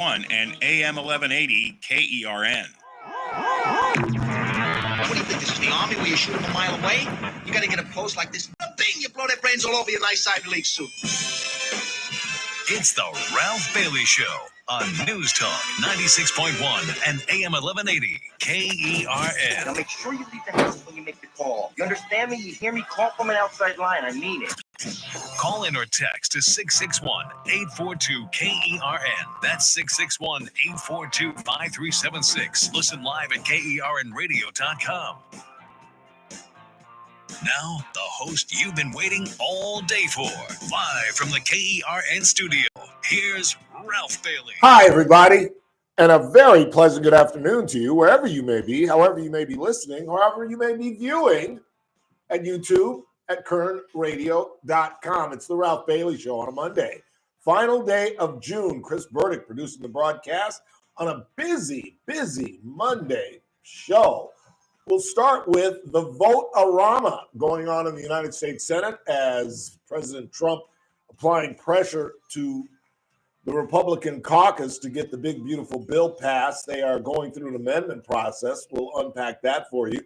1 and AM 1180 KERN. What do you think, this is the Army where you shoot them a mile away? You gotta get a post like this. Bing! You blow their brains all over your nice Ivy League suit. It's the Ralph Bailey Show on News Talk 96.1 and AM 1180 KERN. Now make sure you leave the house when you make the call. You understand me? You hear me? Call from an outside line. I mean it. Call in or text to 661-842-KERN. That's 661-842-5376. Listen live at KERNradio.com. Now, the host you've been waiting all day for. Live from the KERN studio, here's Ralph Bailey. Hi, everybody, and a very pleasant good afternoon to you, wherever you may be, however you may be listening, however you may be viewing at YouTube, at KERNradio.com. It's the Ralph Bailey Show on a Monday. Final day of June. Chris Burdick producing the broadcast on a busy Monday show. We'll start with the vote-a-rama going on in the United States Senate as President Trump applying pressure to the Republican caucus to get the big, beautiful bill passed. They are going through an amendment process. We'll unpack that for you.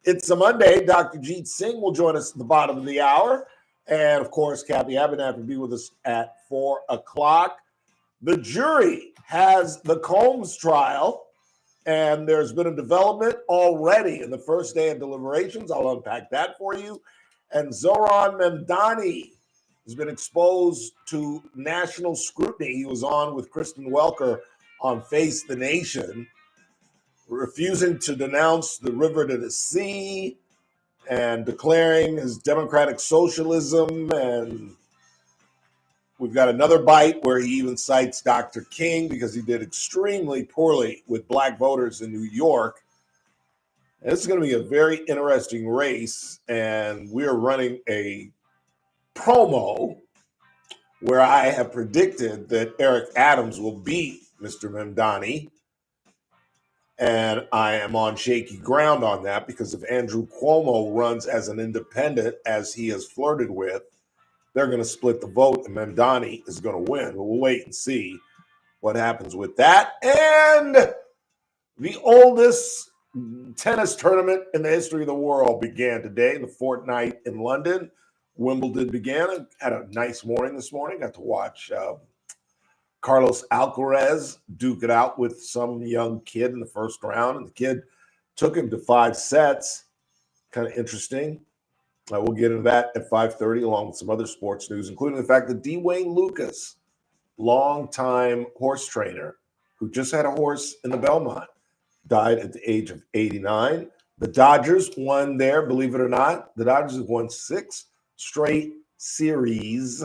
It's a Monday. Dr. Jeet Singh will join us at the bottom of the hour. And, of course, Kathy Abernathy will be with us at 4 o'clock. The jury has the Combs trial, and there's been a development already in the first day of deliberations. I'll unpack that for you. And Zohran Mamdani has been exposed to national scrutiny. He was on with Kristen Welker on Face the Nation, refusing to denounce the river to the sea and declaring his democratic socialism. And we've got another bite where he even cites Dr. King because he did extremely poorly with black voters in New York. And this is going to be a very interesting race, and we're running a promo where I have predicted that Eric Adams will beat Mr. Mamdani. And I am on shaky ground on that because if Andrew Cuomo runs as an independent, as he has flirted with, they're going to split the vote and Mamdani is going to win. We'll wait and see what happens with that. And the oldest tennis tournament in the history of the world began today, the fortnight in London. Wimbledon began. I had a nice morning this morning. Got to watch Carlos Alcaraz duke it out with some young kid in the first round, and the kid took him to 5 sets. Kind of interesting. We'll get into that at 5:30, along with some other sports news, including the fact that Dwayne Lucas, longtime horse trainer, who just had a horse in the Belmont, died at the age of 89. The Dodgers won there, believe it or not. The Dodgers have won 6 straight series,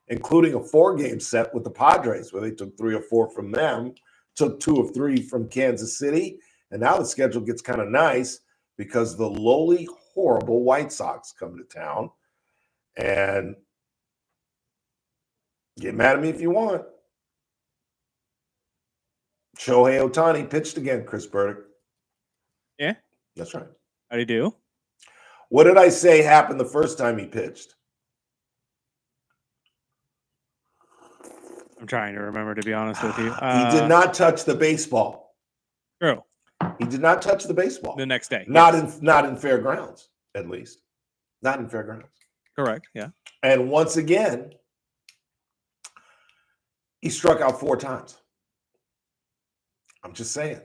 including a 4-game set with the Padres, where they took 3 or 4 from them, took 2 of 3 from Kansas City, and now the schedule gets kind of nice because the lowly, horrible White Sox come to town. And get mad at me if you want. Shohei Ohtani pitched again, Chris Burdick. Yeah? That's right. How'd he do? What did I say happened the first time he pitched? I'm trying to remember, to be honest with you. He did not touch the baseball. True. He did not touch the baseball. The next day. Not in fairgrounds, at least. Not in fairgrounds. Correct, yeah. And once again, he struck out 4 times. I'm just saying.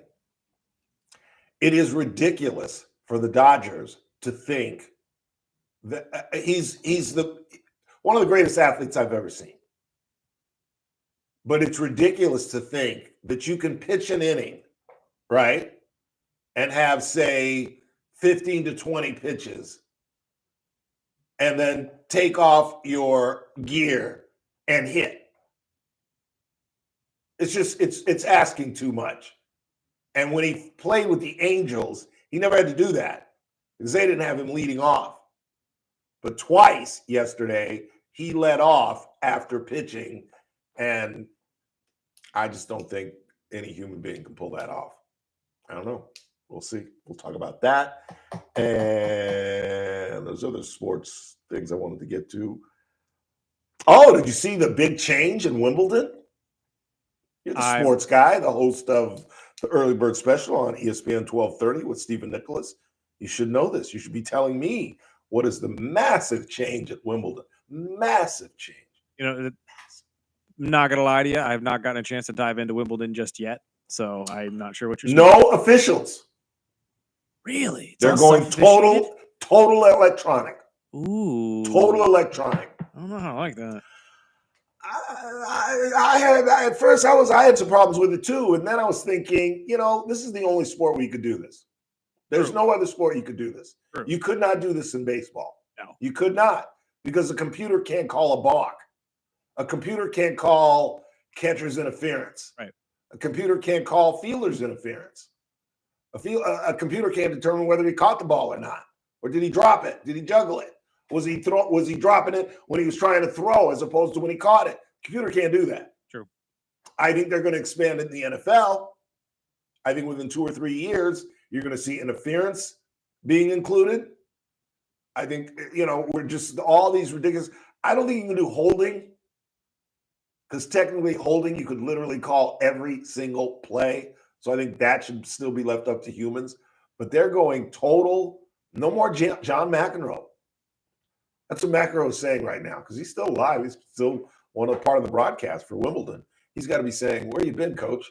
It is ridiculous for the Dodgers to think that he's one of the greatest athletes I've ever seen. But it's ridiculous to think that you can pitch an inning, right, and have, say, 15 to 20 pitches and then take off your gear and hit. It's just, it's asking too much. And when he played with the Angels, he never had to do that because they didn't have him leading off. But twice yesterday, he led off after pitching, and I just don't think any human being can pull that off. I don't know. We'll see. We'll talk about that. And those other sports things I wanted to get to. Oh, did you see the big change in Wimbledon? You're the sports guy, the host of the Early Bird Special on ESPN 1230 with Stephen Nicholas. You should know this. You should be telling me what is the massive change at Wimbledon. Massive change. You know, I'm not gonna lie to you. I have not gotten a chance to dive into Wimbledon just yet, so I'm not sure what you're. No officials. Really? They're going total electronic. Ooh. Total electronic. I don't know how I like that. At first I had some problems with it too, and then I was thinking, this is the only sport where you could do this. There's no other sport you could do this. True. You could not do this in baseball. No. You could not, because a computer can't call a balk. A computer can't call catcher's interference. Right. A computer can't call fielder's interference. A computer can't determine whether he caught the ball or not, or did he drop it? Did he juggle it? Was he dropping it when he was trying to throw as opposed to when he caught it? Computer can't do that. True. I think they're going to expand it in the NFL. I think within 2 or 3 years, you're going to see interference being included. I think, we're just all these ridiculous. I don't think you can do holding, because technically holding, you could literally call every single play. So I think that should still be left up to humans. But they're going total, no more John McEnroe. That's what McEnroe is saying right now, because he's still alive. He's still part of the broadcast for Wimbledon. He's got to be saying, where you been, coach?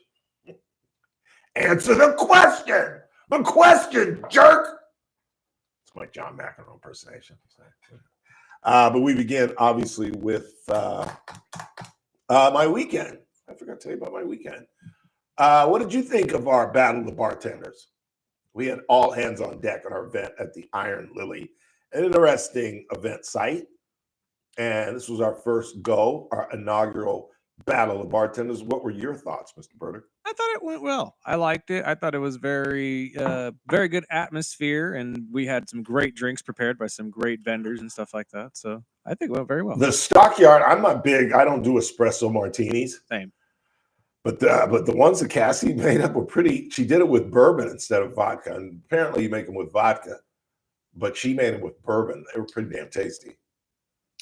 Answer the question. The question, jerk. It's my John McEnroe impersonation. But we begin, obviously, with my weekend. I forgot to tell you about my weekend. What did you think of our Battle of the Bartenders? We had all hands on deck at our event at the Iron Lily, an interesting event site. And this was our first go, our inaugural Battle of the Bartenders. What were your thoughts, Mr. Burdick? I thought it went well. I liked it. I thought it was very good atmosphere, and we had some great drinks prepared by some great vendors and stuff like that. So I think it went very well. The Stockyard, I'm not big. I don't do espresso martinis. Same. But the ones that Cassie made up were pretty. She did it with bourbon instead of vodka, and apparently you make them with vodka, but she made them with bourbon. They were pretty damn tasty.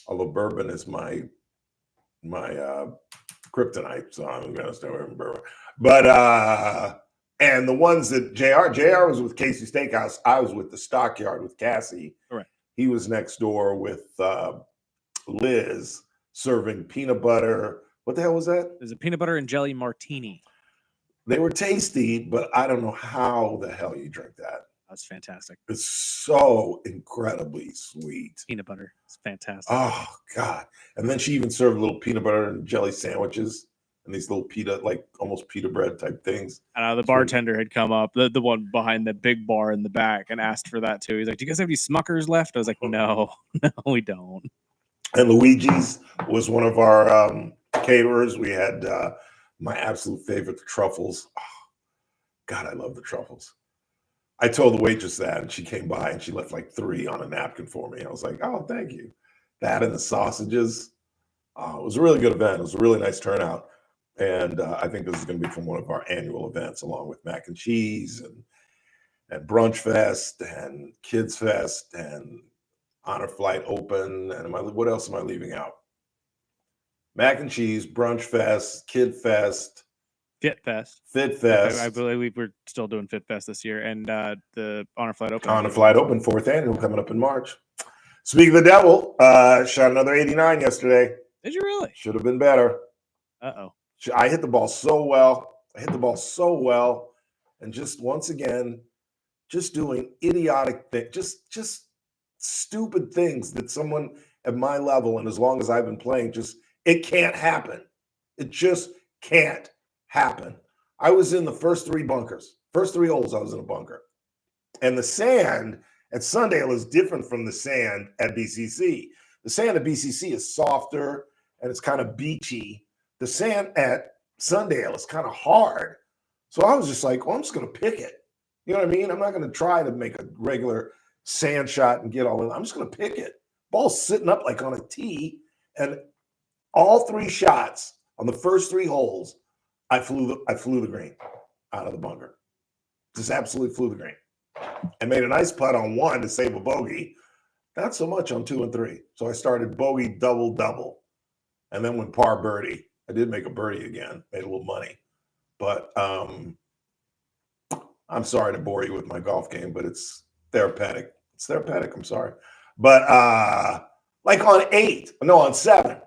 Although bourbon is my kryptonite, so I'm gonna stay away from bourbon. But and the ones that JR was with Casey Steakhouse. I was with the Stockyard with Cassie. Correct. He was next door with Liz serving peanut butter. What the hell was that? There's a peanut butter and jelly martini. They were tasty, but I don't know how the hell you drink that. That's fantastic. It's so incredibly sweet. Peanut butter. It's fantastic. Oh, God. And then she even served little peanut butter and jelly sandwiches and these little pita, like almost pita bread type things. The bartender had come up, the one behind the big bar in the back, and asked for that too. He's like, do you guys have any Smuckers left? I was like, no, we don't. And Luigi's was one of our caterers. We had my absolute favorite, the truffles. Oh, God, I love the truffles. I told the waitress that, and she came by and she left like 3 on a napkin for me. I was like, oh, thank you. That and the sausages. It was a really good event. It was a really nice turnout. And I think this is going to become one of our annual events, along with Mac and Cheese and Brunch Fest and Kids Fest and Honor Flight Open. And what else am I leaving out? Mac and Cheese, Brunch Fest, Kid Fest. Fit Fest. I believe we're still doing Fit Fest this year, and the Honor Flight Open. Honor Flight Open, 4th annual, coming up in March. Speaking of the devil, shot another 89 yesterday. Did you really? Should have been better. Uh-oh. I hit the ball so well. And just once again, just doing idiotic things, just stupid things that someone at my level, and as long as I've been playing, it can't happen. It just can't happen. I was in the first 3 bunkers. First 3 holes, I was in a bunker. And the sand at Sundale is different from the sand at BCC. The sand at BCC is softer and it's kind of beachy. The sand at Sundale is kind of hard. So I was just like, well, I'm just going to pick it. You know what I mean? I'm not going to try to make a regular sand shot and get all in. I'm just going to pick it. Ball's sitting up like on a tee. And all 3 shots on the first 3 holes, I flew the green out of the bunker. Just absolutely flew the green. I made a nice putt on 1 to save a bogey. Not so much on 2 and 3. So I started bogey, double. And then went par birdie. I did make a birdie again, made a little money. But I'm sorry to bore you with my golf game, but it's therapeutic. It's therapeutic. I'm sorry. But like on seven,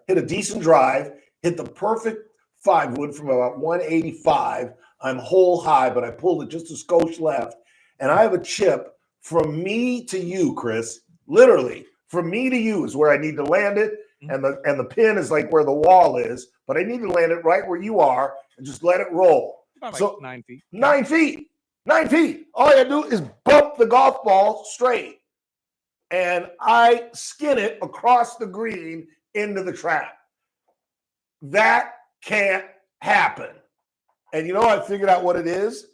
hit a decent drive, hit the perfect 5-wood from about 185. I'm hole high, but I pulled it just a skosh left. And I have a chip from me to you, Chris. Literally, from me to you is where I need to land it. And the pin is like where the wall is, but I need to land it right where you are and just let it roll. About So 9 feet. 9 feet. 9 feet. All I gotta do is bump the golf ball straight. And I skin it across the green into the trap. That can't happen. And you know, I figured out what it is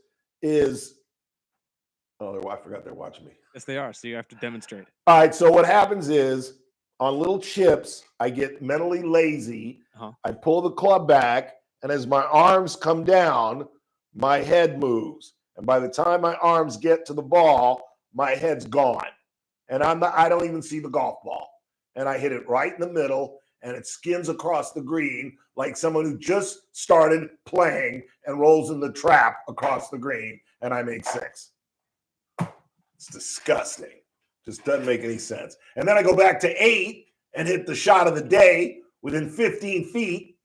I forgot they're watching me. Yes, they are. So you have to demonstrate. All right. So what happens is on little chips, I get mentally lazy. I pull the club back, and as my arms come down, my head moves. And by the time my arms get to the ball, my head's gone. And I don't even see the golf ball. And I hit it right in the middle, and it skins across the green like someone who just started playing and rolls in the trap across the green, and I make 6. It's disgusting. Just doesn't make any sense. And then I go back to 8 and hit the shot of the day within 15 feet.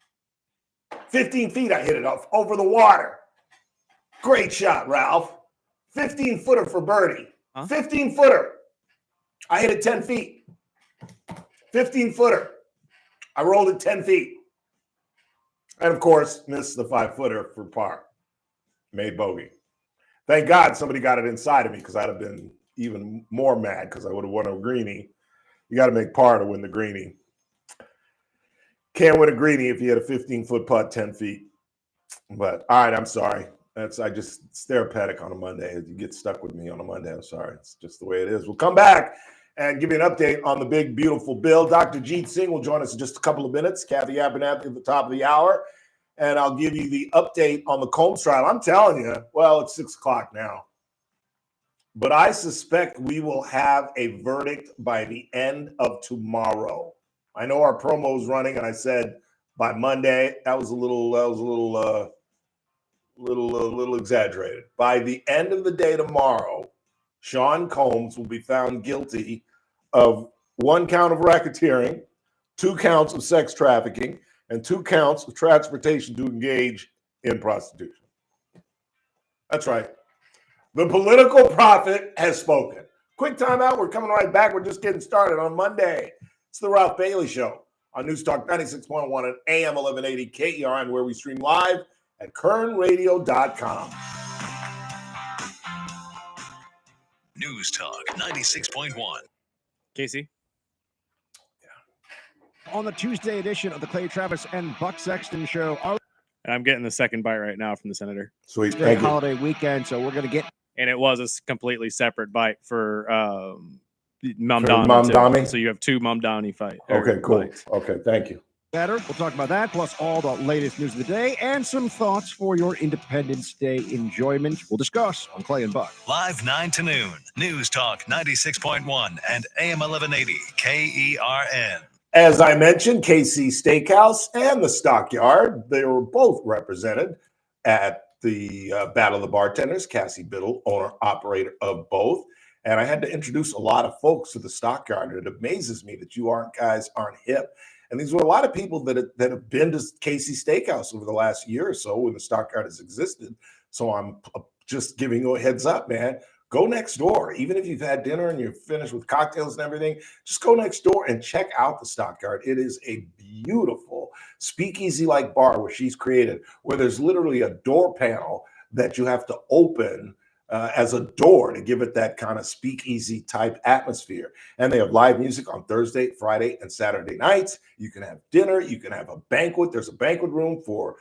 15 feet I hit it off over the water. Great shot, Ralph. 15-footer for birdie. 15-footer. I hit it 10 feet. 15-footer. I rolled it 10 feet. And, of course, missed the 5-footer for par. Made bogey. Thank God somebody got it inside of me because I'd have been even more mad because I would have won a greenie. You got to make par to win the greenie. Can't win a greenie if you had a 15-foot putt 10 feet. But, all right, I'm sorry. It's therapeutic on a Monday. You get stuck with me on a Monday. I'm sorry. It's just the way it is. We'll come back and give you an update on the big, beautiful bill. Dr. Jeet Singh will join us in just a couple of minutes. Kathy Abernathy at the top of the hour. And I'll give you the update on the Combs trial. I'm telling you, well, it's 6 o'clock now. But I suspect we will have a verdict by the end of tomorrow. I know our promo is running, and I said by Monday. That was a little exaggerated. By the end of the day tomorrow, Sean Combs will be found guilty of 1 count of racketeering, 2 counts of sex trafficking, and 2 counts of transportation to engage in prostitution. That's right. The political prophet has spoken. Quick timeout. We're coming right back. We're just getting started on Monday. It's the Ralph Bailey Show on News Talk 96.1 and AM 1180 KERN, where we stream live at kernradio.com. News Talk 96.1. Casey? On the Tuesday edition of the Clay Travis and Buck Sexton Show, our And I'm getting the second bite right now from the senator. Sweet. Thank you. holiday weekend, so we're going to get. And it was a completely separate bite for Mom For Donnie. Mom too. Donnie? So you have 2 Mom Donnie fight. Okay, cool. bites. Okay, thank you. better. We'll talk about that, plus all the latest news of the day and some thoughts for your Independence Day enjoyment. We'll discuss on Clay and Buck. Live 9 to noon. News Talk 96.1 and AM 1180 KERN. As I mentioned, KC Steakhouse and the Stockyard, they were both represented at the Battle of the Bartenders. Cassie Biddle, owner, operator of both. And I had to introduce a lot of folks to the Stockyard. It amazes me that you guys aren't hip. And these were a lot of people that have been to KC Steakhouse over the last year or so when the Stockyard has existed. So I'm just giving you a heads up, man. Go next door. Even if you've had dinner and you're finished with cocktails and everything, just go next door and check out the Stockyard. It is a beautiful speakeasy-like bar where she's created, where there's literally a door panel that you have to open as a door to give it that kind of speakeasy type atmosphere. And they have live music on Thursday, Friday, and Saturday nights. You can have dinner. You can have a banquet. There's a banquet room for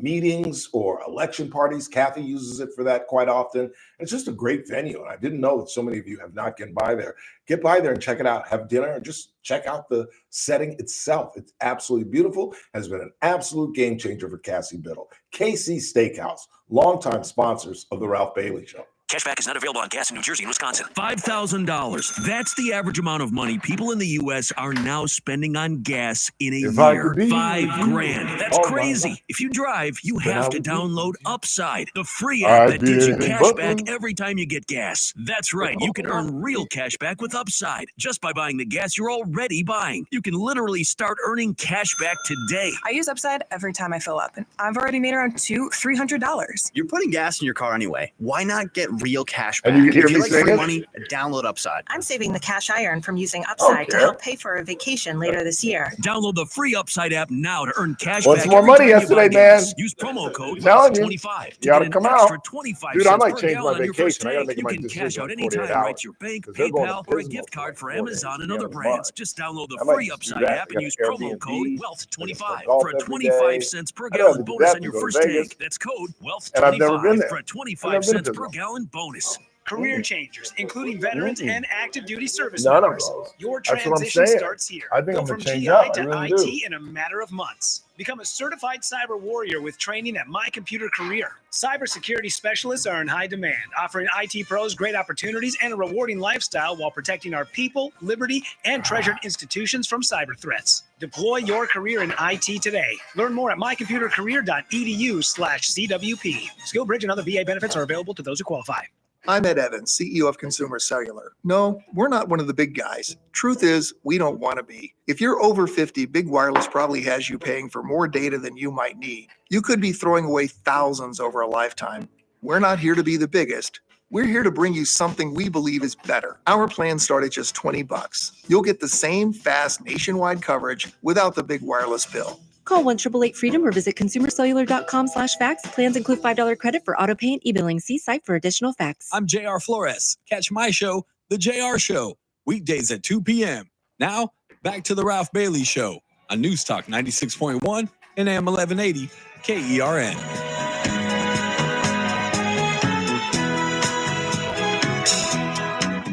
meetings or election parties. Kathy uses it for that quite often. It's just a great venue. And I didn't know that so many of you have not gotten by there. Get by there and check it out. Have dinner and just check out the setting itself. It's absolutely beautiful. Has been an absolute game changer for Cassie Biddle. KC Steakhouse, longtime sponsors of the Ralph Bailey Show. Cashback is not available on gas in New Jersey and Wisconsin. $5,000. That's the average amount of money people in the U.S. are now spending on gas in a If I year. could be $5,000. That's oh, my crazy. God. If you drive, you Then have I to would be- download Upside, the free app I'd that be gives you in cash Brooklyn. back every time you get gas. That's right. You can earn real cash back with Upside just by buying the gas you're already buying. You can literally start earning cash back today. I use Upside every time I fill up, and I've already made around $200-$300. You're putting gas in your car anyway. Why not get real cash back? And you can hear If you me like free singing? money, download Upside. I'm saving the cash I earn from using Upside to Okay. help pay for a vacation later this year. Download the free Upside app now to earn cash What's back. more every money time you yesterday, buy gas. man? Use promo code Telling you. 25 to You oughta get come an extra out. 25 Dude, I cents might per change gallon my on your first vacation. I gotta tank. make You my can cash decision out in 48 anytime right hours. to your bank, 'Cause they're going to PayPal, or a Pismo gift for card like for 4 days Amazon at and the other end of the brands. month. Just download the I might free just do Upside that. app I and got use the promo Airbnb. code I WEALTH25 can golf for a every 25 day. cents per I'd rather gallon do bonus that on than your go to first Vegas. tank. That's code And I've never been WEALTH25 there. for a I've 25 never been cents to per Pismo. gallon bonus. Career changers, including veterans and active duty service None of members. those. Your That's what I'm transition saying. starts here. I think Go I'm from gonna change GI up. I to really IT do. in a matter of months. Become a certified cyber warrior with training at My Computer Career. Cybersecurity specialists are in high demand, offering IT pros great opportunities and a rewarding lifestyle while protecting our people, liberty, and treasured institutions from cyber threats. Deploy your career in IT today. Learn more at mycomputercareer.edu/CWP. SkillBridge and other VA benefits are available to those who qualify. I'm Ed Evans, CEO of Consumer Cellular. No, we're not one of the big guys. Truth is, we don't want to be. If you're over 50, Big Wireless probably has you paying for more data than you might need. You could be throwing away thousands over a lifetime. We're not here to be the biggest. We're here to bring you something we believe is better. Our plans start at just $20. You'll get the same fast nationwide coverage without the big wireless bill. Call 1-888-FREEDOM or visit consumercellular.com/facts. Plans include $5 credit for auto pay and e-billing. See site for additional facts. I'm JR Flores. Catch my show, The JR Show, weekdays at 2 p.m. Now, back to the Ralph Bailey Show on News Talk 96.1 and AM 1180 KERN.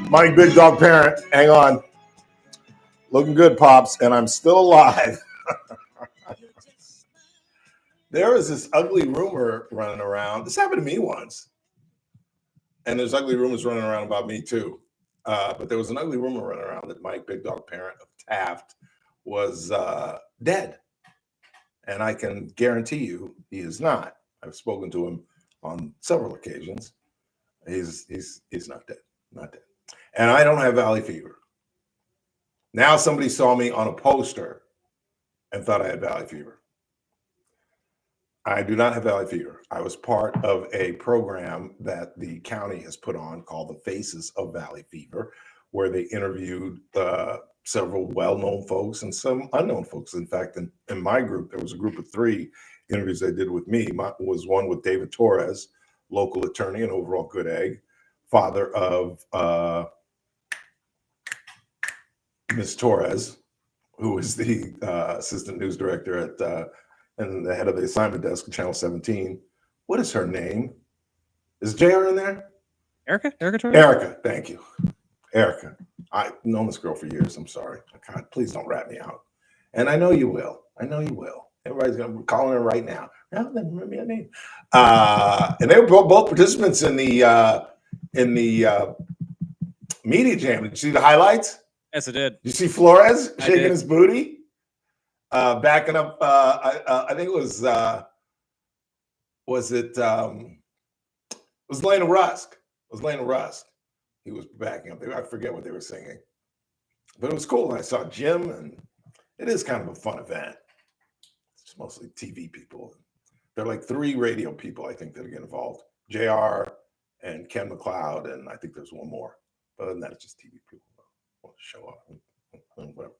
Mike, Big Dog Parent, hang on. Looking good, Pops, and I'm still alive. There is this ugly rumor running around. This happened to me once. And there's ugly rumors running around about me too. But there was an ugly rumor running around that Mike, Big Dog Parent of Taft, was dead. And I can guarantee you he is not. I've spoken to him on several occasions. He's not dead. Not dead. And I don't have valley fever. Now somebody saw me on a poster and thought I had valley fever. I do not have valley fever. I was part of a program that the county has put on called the Faces of Valley Fever, where they interviewed several well-known folks and some unknown folks. In fact, in my group, there was a group of 3 interviews they did with me. Was one with David Torres, local attorney and overall good egg, father of Ms. Torres, who is the assistant news director at and the head of the assignment desk at Channel 17. What is her name? Is JR in there? Erica Torres? Erica, thank you. Erica. I've known this girl for years. I'm sorry. God, please don't rat me out. And I know you will. I know you will. Everybody's going to be calling her right now. Now, then remember your name. And they were both participants in the media jam. Did you see the highlights? Yes, I did. You see Flores I shaking did. his booty? Backing up, I think it was Lena Rusk. It was Lena Rusk. He was backing up. I forget what they were singing, but it was cool. And I saw Jim, and it is kind of a fun event. It's mostly TV people. There are like 3 radio people, I think, that get involved. JR and Ken McLeod, and I think there's one more. But other than that, it's just TV people who want to show up. Whatever.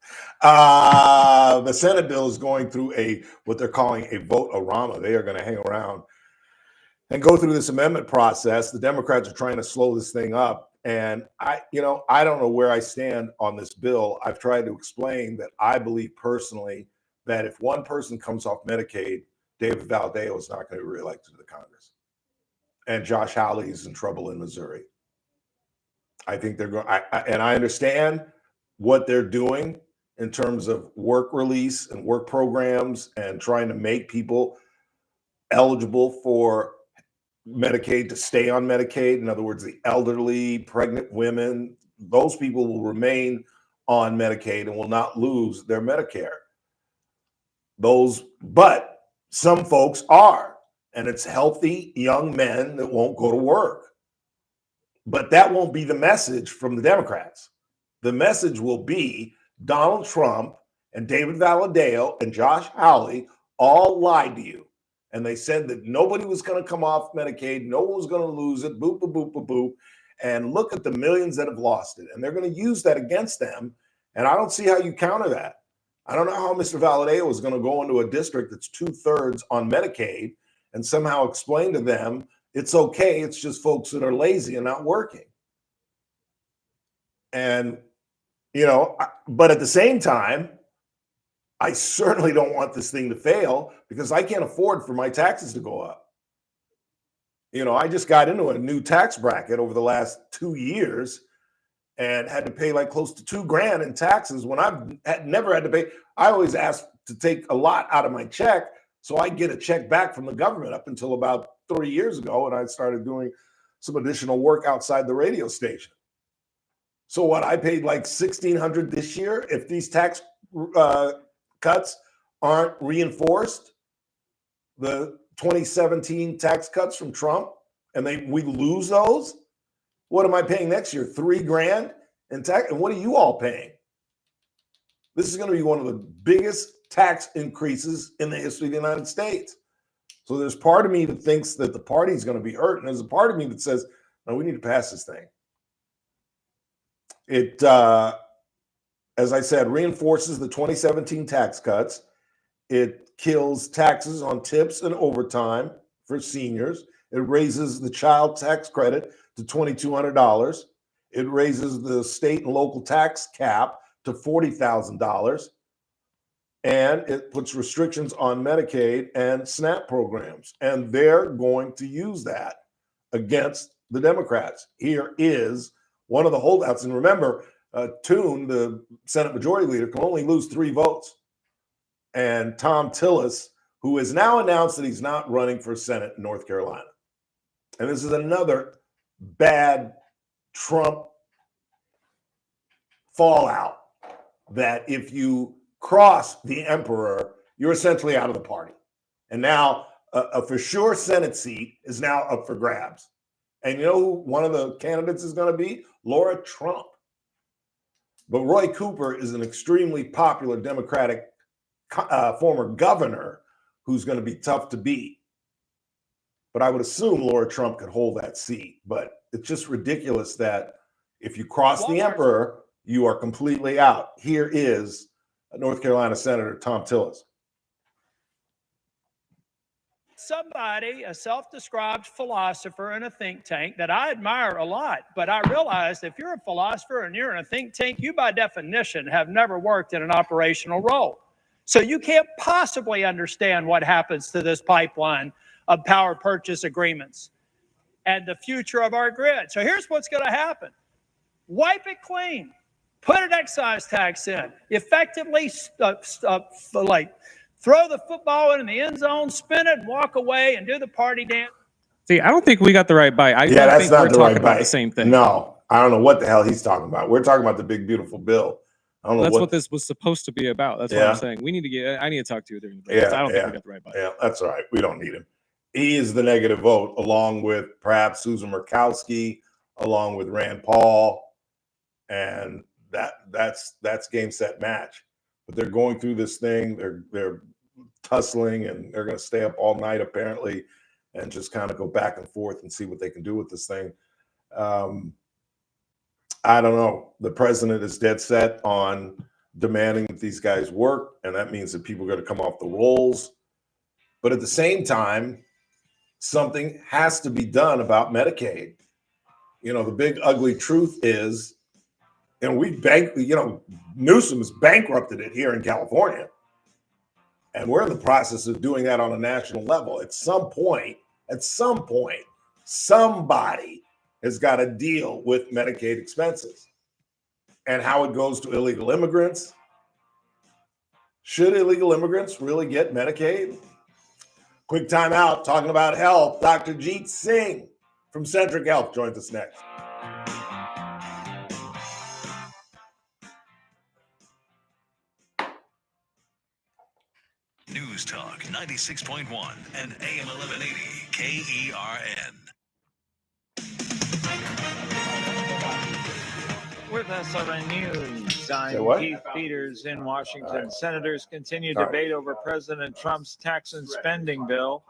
The Senate bill is going through what they're calling a vote-a-rama. They are going to hang around and go through this amendment process. The Democrats are trying to slow this thing up. And I don't know where I stand on this bill. I've tried to explain that I believe personally that if one person comes off Medicaid, David Valdeo is not going to be reelected to the Congress. And Josh Hawley is in trouble in Missouri. I think they're going, and I understand what they're doing in terms of work release and work programs and trying to make people eligible for Medicaid to stay on Medicaid. In other words, the elderly, pregnant women, those people will remain on Medicaid and will not lose their Medicare. But some folks are, and it's healthy young men that won't go to work. But that won't be the message from the Democrats. The message will be Donald Trump and David Valadao and Josh Hawley all lied to you. And they said that nobody was going to come off Medicaid. No one was going to lose it. Boop, boop, boop, boop, boop. And look at the millions that have lost it. And they're going to use that against them. And I don't see how you counter that. I don't know how Mr. Valadao is going to go into a district that's 2/3 on Medicaid and somehow explain to them it's okay. It's just folks that are lazy and not working. And, but at the same time, I certainly don't want this thing to fail because I can't afford for my taxes to go up. I just got into a new tax bracket over the last 2 years and had to pay like close to $2,000 in taxes when I've never had to pay. I always ask to take a lot out of my check so I get a check back from the government up until about 3 years ago. And I started doing some additional work outside the radio station. So what, I paid like $1,600 this year if these tax cuts aren't reinforced, the 2017 tax cuts from Trump, and we lose those. What am I paying next year? $3,000 in tax? And what are you all paying? This is going to be one of the biggest tax increases in the history of the United States. So there's part of me that thinks that the party is going to be hurt, and there's a part of me that says, no, we need to pass this thing. It, as I said, reinforces the 2017 tax cuts. It kills taxes on tips and overtime for seniors. It raises the child tax credit to $2,200. It raises the state and local tax cap to $40,000. And it puts restrictions on Medicaid and SNAP programs. And they're going to use that against the Democrats. Here is one of the holdouts. And remember, Toon, the Senate Majority Leader, can only lose 3 votes. And Tom Tillis, who has now announced that he's not running for Senate in North Carolina. And this is another bad Trump fallout, that if you cross the emperor, you're essentially out of the party. And now a for sure Senate seat is now up for grabs. And you know who one of the candidates is going to be? Laura Trump. But Roy Cooper is an extremely popular Democratic former governor who's going to be tough to beat. But I would assume Laura Trump could hold that seat. But it's just ridiculous that if you cross the emperor, you are completely out. Here is North Carolina Senator Tom Tillis. Somebody, a self-described philosopher in a think tank that I admire a lot, but I realize if you're a philosopher and you're in a think tank, you by definition have never worked in an operational role. So you can't possibly understand what happens to this pipeline of power purchase agreements and the future of our grid. So here's what's going to happen. Wipe it clean. Put an excise tax in. Effectively, throw the football in the end zone, spin it, and walk away, and do the party dance. See, I don't think we got the right bite. I don't that's think not we're the talking right about bite. the same thing. No, I don't know what the hell he's talking about. We're talking about the big, beautiful bill. I don't know That's what this was supposed to be about. That's what Yeah. I'm saying. I need to talk to you during the break. I don't think we got the right bite. Yeah, that's all right. We don't need him. He is the negative vote, along with perhaps Susan Murkowski, along with Rand Paul, and that's game, set, match. But they're going through this thing. They're tussling, and they're going to stay up all night apparently, and just kind of go back and forth and see what they can do with this thing. I don't know. The president is dead set on demanding that these guys work, and that means that people are going to come off the rolls. But at the same time, something has to be done about Medicaid. The big ugly truth is, and Newsom has bankrupted it here in California. And we're in the process of doing that on a national level. At some point, somebody has got to deal with Medicaid expenses and how it goes to illegal immigrants. Should illegal immigrants really get Medicaid? Quick time out, talking about health. Dr. Jeet Singh from Centric Health joins us next. News Talk 96.1 and AM 1180 KERN. With SRN News, Say I'm what? Keith Peters in Washington. All right. Senators continue All right. debate over President Trump's tax and spending bill.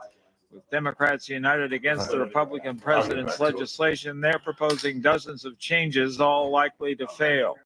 With Democrats united against the Republican president's back to it. legislation, they're proposing dozens of changes, all likely to fail.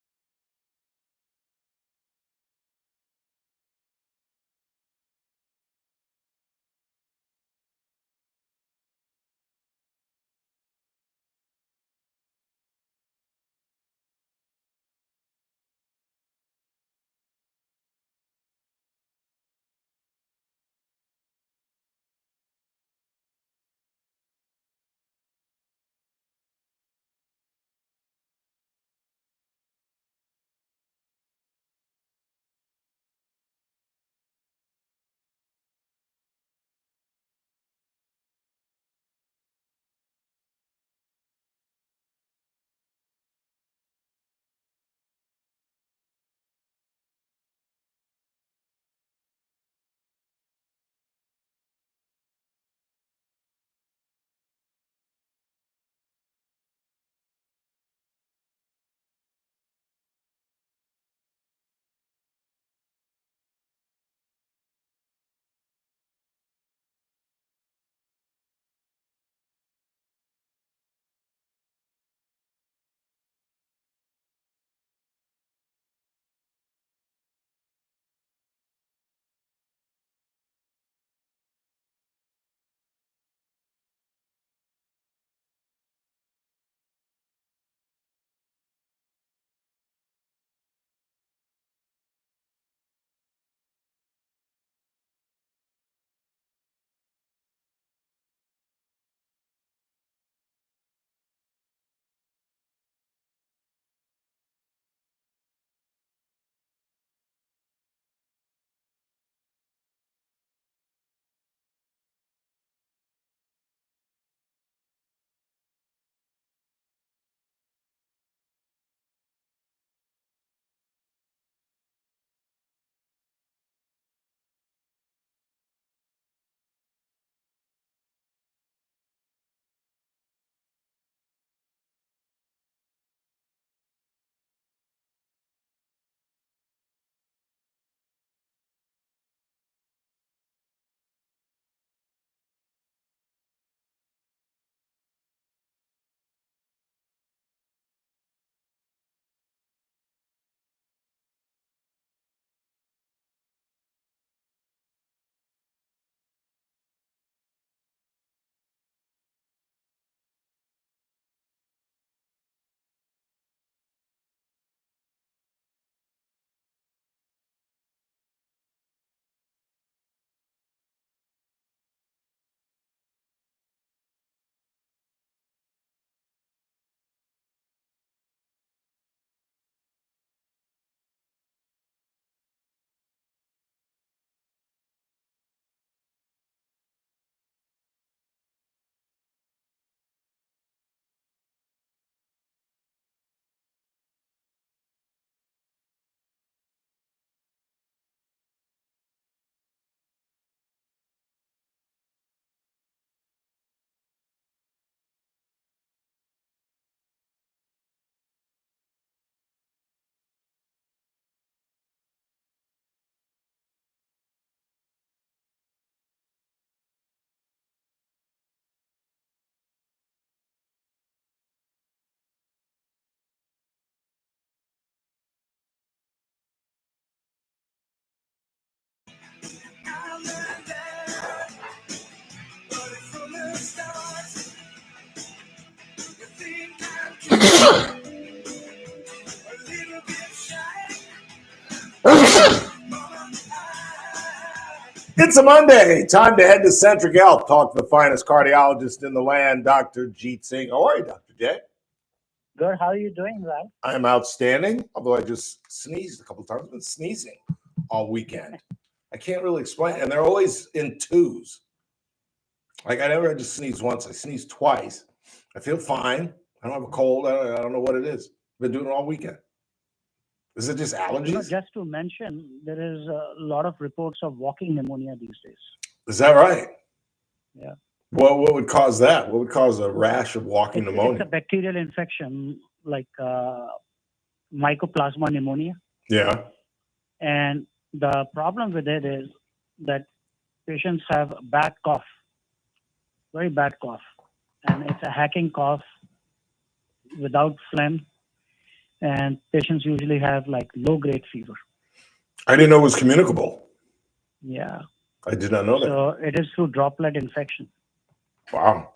It's a Monday. Time to head to Centric Health. Talk to the finest cardiologist in the land, Dr. Jeet Singh. How are you, Dr. J? Good. How are you doing, Ralph? I am outstanding, although I just sneezed a couple times. I've been sneezing all weekend. I can't really explain, and they're always in twos. Like I never had to sneeze once. I sneezed twice. I feel fine. I don't have a cold. I don't know what it is. I've been doing it all weekend. Is it just allergies? Just to mention, there is a lot of reports of walking pneumonia these days. Is that right? Yeah. What would cause that? What would cause a rash of walking It's pneumonia? a bacterial infection like Mycoplasma pneumonia. Yeah. And the problem with it is that patients have a bad cough, very bad cough. And it's a hacking cough without phlegm. And patients usually have like low-grade fever. I didn't know it was communicable. Yeah. I did not know that. So it is through droplet infection. Wow.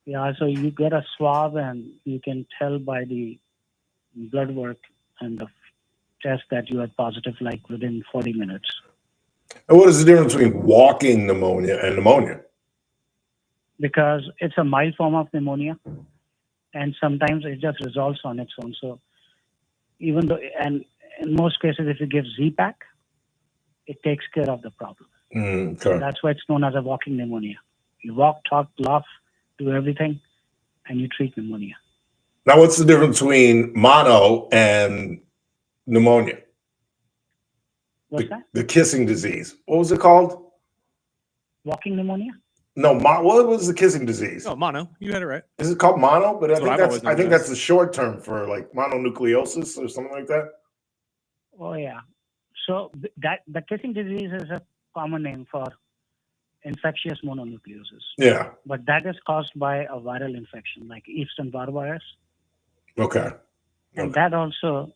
Yeah, so you get a swab and you can tell by the blood work and the test that you are positive like within 40 minutes. And what is the difference between walking pneumonia and pneumonia? Because it's a mild form of pneumonia and sometimes it just resolves on its own. So even though, and in most cases, if you give Z-Pack, it takes care of the problem. Okay. So that's why it's known as a walking pneumonia. You walk, talk, laugh, do everything, and you treat pneumonia. Now, what's the difference between mono and pneumonia? What's that? The kissing disease. What was it called? Walking pneumonia? No, what was the kissing disease? Oh, mono. You had it right. Is it called mono? But That's what I've always I think known it that's as. the short term for like mononucleosis or something like that. Oh, yeah. So the kissing disease is a common name for infectious mononucleosis. Yeah. But that is caused by a viral infection like Epstein-Barr virus. Okay. And that also,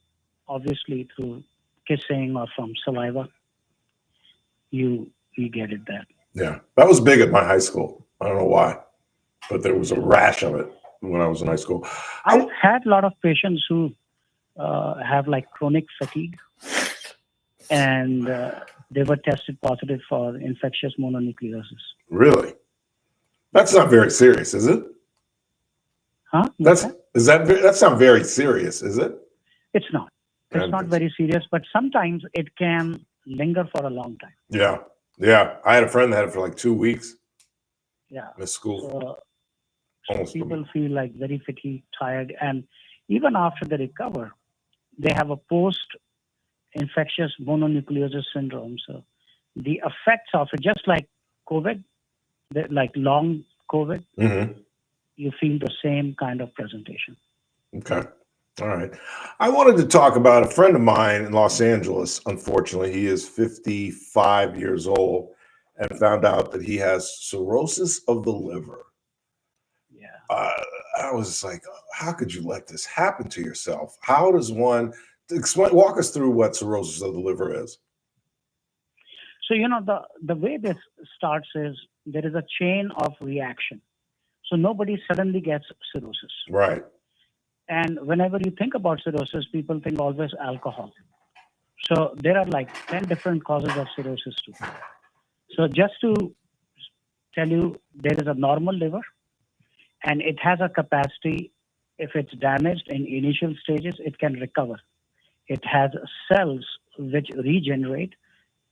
obviously, through kissing or from saliva, you get it there. Yeah. That was big at my high school. I don't know why, but there was a rash of it when I was in high school. I've had a lot of patients who have like chronic fatigue and they were tested positive for infectious mononucleosis. Really? That's not very serious, is it? Huh? That's not very serious, is it? It's not. It's not very serious, but sometimes it can linger for a long time. Yeah. Yeah. I had a friend that had it for like 2 weeks. Yeah. In school. So Almost people feel like very fatigued, tired, and even after they recover, they have a post-infectious mononucleosis syndrome. So the effects of it, just like COVID, like long COVID, you feel the same kind of presentation. Okay. All right. I wanted to talk about a friend of mine in Los Angeles. Unfortunately, he is 55 years old and found out that he has cirrhosis of the liver. Yeah. I was like, how could you let this happen to yourself? How does one walk us through what cirrhosis of the liver is? So, the way this starts is there is a chain of reaction. So nobody suddenly gets cirrhosis. Right. And whenever you think about cirrhosis, people think always alcohol. So there are like 10 different causes of cirrhosis too. So just to tell you, there is a normal liver and it has a capacity, if it's damaged in initial stages, it can recover. It has cells which regenerate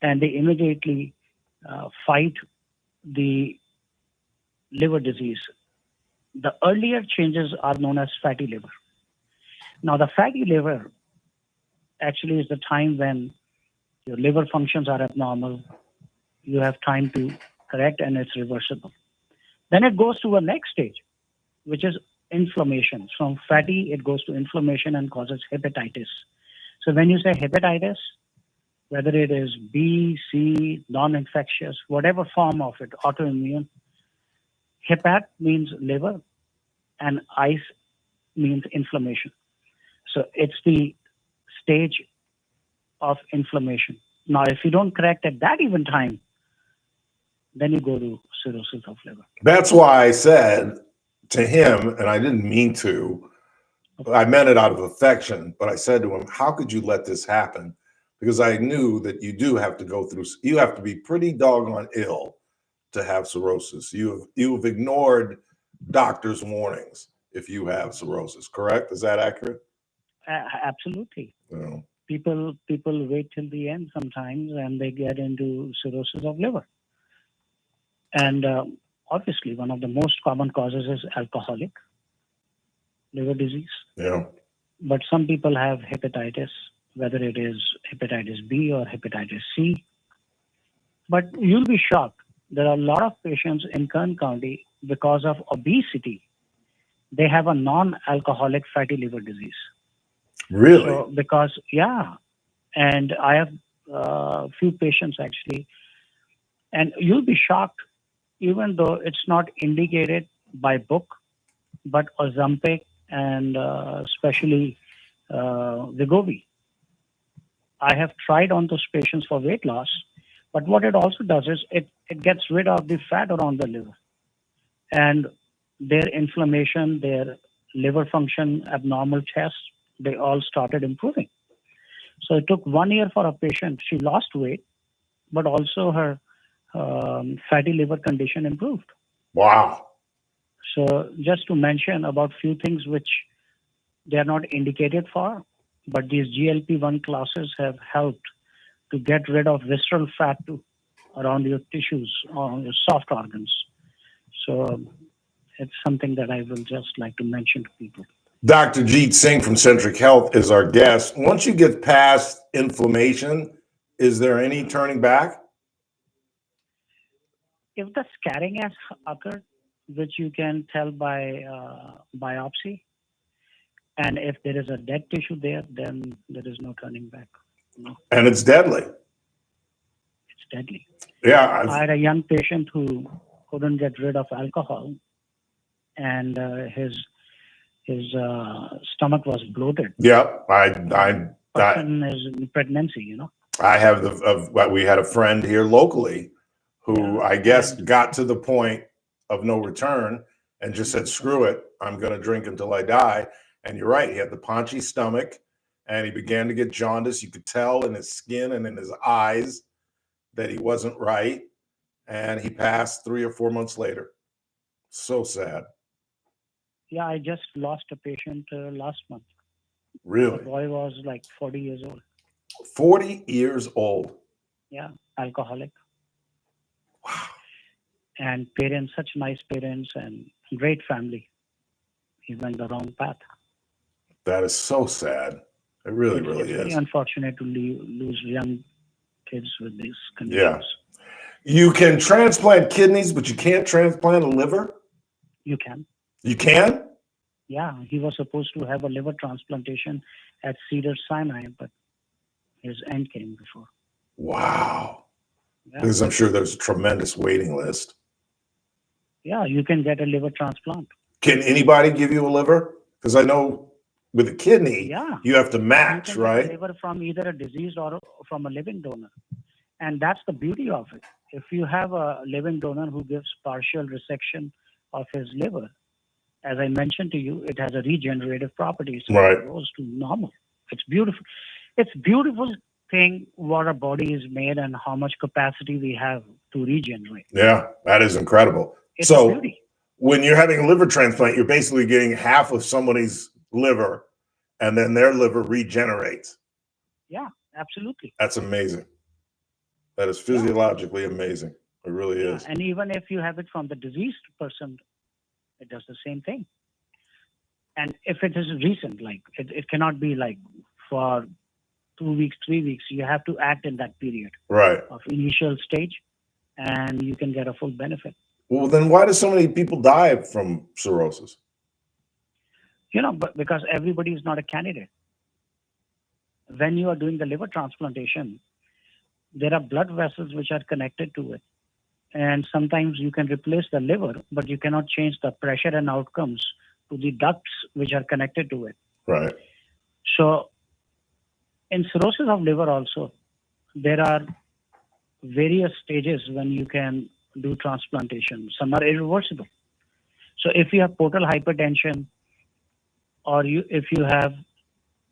and they immediately fight the liver disease. The earlier changes are known as fatty liver. Now, the fatty liver actually is the time when your liver functions are abnormal. You have time to correct and it's reversible. Then it goes to a next stage, which is inflammation. From fatty, it goes to inflammation and causes hepatitis. So when you say hepatitis, whether it is B, C, non-infectious, whatever form of it, autoimmune, hepat means liver and ice means inflammation. So it's the stage of inflammation. Now, if you don't correct at that even time, then you go to cirrhosis of liver. That's why I said to him, and I didn't mean to, I meant it out of affection, but I said to him, how could you let this happen? Because I knew that you do have to go through, you have to be pretty doggone ill to have cirrhosis. You've ignored doctors' warnings if you have cirrhosis, correct? Is that accurate? Absolutely. No. People wait till the end sometimes and they get into cirrhosis of liver. And obviously, one of the most common causes is alcoholic liver disease. Yeah. But some people have hepatitis, whether it is hepatitis B or hepatitis C. But you'll be shocked. There are a lot of patients in Kern County because of obesity. They have a non-alcoholic fatty liver disease. Really? So because, yeah. And I have a few patients actually. And you'll be shocked, even though it's not indicated by book, but Ozempic and especially Wegovy. I have tried on those patients for weight loss, but what it also does is it gets rid of the fat around the liver. And their inflammation, their liver function, abnormal tests, they all started improving. So it took 1 year for a patient. She lost weight, but also her fatty liver condition improved. Wow. So just to mention about few things which they are not indicated for, but these GLP-1 classes have helped to get rid of visceral fat too, around your tissues, on your soft organs. So it's something that I will just like to mention to people. Dr. Jeet Singh from Centric Health is our guest. Once you get past inflammation, is there any turning back? If the scarring has occurred, which you can tell by biopsy, and if there is a dead tissue there, then there is no turning back. No. And it's deadly. It's deadly. Yeah. I had a young patient who couldn't get rid of alcohol, and his stomach was bloated. Yeah. Person is in pregnancy, you know. I have we had a friend here locally who I guess got to the point of no return and just said, screw it, I'm going to drink until I die. And you're right, he had the paunchy stomach and he began to get jaundice. You could tell in his skin and in his eyes that he wasn't right. And he passed 3 or 4 months later. So sad. Yeah, I just lost a patient last month. Really? The boy was like 40 years old. 40 years old. Yeah, alcoholic. Wow. And parents, such nice parents and great family. He went the wrong path. That is so sad. It really, really It's very is. unfortunate to lose young kids with these conditions. Yeah. You can transplant kidneys, but you can't transplant a liver? You can. You can? Yeah, he was supposed to have a liver transplantation at Cedars-Sinai, but his end came before. Wow. Yeah. Because I'm sure there's a tremendous waiting list. Yeah, you can get a liver transplant. Can anybody give you a liver? Because I know with a kidney, Yeah. you have to You match, can get a right? liver from either a deceased or from a living donor. And that's the beauty of it. If you have a living donor who gives partial resection of his liver, as I mentioned to you, it has a regenerative property. So Right. it goes to normal. It's beautiful. It's beautiful thing what our body is made and how much capacity we have to regenerate. Yeah, that is incredible. It's a So beauty. when you're having a liver transplant, you're basically getting half of somebody's liver and then their liver regenerates. Yeah, absolutely. That's amazing. That is physiologically amazing. It really is. And even if you have it from the deceased person, it does the same thing. And if it is recent, like it cannot be like for 2 weeks, 3 weeks, you have to act in that period Right. of initial stage and you can get a full benefit. Well, then why do so many people die from cirrhosis? You know, but because everybody is not a candidate. When you are doing the liver transplantation, there are blood vessels which are connected to it. And sometimes you can replace the liver, but you cannot change the pressure and outcomes to the ducts which are connected to it. Right. So in cirrhosis of liver also, there are various stages when you can do transplantation. Some are irreversible. So if you have portal hypertension or if you have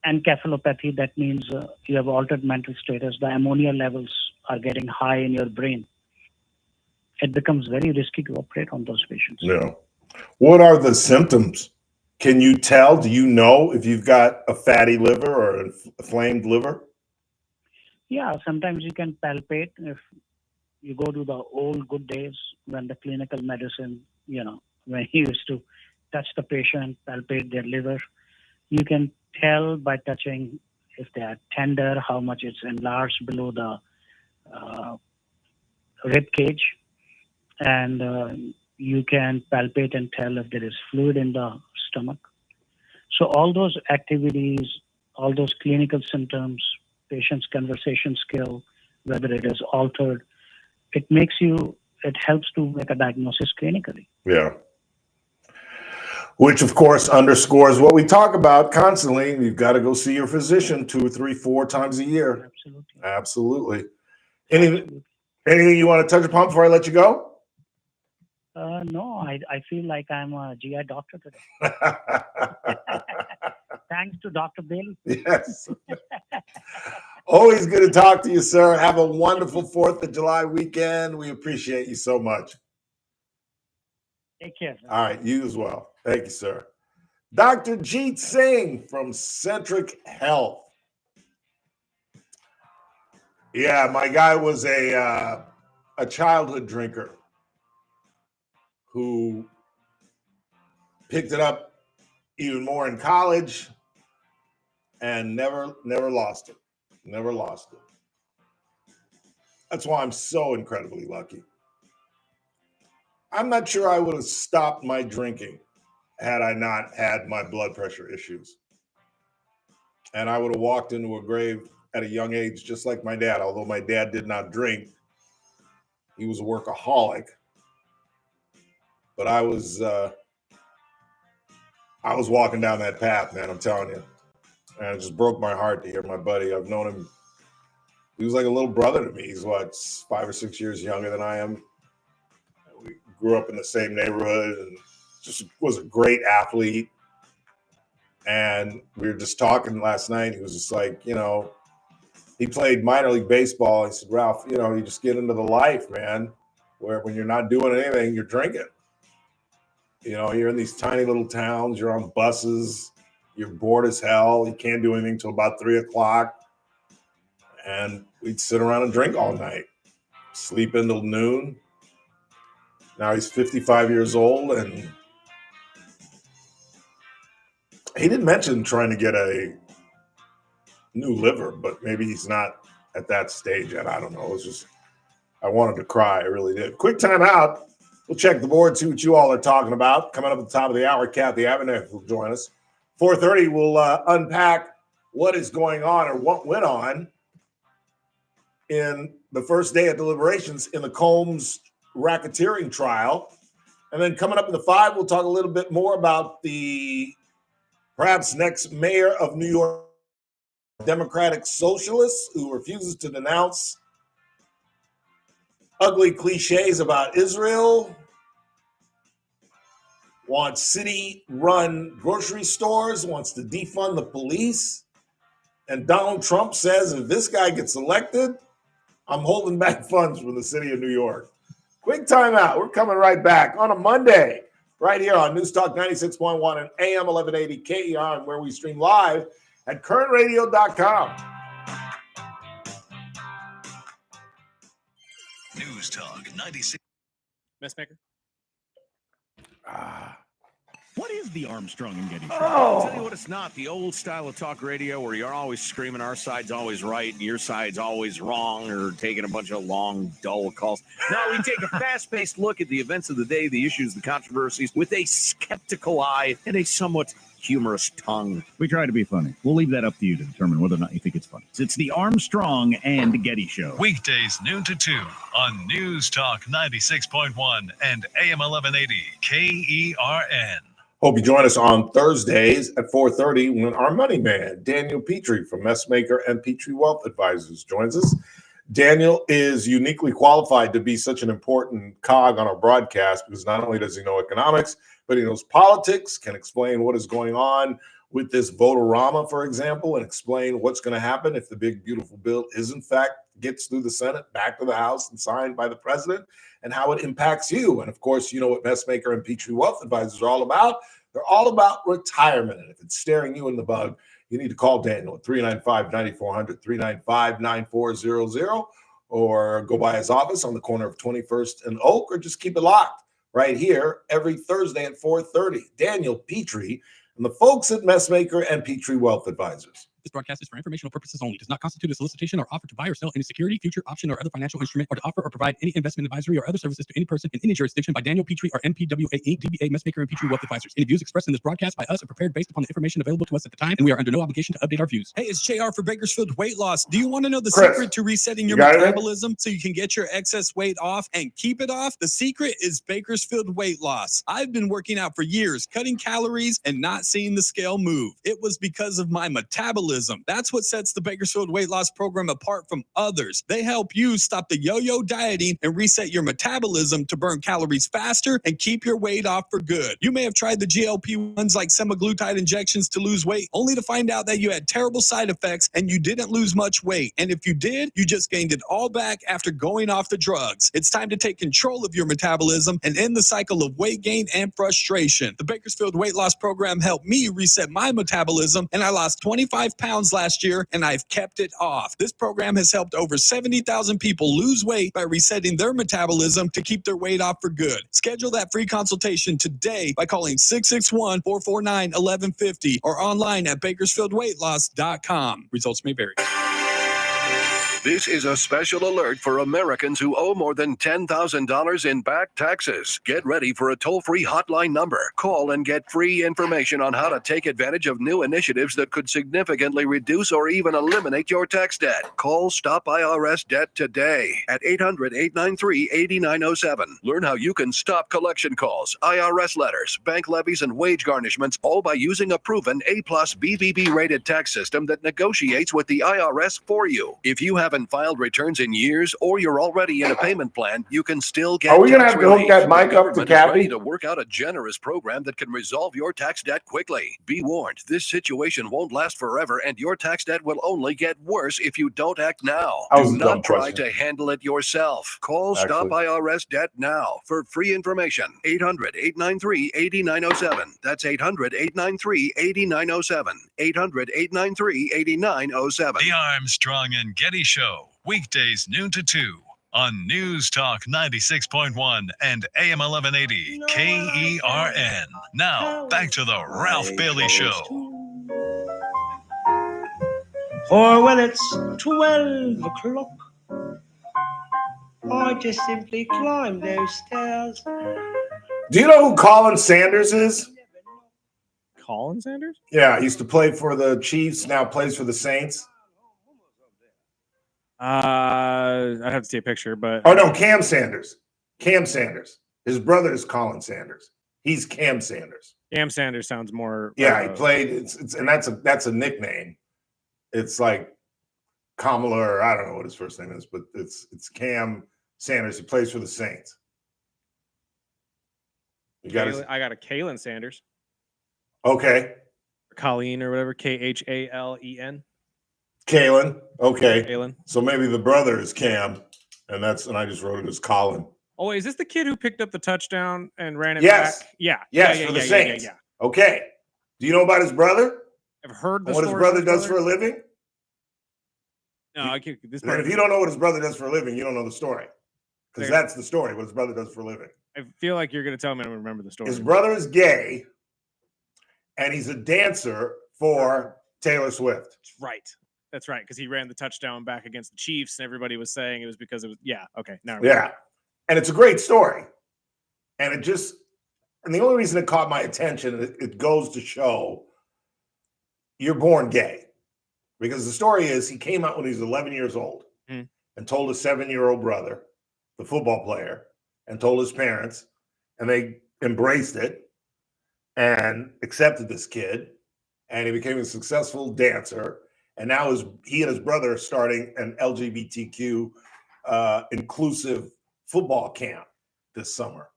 encephalopathy, that means you have altered mental status, the ammonia levels are getting high in your brain. It becomes very risky to operate on those patients. Yeah. What are the symptoms? Can you tell? Do you know if you've got a fatty liver or an inflamed liver? Yeah, sometimes you can palpate if you go to the old good days when the clinical medicine, when you used to touch the patient, palpate their liver. You can tell by touching if they are tender, how much it's enlarged below the rib cage, and you can palpate and tell if there is fluid in the stomach. So all those activities, all those clinical symptoms, patient's conversation skill, whether it is altered, it helps to make a diagnosis clinically. Yeah. Which, of course, underscores what we talk about constantly. You've got to go see your physician 2, 3, 4 times a year. Absolutely. Anything you want to touch upon before I let you go? No, I feel like I'm a GI doctor today. Thanks to Dr. Bailey. Yes. Always good to talk to you, sir. Have a wonderful 4th of July weekend. We appreciate you so much. Take care. All right, you as well. Thank you, sir. Dr. Jeet Singh from Centric Health. Yeah, my guy was a childhood drinker who picked it up even more in college and never lost it. Never lost it. That's why I'm so incredibly lucky. I'm not sure I would have stopped my drinking had I not had my blood pressure issues. And I would have walked into a grave at a young age, just like my dad. Although my dad did not drink, he was a workaholic. But I was walking down that path, man, I'm telling you. And it just broke my heart to hear my buddy. I've known him. He was like a little brother to me. He's 5 or 6 years younger than I am. We grew up in the same neighborhood and just was a great athlete. And we were just talking last night. He was just like, he played minor league baseball. He said, Ralph, you just get into the life, man, where when you're not doing anything, you're drinking. You're in these tiny little towns. You're on buses. You're bored as hell. You can't do anything till about 3 o'clock. And we'd sit around and drink all night, sleep until noon. Now he's 55 years old, and he didn't mention trying to get a new liver, but maybe he's not at that stage yet. I don't know. It was just, I wanted to cry. I really did. Quick time out. We'll check the board, see what you all are talking about. Coming up at the top of the hour, Kathy Avenett will join us. 4:30, we'll unpack what is going on or what went on in the first day of deliberations in the Combs racketeering trial. And then coming up in the 5, we'll talk a little bit more about the perhaps next mayor of New York, Democratic socialist who refuses to denounce ugly cliches about Israel, wants city-run grocery stores, wants to defund the police. And Donald Trump says, if this guy gets elected, I'm holding back funds from the city of New York. Quick time out. We're coming right back on a Monday, right here on News Talk 96.1 and AM 1180 KER, and where we stream live at currentradio.com. News Talk 96. Messmaker. What is the Armstrong and Getty show? I'll tell you what, it's not the old style of talk radio where you're always screaming our side's always right and your side's always wrong, or taking a bunch of long, dull calls. No, we take a fast-paced look at the events of the day, the issues, the controversies, with a skeptical eye and a somewhat humorous tongue. We try to be funny. We'll leave that up to you to determine whether or not you think it's funny. It's the Armstrong and Getty show. Weekdays noon to 2 on News Talk 96.1 and AM 1180 KERN. Hope you join us on Thursdays at 4:30 when our money man, Daniel Petrie from Messmaker and Petrie Wealth Advisors, joins us. Daniel is uniquely qualified to be such an important cog on our broadcast because not only does he know economics, but he knows politics, can explain what is going on with this vote-a-rama, for example, and explain what's going to happen if the big, beautiful bill is, in fact, gets through the Senate, back to the House, and signed by the president, and how it impacts you. And, of course, you know what Messmaker and Petrie Wealth Advisors are all about. They're all about retirement. And if it's staring you in the bug, you need to call Daniel at 395-9400, 395-9400, or go by his office on the corner of 21st and Oak, or just keep it locked right here every Thursday at 4:30. Daniel Petrie and the folks at Messmaker and Petrie Wealth Advisors. This broadcast is for informational purposes only. Does not constitute a solicitation or offer to buy or sell any security, future, option, or other financial instrument, or to offer or provide any investment advisory or other services to any person in any jurisdiction by Daniel Petrie or NPWA Inc., DBA Messmaker and Petrie Wealth Advisors. Any views expressed in this broadcast by us are prepared based upon the information available to us at the time, and we are under no obligation to update our views. Hey, it's JR for Bakersfield Weight Loss. Do you want to know the Chris, secret to resetting your you got it? metabolism so you can get your excess weight off and keep it off? The secret is Bakersfield Weight Loss. I've been working out for years, cutting calories and not seeing the scale move. It was because of my metabolism. That's what sets the Bakersfield Weight Loss Program apart from others. They help you stop the yo-yo dieting and reset your metabolism to burn calories faster and keep your weight off for good. You may have tried the GLP-1s like semaglutide injections to lose weight, only to find out that you had terrible side effects and you didn't lose much weight. And if you did, you just gained it all back after going off the drugs. It's time to take control of your metabolism and end the cycle of weight gain and frustration. The Bakersfield Weight Loss Program helped me reset my metabolism, and I lost 25 pounds last year, and I've kept it off. This program has helped over 70,000 people lose weight by resetting their metabolism to keep their weight off for good. Schedule that free consultation today by calling 661-449-1150 or online at bakersfieldweightloss.com. Results may vary. This is a special alert for Americans who owe more than $10,000 in back taxes. Get ready for a toll-free hotline number. Call and get free information on how to take advantage of new initiatives that could significantly reduce or even eliminate your tax debt. Call Stop IRS Debt today at 800-893-8907. Learn how you can stop collection calls, IRS letters, bank levies, and wage garnishments, all by using a proven A+ BBB-rated tax system that negotiates with the IRS for you. If you haven't filed returns in years, or you're already in a payment plan, you can still get. Are we going to tax have to hook relief. that The mic up to government is ready Kathy? to work out a generous program that can resolve your tax debt quickly. Be warned, this situation won't last forever, and your tax debt will only get worse if you don't act now. That was Do a dumb not try question. to handle it yourself. Call Stop Actually. IRS Debt now for free information. 800-893-8907. That's 800-893-8907. 800-893-8907. The Armstrong and Getty Show, weekdays noon to 2 on News Talk 96.1 and AM 1180 KERN. Now, back to the Ralph Bailey Show. For when it's 12 o'clock, I just simply climb those stairs. Do you know who Colin Sanders is? Colin Sanders? Yeah, he used to play for the Chiefs, now plays for the Saints. I'd have to see a picture, but Oh no, Cam Sanders. Cam Sanders. His brother is Colin Sanders. He's Cam Sanders. Cam Sanders sounds more. Yeah, he played. It's and that's a nickname. It's like Kamala, or I don't know what his first name is, but it's Cam Sanders. He plays for the Saints. You got his, I got a Kalen Sanders. okay, Colleen or whatever. Khalen. Kalen. Okay, Kalen. so maybe the brother is Cam, and I just wrote it as Colin. Oh, wait, is this the kid who picked up the touchdown and ran it Yes. back? Yeah. Yes, yeah, for the yeah, Saints. Yeah. Okay. Do you know about his brother? I've heard the And what his story brother of does for a living? No, I can't. This And part, if you don't know what his brother does for a living, you don't know the story. Because There- that's the story, what his brother does for a living. I feel like you're going to tell me I don't remember the story. His brother is gay, and he's a dancer for Taylor Swift. That's right. That's right. Because he ran the touchdown back against the Chiefs, and everybody was saying it was because it was. Yeah. Okay. Now. Yeah. And it's a great story. And the only reason it caught my attention, it goes to show you're born gay. Because the story is he came out when he was 11 years old and told his 7-year-old brother, the football player, and told his parents, and they embraced it and accepted this kid, and he became a successful dancer. And now he and his brother are starting an LGBTQ inclusive football camp this summer.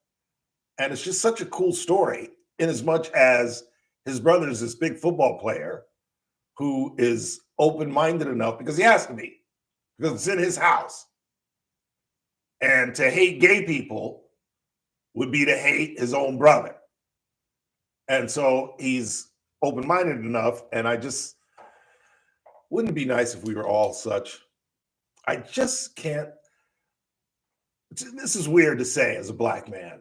And it's just such a cool story, in as much as his brother is this big football player who is open-minded enough, because he has to be, because it's in his house. And to hate gay people would be to hate his own brother. And so he's open-minded enough, and wouldn't it be nice if we were all such? I just can't. This is weird to say as a black man,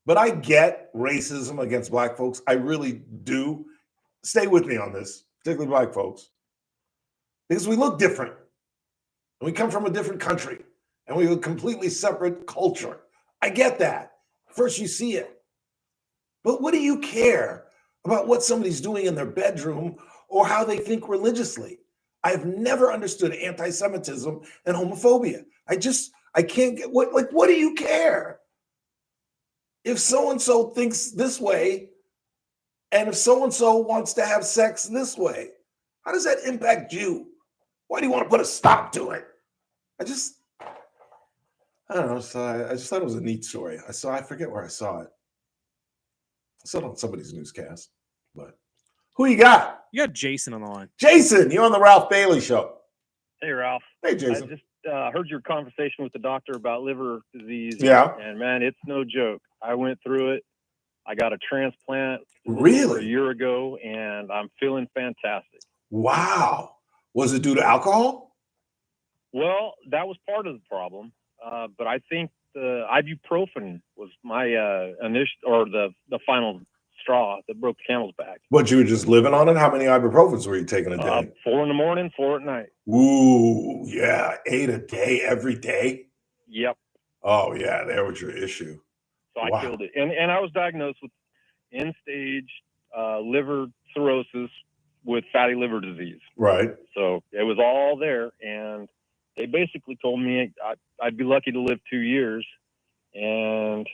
but I get racism against black folks. I really do. Stay with me on this, particularly black folks, because we look different. And we come from a different country and we have a completely separate culture. I get that. First, you see it. But what do you care about what somebody's doing in their bedroom or how they think religiously? I've never understood anti-Semitism and homophobia. I can't get what do you care? If so-and-so thinks this way, and if so-and-so wants to have sex this way, how does that impact you? Why do you want to put a stop to it? I don't know. So I just thought it was a neat story. I forget where I saw it. I saw it on somebody's newscast. But who you got? You got Jason on the line. Jason, you're on the Ralph Bailey Show. Hey, Ralph. Hey, Jason. I just heard your conversation with the doctor about liver disease. Yeah. And man, it's no joke. I went through it. I got a transplant Really? a year ago, and I'm feeling fantastic. Wow. Was it due to alcohol? Well, that was part of the problem, but I think the ibuprofen was my initial or the final straw that broke the camel's back. But you were just living on it? How many ibuprofens were you taking a day? 4 in the morning, 4 at night. Ooh, yeah. 8 a day, every day? Yep. Oh, yeah. There was your issue. So I killed it. And I was diagnosed with end-stage liver cirrhosis with fatty liver disease. Right. So it was all there. And they basically told me I'd be lucky to live 2 years. And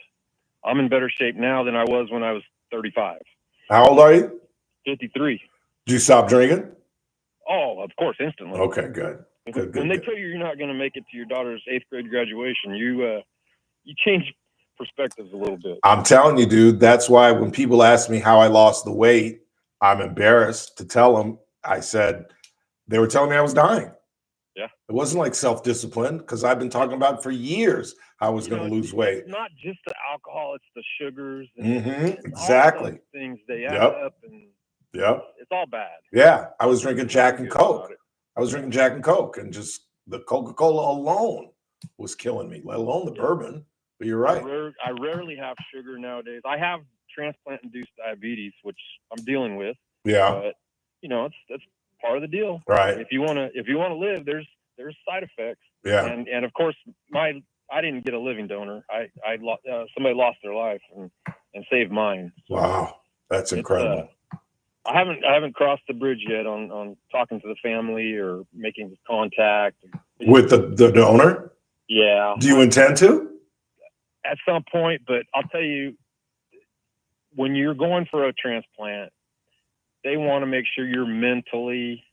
I'm in better shape now than I was when I was 35. How old are you? 53. Did you stop drinking? Oh, of course, instantly. Okay, good. Good, When they good. tell you you're not going to make it to your daughter's 8th grade graduation, you change perspectives a little bit. I'm telling you, dude, that's why when people ask me how I lost the weight, I'm embarrassed to tell them. I said, they were telling me I was dying. Yeah. It wasn't like self-discipline because I've been talking about for years how I was going to lose weight. It's not just the alcohol, it's the sugars. And Exactly. all those things, they add Yep. up, and Yep. it's all bad. Yeah. I was drinking Jack and Coke. And just the Coca-Cola alone was killing me, let alone the bourbon. But you're right. I rarely have sugar nowadays. I have transplant-induced diabetes, which I'm dealing with. Yeah. But that's part of the deal. Right. If you want to live, there's side effects. Yeah. And of course, I didn't get a living donor. Somebody lost their life and saved mine. So Wow. That's incredible. I haven't crossed the bridge yet on talking to the family or making contact With the donor? Yeah. Do you intend to? At some point, but I'll tell you, when you're going for a transplant, they want to make sure you're mentally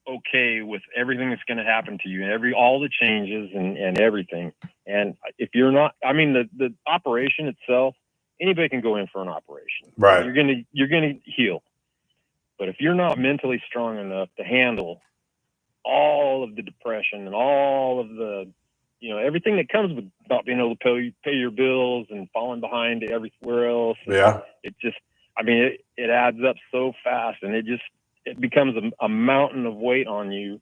okay with everything that's going to happen to you and all the changes and everything. And if you're not, I mean, the operation itself, anybody can go in for an operation. Right. You're gonna heal. But if you're not mentally strong enough to handle all of the depression and all of the, everything that comes with not being able to pay your bills and falling behind everywhere else. Yeah. It just, it adds up so fast, and it becomes a mountain of weight on you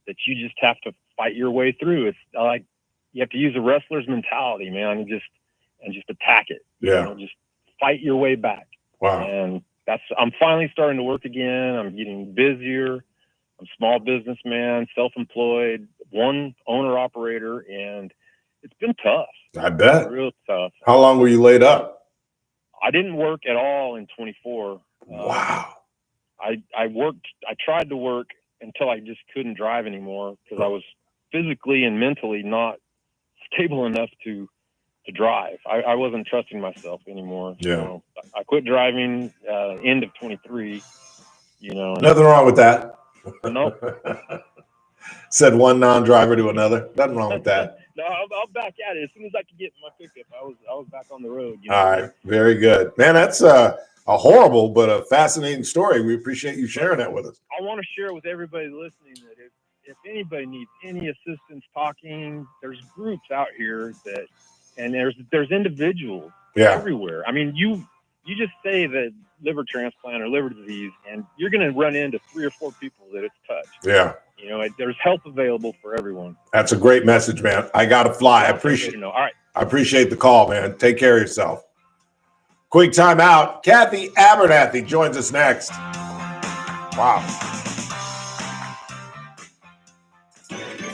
that you just have to fight your way through. It's like you have to use a wrestler's mentality, man, and just attack it. Yeah. Just fight your way back. Wow. And I'm finally starting to work again. I'm getting busier. I'm a small businessman, self-employed, one owner operator, and it's been tough. I bet. Real tough. How long were you laid up? I didn't work at all in 24. Wow. I tried to work until I just couldn't drive anymore because I was physically and mentally not stable enough to drive. I wasn't trusting myself anymore. Yeah. So I quit driving end of 23. Nothing wrong with that. Nope. Said one non-driver to another. Nothing wrong with that. No, I'll back at it as soon as I could get in my pickup. I was back on the road. All right. Very good. Man, that's a horrible but a fascinating story. We appreciate you sharing that with us. I want to share with everybody listening that if anybody needs any assistance talking, there's groups out here and there's individuals everywhere. I mean, you just say that liver transplant or liver disease, and you're going to run into 3 or 4 people that it's touched. Yeah. You know, there's help available for everyone. That's a great message, man. I got to fly. I appreciate All right. I appreciate the call, man. Take care of yourself. Quick time out. Kathy Abernathy joins us next. Wow.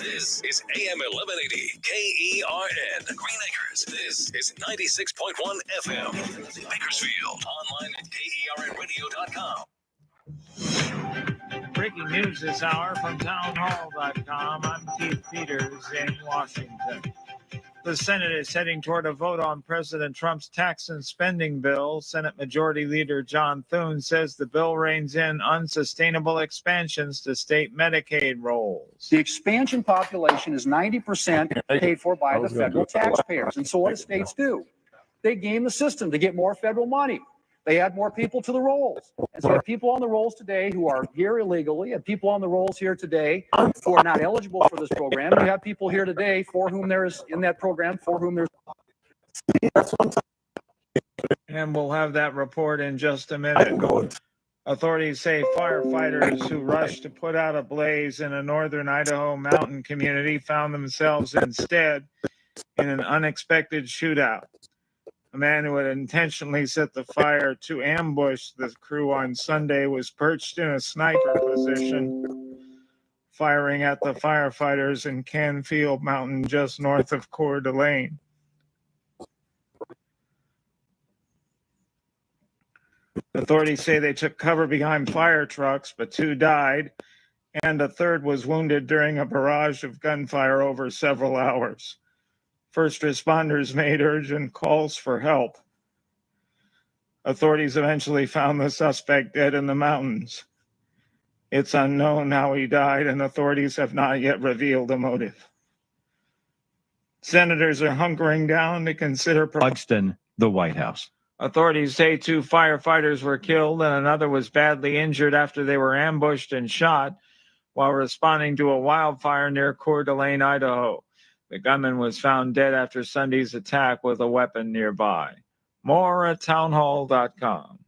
This is AM 1180 KERN. Green Acres. This is 96.1 FM. Bakersfield. Online at KERNradio.com. Breaking news this hour from townhall.com. I'm Keith Peters in Washington. The Senate is heading toward a vote on President Trump's tax and spending bill. Senate Majority Leader John Thune says the bill reins in unsustainable expansions to state Medicaid rolls. The expansion population is 90% paid for by the federal taxpayers. And so what do states do? They game the system to get more federal money. They add more people to the rolls. And so you have people on the rolls today who are here illegally, and people on the rolls here today who are not eligible for this program. You have people here today for whom there is in that program, for whom there's. And we'll have that report in just a minute. Authorities say firefighters who rushed to put out a blaze in a northern Idaho mountain community found themselves instead in an unexpected shootout. A man who had intentionally set the fire to ambush the crew on Sunday was perched in a sniper position, firing at the firefighters in Canfield Mountain just north of Coeur d'Alene. Authorities say they took cover behind fire trucks, but 2 died, and a third was wounded during a barrage of gunfire over several hours. First responders made urgent calls for help. Authorities eventually found the suspect dead in the mountains. It's unknown how he died, and authorities have not yet revealed a motive. Senators are hunkering down to consider Buxton, the White House. Authorities say 2 firefighters were killed and another was badly injured after they were ambushed and shot while responding to a wildfire near Coeur d'Alene, Idaho. The gunman was found dead after Sunday's attack with a weapon nearby. More at townhall.com.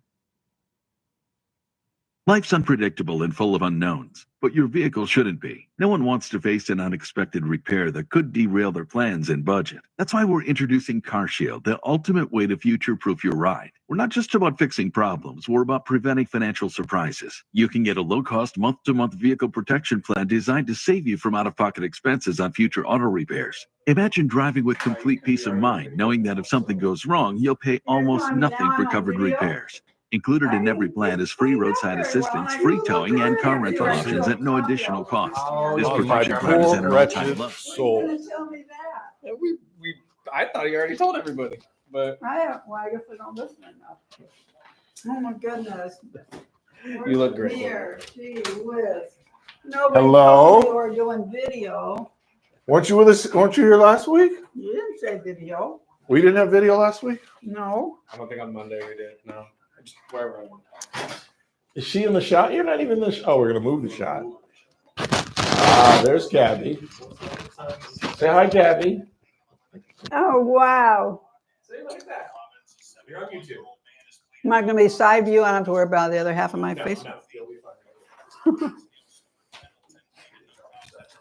Life's unpredictable and full of unknowns, but your vehicle shouldn't be. No one wants to face an unexpected repair that could derail their plans and budget. That's why we're introducing CarShield, the ultimate way to future-proof your ride. We're not just about fixing problems, we're about preventing financial surprises. You can get a low-cost month-to-month vehicle protection plan designed to save you from out-of-pocket expenses on future auto repairs. Imagine driving with complete peace of mind, knowing that if something goes wrong, you'll pay almost nothing for covered repairs. Included in every plan is free roadside assistance, free towing, and car rental options at no additional cost. This protection plan is at an all-time low. I thought he already told everybody, but I don't. Well, I guess I don't listen enough. Oh my goodness! You look great. Here, gee whiz. Nobody Hello? told me we were doing video. Weren't you with us? Weren't you here last week? You didn't say video. We didn't have video last week? No. I don't think on Monday we did. No, just wherever I went. Is she in the shot? You're not even in the shot. Oh, we're going to move the shot. Ah, there's Gabby. Say hi, Gabby. Oh wow! Say it like that. You're on YouTube. Am I going to be side view? I don't have to worry about the other half of my face. No, you'll be fine.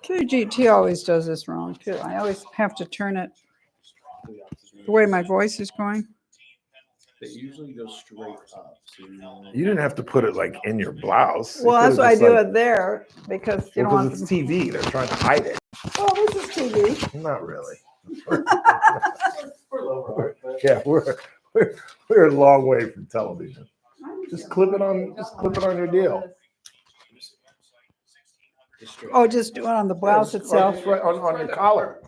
KGT always does this wrong too. I always have to turn it the way my voice is going. They usually go straight up. So You didn't have to put it like in your blouse. Well, that's why I do it there because you don't want it's TV. They're trying to hide it. Oh, this is TV. Not really. we're lower, right? But Yeah, we're a long way from television. Just clip it on your deal. Oh, just do it on the blouse Yeah, itself. just right on your collar.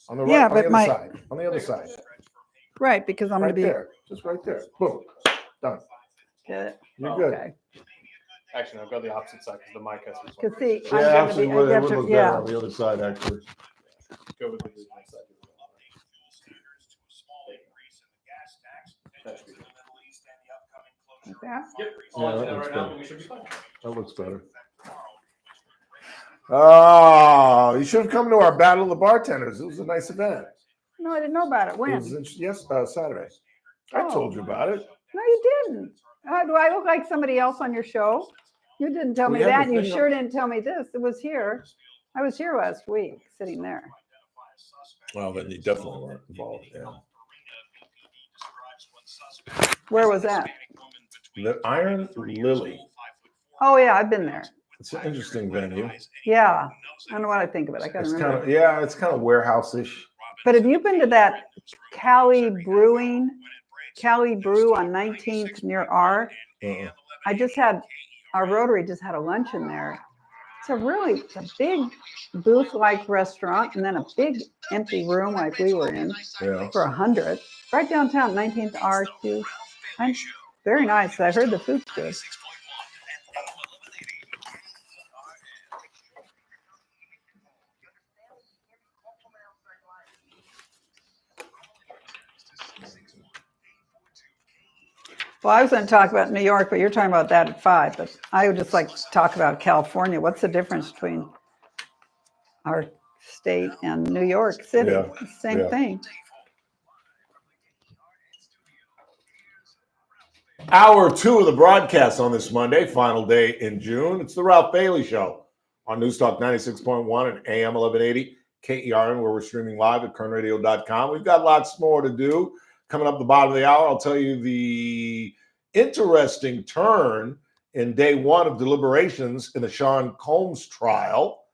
On the right, Yeah, on but the my- other side. On the other side. Right, because I'm Right going to be. there. Just right there. Boom. Done. Get it? You're good. Okay. actually, I'll go the opposite side because the mic has this Because one. see, Yeah, I'm actually, going to be. it I would have look to, better yeah. on the other side, actually. Go with the regional side. Like that? Yep. Yeah, I'll do that that looks right now, better. and we should be fine. That looks better. Oh, you should have come to our Battle of the Bartenders. It was a nice event. No, I didn't know about it. It When? was Saturday. I Oh. told you about it. No, you didn't. Do I look like somebody else on your show? You didn't tell We me have that. the You thing sure didn't tell me this. It was here. I was here last week, sitting there. Well, then you definitely weren't involved. Yeah. Where was that? The Iron Lily. Oh yeah, I've been there. It's an interesting venue. Yeah, I don't know what I think of it. I can't It's remember. kind of, yeah, it's kind of warehouse-ish. But have you been to that Cali Brew on 19th near R? I just had, our Rotary just had a luncheon there. It's a big booth-like restaurant and then a big empty room like we were in for 100. Right downtown, 19th R too. Very nice. I heard the food's good. Well, I was going to talk about New York, but you're talking about that at 5. But I would just like to talk about California. What's the difference between our state and New York City? Yeah, Same yeah. thing. Hour 2 of the broadcast on this Monday, final day in June. It's the Ralph Bailey Show on News Talk 96.1 and AM 1180 KERN, where we're streaming live at kernradio.com. We've got lots more to do. Coming up the bottom of the hour, I'll tell you the interesting turn in day 1 of deliberations in the Sean Combs trial.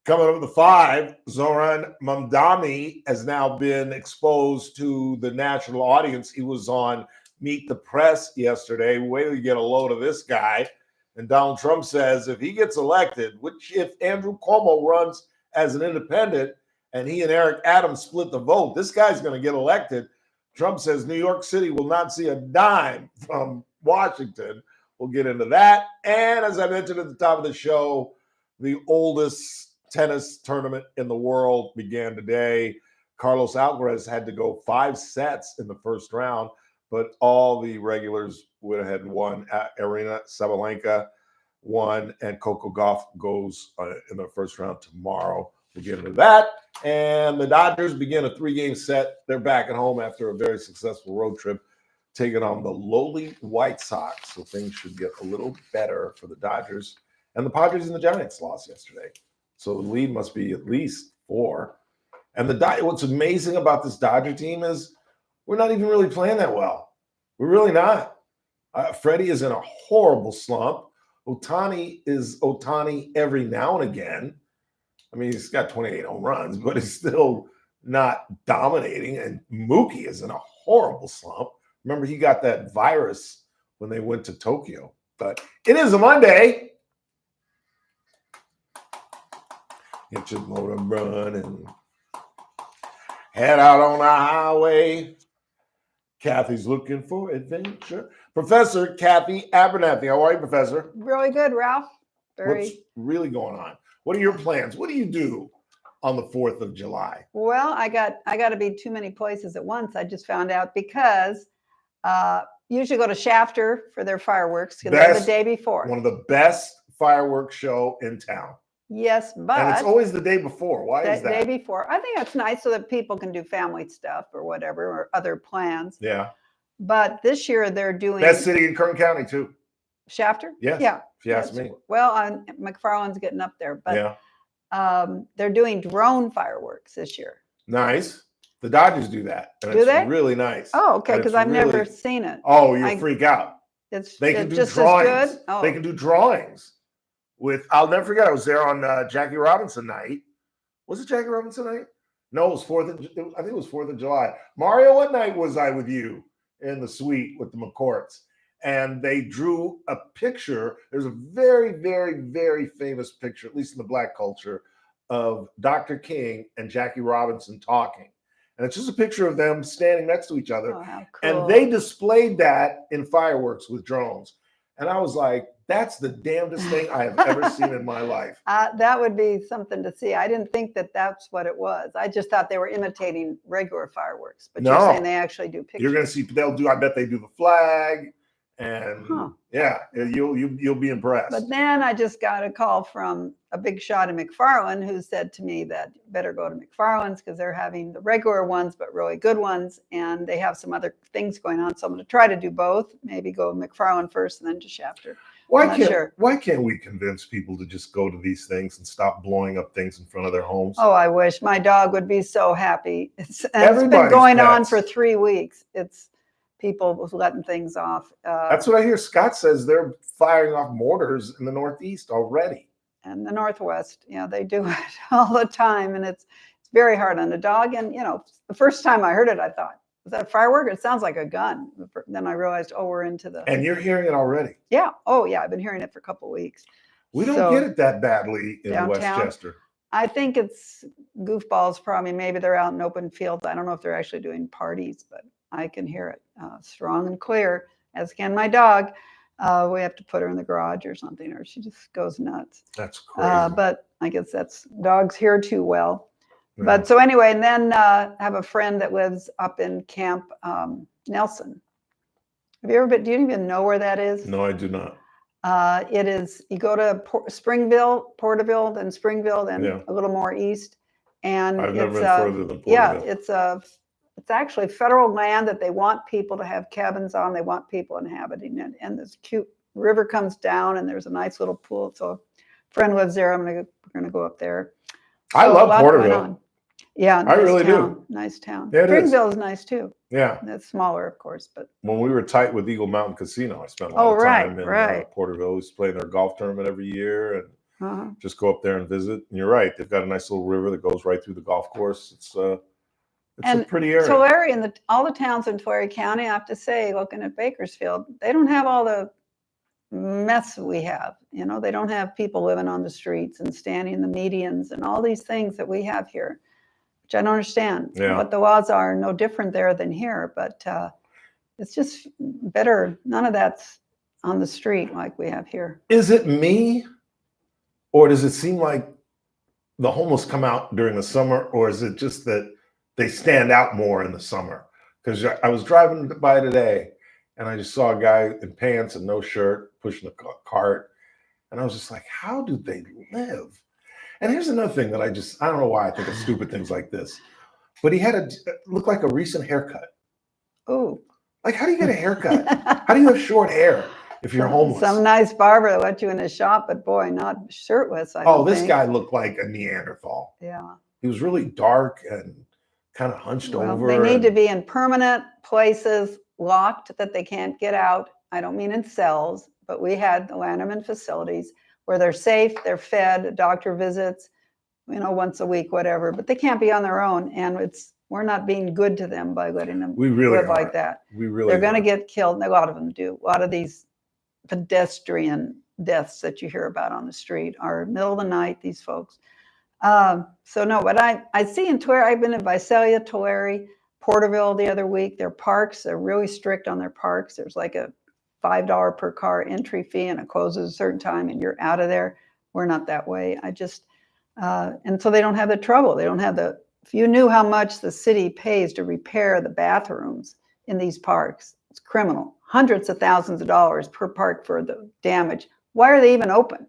Coming up at the 5, Zoran Mamdani has now been exposed to the national audience. He was on Meet the Press yesterday. Wait till you get a load of this guy. And Donald Trump says if he gets elected, which if Andrew Cuomo runs as an independent and he and Eric Adams split the vote, this guy's going to get elected. Trump says New York City will not see a dime from Washington. We'll get into that. And as I mentioned at the top of the show, the oldest tennis tournament in the world began today. Carlos Alcaraz had to go 5 sets in the first round, but all the regulars went ahead and won. Arina Sabalenka won, and Coco Gauff goes in the first round tomorrow. We'll get into that. And the Dodgers begin a 3-game set. They're back at home after a very successful road trip, taking on the lowly White Sox. So things should get a little better for the Dodgers. And the Padres and the Giants lost yesterday. So the lead must be at least 4. And what's amazing about this Dodger team is we're not even really playing that well. We're really not. Freddie is in a horrible slump. Ohtani is Ohtani every now and again. I mean, he's got 28 home runs, but he's still not dominating. And Mookie is in a horrible slump. Remember, he got that virus when they went to Tokyo. But it is a Monday. Get your motor running. Head out on the highway. Kathy's looking for adventure. Professor Kathy Abernathy. How are you, Professor? Really good, Ralph. What's really going on? What are your plans? What do you do on the 4th of July? Well, I got to be too many places at once. I just found out because usually go to Shafter for their fireworks the day before. One of the best fireworks show in town. Yes, but and it's always the day before. Why is that? The day before. I think that's nice so that people can do family stuff or whatever or other plans. Yeah. But this year they're doing best city in Kern County too. Shafter? Yes. Yeah. If you ask me. Well, McFarland's getting up there, but yeah. They're doing drone fireworks this year. Nice. The Dodgers do that. And do they? Really nice. Oh, okay. Because I've really... never seen it. Oh, you'll freak out. They can do just drawings. As good? Oh. They can do drawings. I'll never forget. I was there on Jackie Robinson night. Was it Jackie Robinson night? No, it was I think it was 4th of July. Mario, what night was I with you in the suite with the McCourts? And they drew a picture. There's a very, very, very famous picture, at least in the Black culture, of Dr. King and Jackie Robinson talking. And it's just a picture of them standing next to each other. Oh, how cool. And they displayed that in fireworks with drones. And I was like, that's the damnedest thing I have ever seen in my life. That would be something to see. I didn't think that that's what it was. I just thought they were imitating regular fireworks. But you're saying they actually do pictures. You're going to see, I bet they do the flag And yeah, you'll be impressed. But then I just got a call from a big shot in McFarland who said to me that better go to McFarland's because they're having the regular ones, but really good ones. And they have some other things going on. So I'm going to try to do both. Maybe go McFarland first and then to Shafter. Why can't we convince people to just go to these things and stop blowing up things in front of their homes? Oh, I wish my dog would be so happy. It's been going on for 3 weeks. It's people was letting things off. That's what I hear. Scott says they're firing off mortars in the Northeast already. And the Northwest, yeah, they do it all the time. And it's very hard on the dog. And, the first time I heard it, I thought, was that a firework? It sounds like a gun. Then I realized, we're into the... And you're hearing it already? Yeah. Oh, yeah. I've been hearing it for a couple of weeks. We don't get it that badly in downtown, Westchester. I think it's goofballs probably. Maybe they're out in open fields. I don't know if they're actually doing parties, but I can hear it strong and clear, as can my dog. We have to put her in the garage or something, or she just goes nuts. That's crazy. But I guess dogs hear too well. Yeah. But so anyway, and then I have a friend that lives up in Camp Nelson. Have you ever been? Do you even know where that is? No, I do not. It is, you go to Springville, Porterville, then Springville, then a little more east. And I've never been further than Porterville. It's actually federal land that they want people to have cabins on. They want people inhabiting it. And this cute river comes down and there's a nice little pool. So a friend lives there. We're going to go up there. I love Porterville. Yeah, nice I really do. Nice town. Yeah, Springville is nice too. Yeah, it's smaller, of course, but when we were tight with Eagle Mountain Casino, I spent a lot of time in Porterville. We used to play their golf tournament every year and just go up there and visit. And you're right; they've got a nice little river that goes right through the golf course. It's a pretty area. Tulare and all the towns in Tulare County, I have to say, looking at Bakersfield, they don't have all the mess we have. They don't have people living on the streets and standing in the medians and all these things that we have here. I don't understand what the laws are. No different there than here, but it's just better. None of that's on the street like we have here. Is it me, or does it seem like the homeless come out during the summer, or is it just that they stand out more in the summer? Because I was driving by today and I just saw a guy in pants and no shirt pushing a cart, and I was just like, how do they live? And here's another thing that I don't know why I think of stupid things like this, but he had looked like a recent haircut. Oh, like how do you get a haircut? How do you have short hair if you're homeless? Some nice barber that let you in his shop, but boy, not shirtless. This guy looked like a Neanderthal. Yeah. He was really dark and kind of hunched over. They need to be in permanent places, locked that they can't get out. I don't mean in cells, but we had the Lanterman facilities where they're safe, they're fed, doctor visits, once a week, whatever, but they can't be on their own. And we're not being good to them by letting them live like that. They're going to get killed. And a lot of them do. A lot of these pedestrian deaths that you hear about on the street are middle of the night, these folks. So no, but I see in Tulare, I've been in Visalia, Tulare, Porterville the other week. Their parks, they're really strict on their parks. There's like a $5 per car entry fee, and it closes a certain time and you're out of there. We're not that way. And so they don't have the trouble. They don't have if you knew how much the city pays to repair the bathrooms in these parks, it's criminal. Hundreds of thousands of dollars per park for the damage. Why are they even open?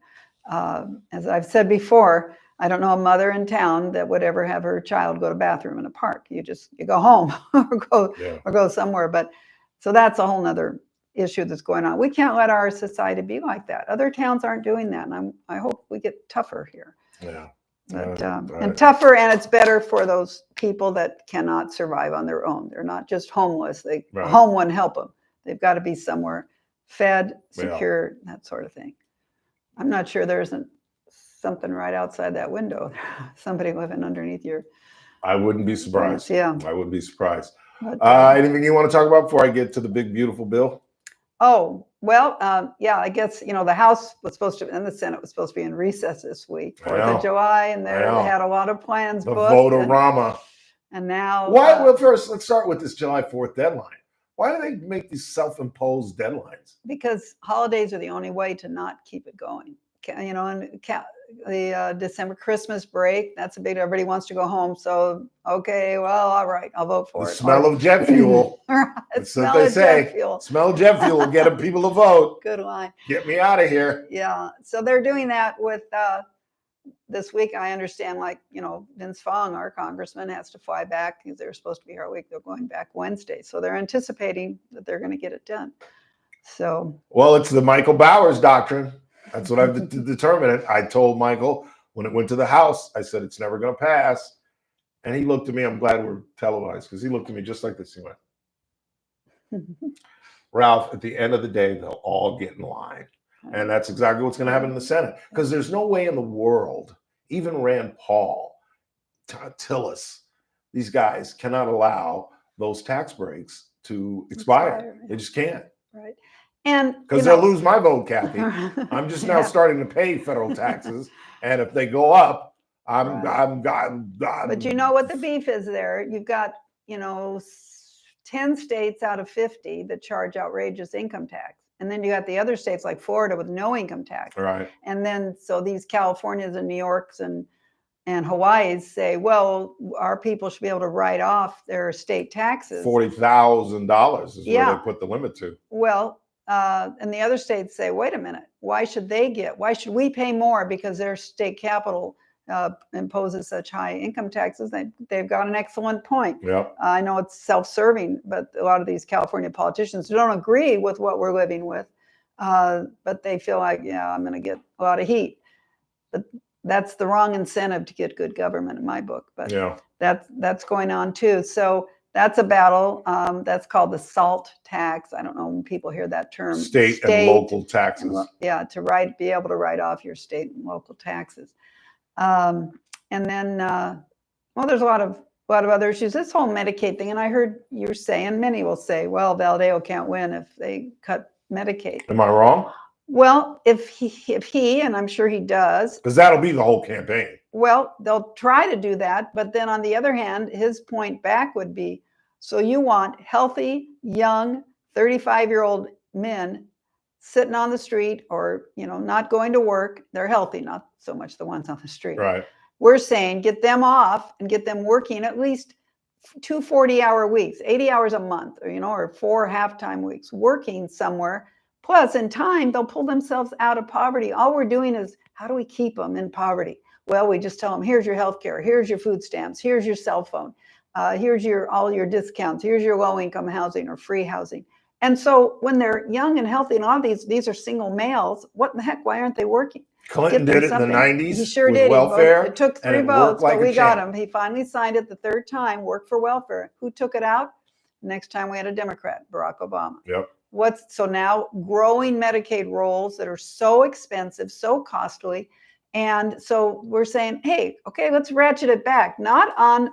As I've said before, I don't know a mother in town that would ever have her child go to bathroom in a park. You go home or go somewhere. But so that's a whole nother issue that's going on. We can't let our society be like that. Other towns aren't doing that, and I hope we get tougher here. Yeah. But, and tougher, and it's better for those people that cannot survive on their own. They're not just homeless. Home wouldn't help them. They've got to be somewhere fed, secure, that sort of thing. I'm not sure there isn't something right outside that window. Somebody living underneath your... I wouldn't be surprised. Yeah. I wouldn't be surprised. But, anything you want to talk about before I get to the big, beautiful bill? Oh, well, I guess, the House was supposed to, and the Senate was supposed to be in recess this week, 4th of July, and they had a lot of plans booked. The vote-a-rama. And now... Well, first, let's start with this July 4th deadline. Why do they make these self-imposed deadlines? Because holidays are the only way to not keep it going. and the December Christmas break. That's a big, everybody wants to go home. So, okay, well, all right, I'll vote for The it. smell of jet fuel. That's what they say. Smell of jet fuel will get people to vote. Good line. Get me out of here. Yeah. So they're doing that with this week. I understand, like, Vince Fong, our congressman, has to fly back because they're supposed to be here all week. They're going back Wednesday. So they're anticipating that they're going to get it done. So. Well, it's the Michael Bowers doctrine. That's what I've determined it. I told Michael when it went to the House, I said, it's never going to pass. And he looked at me. I'm glad we're televised because he looked at me just like this. He went, Ralph, at the end of the day, they'll all get in line. And that's exactly what's going to happen in the Senate. Because there's no way in the world, even Rand Paul, Tillis, these guys cannot allow those tax breaks to expire. They just can't. Right. And because they'll lose my vote, Kathy. I'm just now starting to pay federal taxes. And if they go up, I'm. But you know what the beef is there? You've got, 10 states out of 50 that charge outrageous income tax. And then you got the other states like Florida with no income tax. Right. And then so these Californias and New Yorks and Hawaii's say, well, our people should be able to write off their state taxes. $40,000 is where they put the limit to. Well, and the other states say, wait a minute, why should we pay more because their state capital imposes such high income taxes? They've got an excellent point. Yep. I know it's self-serving, but a lot of these California politicians don't agree with what we're living with, but they feel like, I'm going to get a lot of heat. But that's the wrong incentive to get good government in my book. But that's going on too. So that's a battle. That's called the SALT tax. I don't know when people hear that term. State and local taxes. To be able to write off your state and local taxes. And then, there's a lot of other issues. This whole Medicaid thing, and I heard you saying, many will say, well, Valadao can't win if they cut Medicaid. Am I wrong? Well, if he, and I'm sure he does. Because that'll be the whole campaign. Well, they'll try to do that. But then on the other hand, his point back would be, so you want healthy, young, 35-year-old men sitting on the street or, not going to work. They're healthy, not so much the ones on the street. Right. We're saying get them off and get them working at least 2 40-hour weeks, 80 hours a month, or 4 half-time weeks, working somewhere. Plus, in time, they'll pull themselves out of poverty. All we're doing is, how do we keep them in poverty? Well, we just tell them, here's your health care, here's your food stamps, here's your cell phone, here's all your discounts, here's your low-income housing or free housing. And so when they're young and healthy, and a lot of these are single males, what the heck, why aren't they working? Clinton did it in the 90s. He sure with did. Welfare, it took 3 and votes, like but we got him. He finally signed it the 3rd time, work for welfare. Who took it out? Next time we had a Democrat, Barack Obama. Yep. So now growing Medicaid rolls that are so expensive, so costly. And so we're saying, hey, okay, let's ratchet it back. Not on,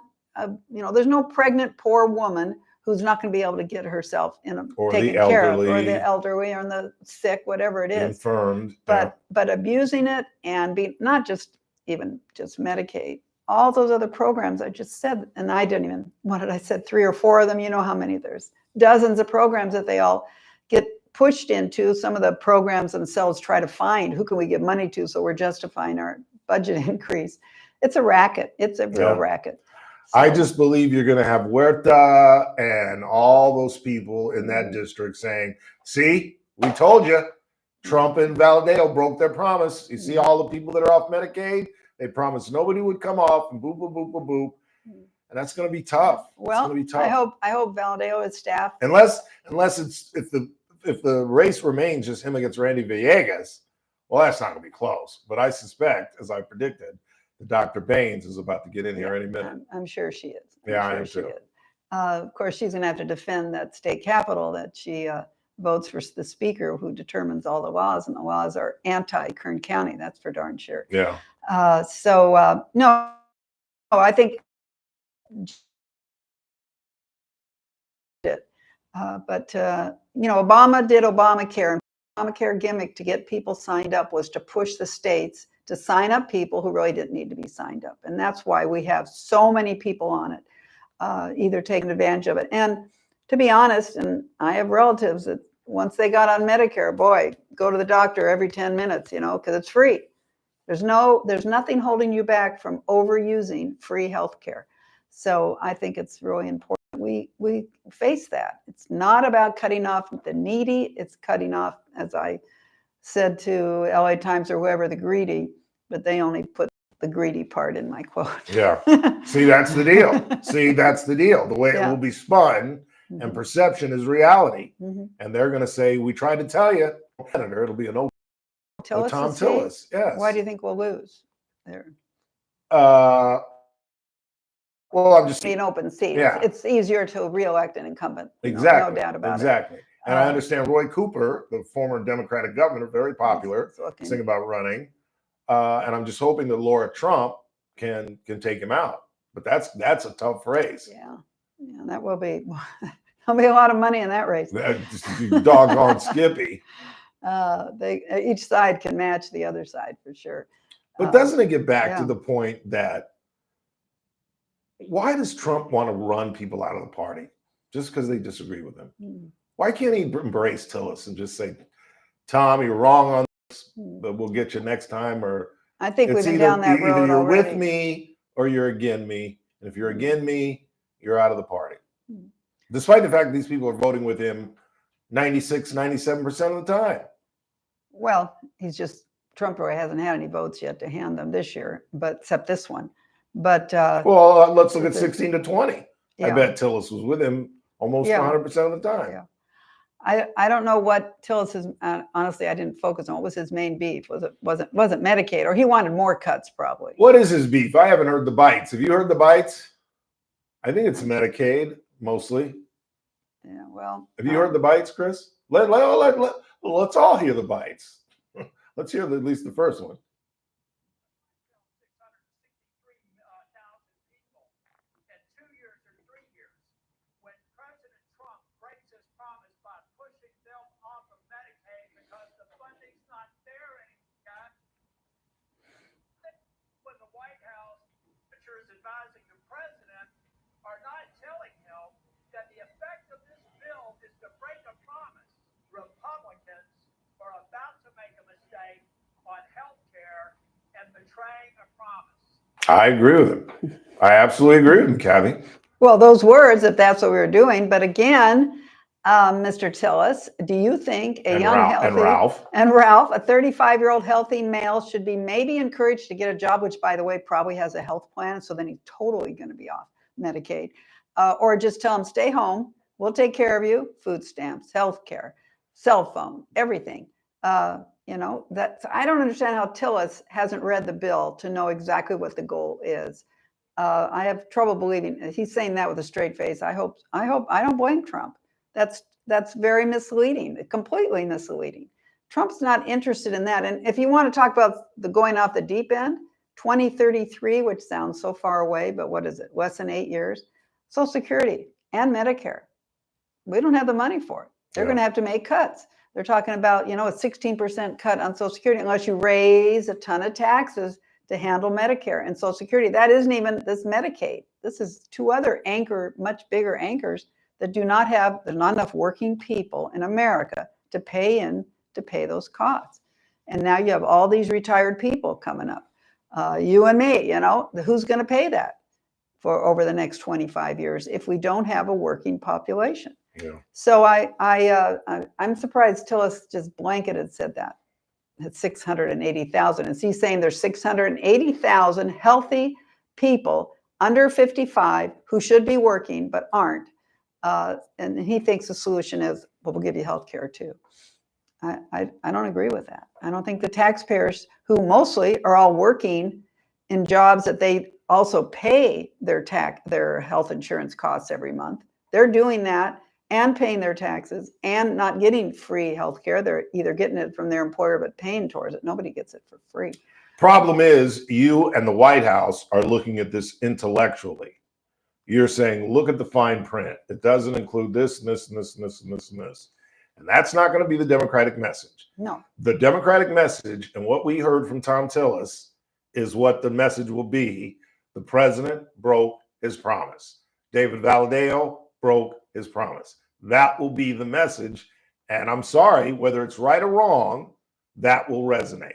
there's no pregnant poor woman who's not going to be able to get herself taken care of, or the elderly, or the sick, whatever it is. Infirmed. But abusing it and not just Medicaid, all those other programs I just said, and I didn't even, what did I said, 3 or 4 of them, you know how many, there's dozens of programs that they all get pushed into. Some of the programs themselves try to find who can we give money to, so we're justifying our budget increase. It's a racket. It's a real racket. I just believe you're going to have Huerta and all those people in that district saying, see, we told you, Trump and Valadao broke their promise. You see all the people that are off Medicaid, they promised nobody would come off, and boop, boop, boop, boop, boop. And that's going to be tough. Well, it's going to be tough. I hope Valadao, his staff. Unless it's if the race remains just him against Randy Villegas, well, that's not going to be close. But I suspect, as I predicted, that Dr. Baines is about to get in here any minute. I'm sure she is. I am too. Of course, she's going to have to defend that state capitol that she votes for the speaker who determines all the laws, and the laws are anti-Kern County. That's for darn sure. Yeah. No, I think it. Obama did Obamacare, and Obamacare gimmick to get people signed up was to push the states to sign up people who really didn't need to be signed up. And that's why we have so many people on it, either taking advantage of it. And to be honest, and I have relatives that once they got on Medicare, boy, go to the doctor every 10 minutes, because it's free. There's nothing holding you back from overusing free healthcare. So I think it's really important we face that. It's not about cutting off the needy. It's cutting off, as I said to LA Times or whoever, the greedy, but they only put the greedy part in my quote. Yeah. See, that's the deal. The way it will be spun, Mm-hmm. and perception is reality. Mm-hmm. And they're going to say, we tried to tell you. It'll be an old Tillis Tom is he? Tillis. Yes. Why do you think we'll lose there? Well, I'm just Be an open seat. Yeah. It's easier to reelect an incumbent. Exactly. No doubt about it. Exactly. And I understand Roy Cooper, the former Democratic governor, very popular, looking. thinking about running. And I'm just hoping that Laura Trump can take him out. But that's a tough race. Yeah, that will be. There'll be a lot of money in that race. Doggone Skippy. Each side can match the other side for sure. But doesn't it get back yeah. to the point that why does Trump want to run people out of the party just because they disagree with him? Why can't he embrace Tillis and just say, Tom, you're wrong on this, but we'll get you next time? Or I think we've been down that road either you're already. with me or you're against me. And if you're against me, you're out of the party. Despite the fact that these people are voting with him 96, 97% of the time. Well, Trump really hasn't had any votes yet to hand them this year, but except this one. But well, let's look at 16 to 20. Yeah. I bet Tillis was with him almost 100% of the time. Yeah. I don't know what Tillis is. Honestly, I didn't focus on what was his main beef. Wasn't Medicaid, or he wanted more cuts probably. What is his beef? I haven't heard the bites. Have you heard the bites? I think it's Medicaid mostly. Yeah. Well. Have you heard the bites, Chris? Let's all hear the bites. Let's hear at least the first one. Advising the president are not telling him that the effect of this bill is to break a promise. Republicans are about to make a mistake on health care and betraying a promise. I agree with him. I absolutely agree with him, Kathy. Well, those words, if that's what we were doing. But again, Mr. Tillis, do you think a Ralph, a 35-year-old healthy male should be maybe encouraged to get a job, which, by the way, probably has a health plan, so then he's totally going to be off Medicaid, or just tell him, stay home, we'll take care of you, food stamps, health care, cell phone, everything. I don't understand how Tillis hasn't read the bill to know exactly what the goal is. I have trouble believing he's saying that with a straight face. I don't blame Trump. That's very misleading, completely misleading. Trump's not interested in that. And if you want to talk about the going off the deep end, 2033, which sounds so far away, but what is it? Less than 8 years. Social Security and Medicare. We don't have the money for it. They're going to have to make cuts. They're talking about, a 16% cut on Social Security unless you raise a ton of taxes to handle Medicare and Social Security. That isn't even this Medicaid. This is two other much bigger anchors that there's not enough working people in America to pay those costs. And now you have all these retired people coming up. You and me, who's going to pay that for over the next 25 years if we don't have a working population? Yeah. So I'm surprised Tillis just blanketed said that. It's 680,000. And he's saying there's 680,000 healthy people under 55 who should be working but aren't. And he thinks the solution is, well, we'll give you health care too. I don't agree with that. I don't think the taxpayers, who mostly are all working in jobs that they also pay their health insurance costs every month, they're doing that and paying their taxes and not getting free health care. They're either getting it from their employer but paying towards it. Nobody gets it for free. Problem is, you and the White House are looking at this intellectually. You're saying, look at the fine print. It doesn't include this, and this, and this, and this, and this, and this. And that's not going to be the Democratic message. No. The Democratic message, and what we heard from Tom Tillis, is what the message will be. The president broke his promise. David Valadao broke his promise. That will be the message. And I'm sorry, whether it's right or wrong, that will resonate.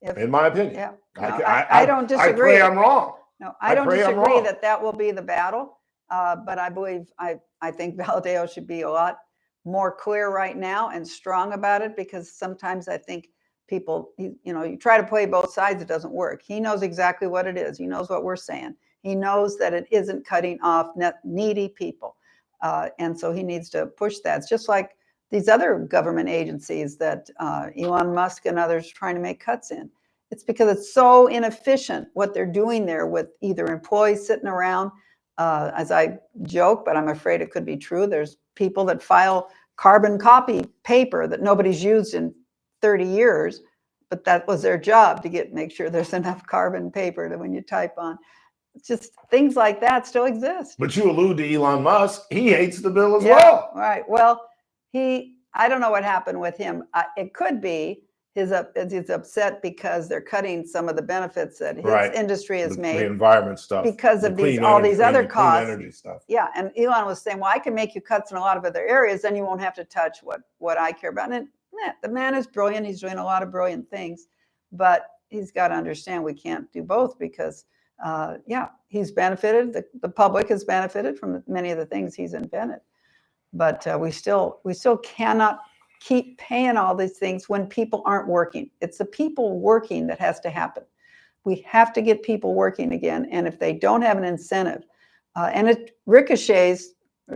In my opinion. Yeah. I No, ca- I don't disagree. I pray I'm wrong. No, I I don't pray I'm disagree wrong. that will be the battle. But I believe, I think Valadeo should be a lot more clear right now and strong about it, because sometimes I think people, you try to play both sides, it doesn't work. He knows exactly what it is. He knows what we're saying. He knows that it isn't cutting off needy people. And so he needs to push that. It's just like these other government agencies that Elon Musk and others are trying to make cuts in. It's because it's so inefficient what they're doing there with either employees sitting around, as I joke, but I'm afraid it could be true. There's people that file carbon copy paper that nobody's used in 30 years, but that was their job to make sure there's enough carbon paper that when you type on. It's just things like that still exist. But you allude to Elon Musk. He hates the bill as Yeah, well. right. Well, I don't know what happened with him. It could be he's upset because they're cutting some of the benefits that his industry has made. The environment stuff. Because of all these other costs. Clean energy stuff. Yeah, and Elon was saying, well, I can make you cuts in a lot of other areas, then you won't have to touch what I care about. And the man is brilliant. He's doing a lot of brilliant things, but he's got to understand we can't do both because, he's benefited. The public has benefited from many of the things he's invented. But we still cannot keep paying all these things when people aren't working. It's the people working that has to happen. We have to get people working again. And if they don't have an incentive, and it ricochets,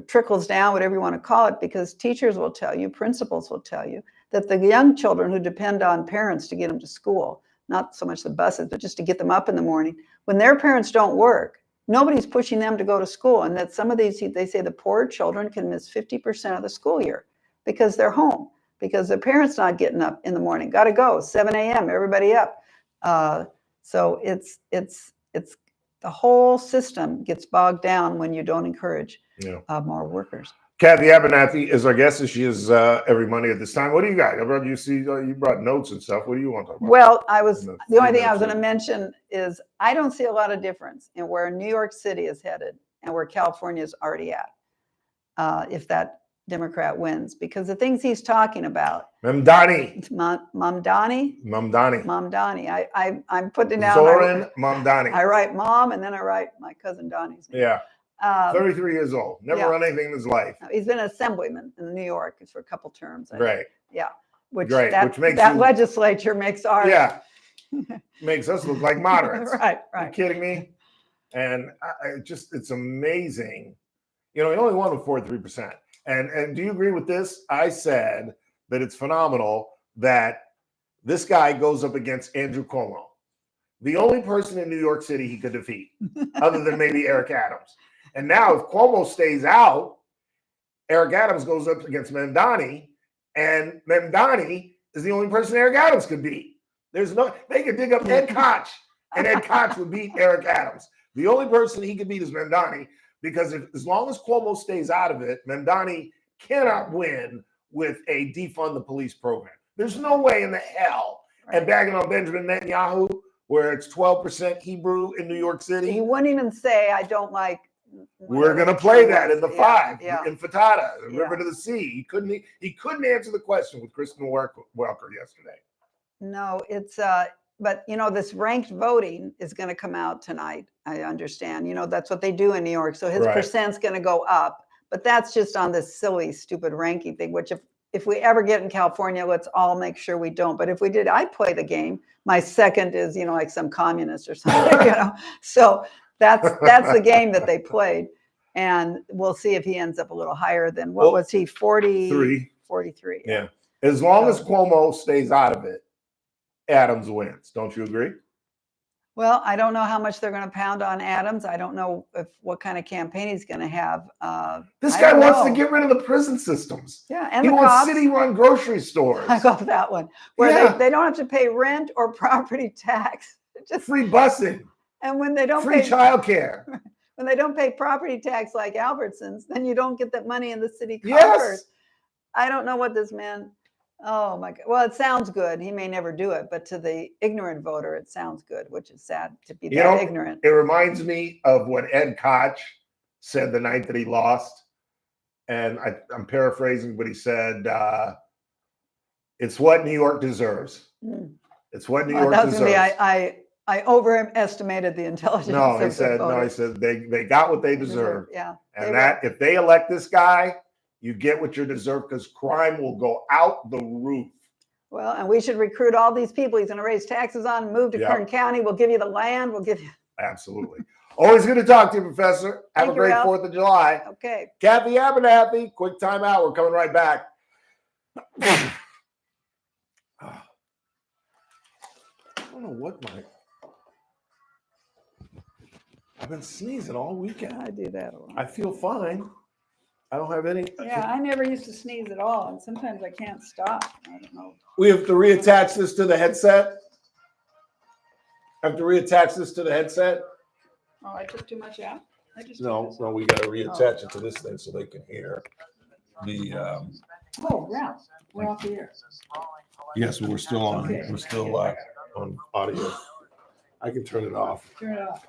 trickles down, whatever you want to call it, because teachers will tell you, principals will tell you, that the young children who depend on parents to get them to school, not so much the buses, but just to get them up in the morning, when their parents don't work, nobody's pushing them to go to school. And that some of these, they say the poor children can miss 50% of the school year because they're home, because their parents not getting up in the morning. Got to go, 7 a.m., everybody up. So it's the whole system gets bogged down when you don't encourage more workers. Kathy Abernathy is our guest, and she is every Monday at this time. What do you got? I brought you brought notes and stuff. What do you want to talk about? Well, the only thing I was going to mention is I don't see a lot of difference in where New York City is headed and where California is already at, if that Democrat wins, because the things he's talking about. Mamdani. Mamdani. I'm putting down. Zoran Mamdani. I write mom, and then I write my cousin Donnie's name. Yeah. 33 years old. Never run anything in his life. He's been an assemblyman in New York for a couple terms. Right. Yeah. Which makes that legislature makes our makes us look like moderates. Right. Are you kidding me? And it's amazing. He only won with 43%. And do you agree with this? I said that it's phenomenal that this guy goes up against Andrew Cuomo, the only person in New York City he could defeat, other than maybe Eric Adams. And now, if Cuomo stays out, Eric Adams goes up against Mamdani, and Mamdani is the only person Eric Adams could beat. They could dig up Ed Koch, and Ed Koch would beat Eric Adams. The only person he could beat is Mamdani, because as long as Cuomo stays out of it, Mamdani cannot win with a defund the police program. There's no way in the hell. Right. And bagging on Benjamin Netanyahu, where it's 12% Hebrew in New York City. He wouldn't even say, I don't like. We're going to play that in the 5 in Fatata, the River to the Sea. He couldn't answer the question with Kristen Welker yesterday. No, it's but this ranked voting is going to come out tonight. I understand. That's what they do in New York. So his percent's going to go up, but that's just on this silly, stupid ranking thing. Which if we ever get in California, let's all make sure we don't. But if we did, I'd play the game. My second is like some communist or something. So. That's the game that they played, and we'll see if he ends up a little higher than what was he 43? Yeah. As long as Cuomo stays out of it, Adams wins. Don't you agree? Well, I don't know how much they're going to pound on Adams. I don't know what kind of campaign he's going to have. This guy wants to get rid of the prison systems. Yeah, and he the wants cops. city-run grocery stores. I love that one, where they don't have to pay rent or property tax. Just free busing. And when they don't free childcare, when they don't pay property tax like Albertsons, then you don't get that money in the city coffers. Yes. I don't know what this man. Oh my God! Well, it sounds good. He may never do it, but to the ignorant voter, it sounds good, which is sad to be that ignorant. It reminds me of what Ed Koch said the night that he lost. and I'm paraphrasing, but he said, it's what New York deserves. It's what New York That was deserves. gonna be, I overestimated the intelligence. No, he of the said, voters. they got what they deserve. Yeah. And if they elect this guy, you get what you deserve, because crime will go out the roof. Well, and we should recruit all these people. He's going to raise taxes on, move to Kern County. We'll give you the land. We'll give you. Absolutely. Always good to talk to you, Professor. Have Thank a you, great Ralph. 4th of July. Okay. Kathy Abernathy, quick time out. We're coming right back. I don't know what I've been sneezing all weekend. I do that a lot. I feel fine. I don't have any. Yeah, I never used to sneeze at all, and sometimes I can't stop. I don't know. We have to reattach this to the headset. Oh, I took too much out. No, we got to reattach it to this thing so they can hear the. Oh, Ralph, we're off the air. Yes, we're still on. Okay. We're still on audio. I can turn it off. Turn it off.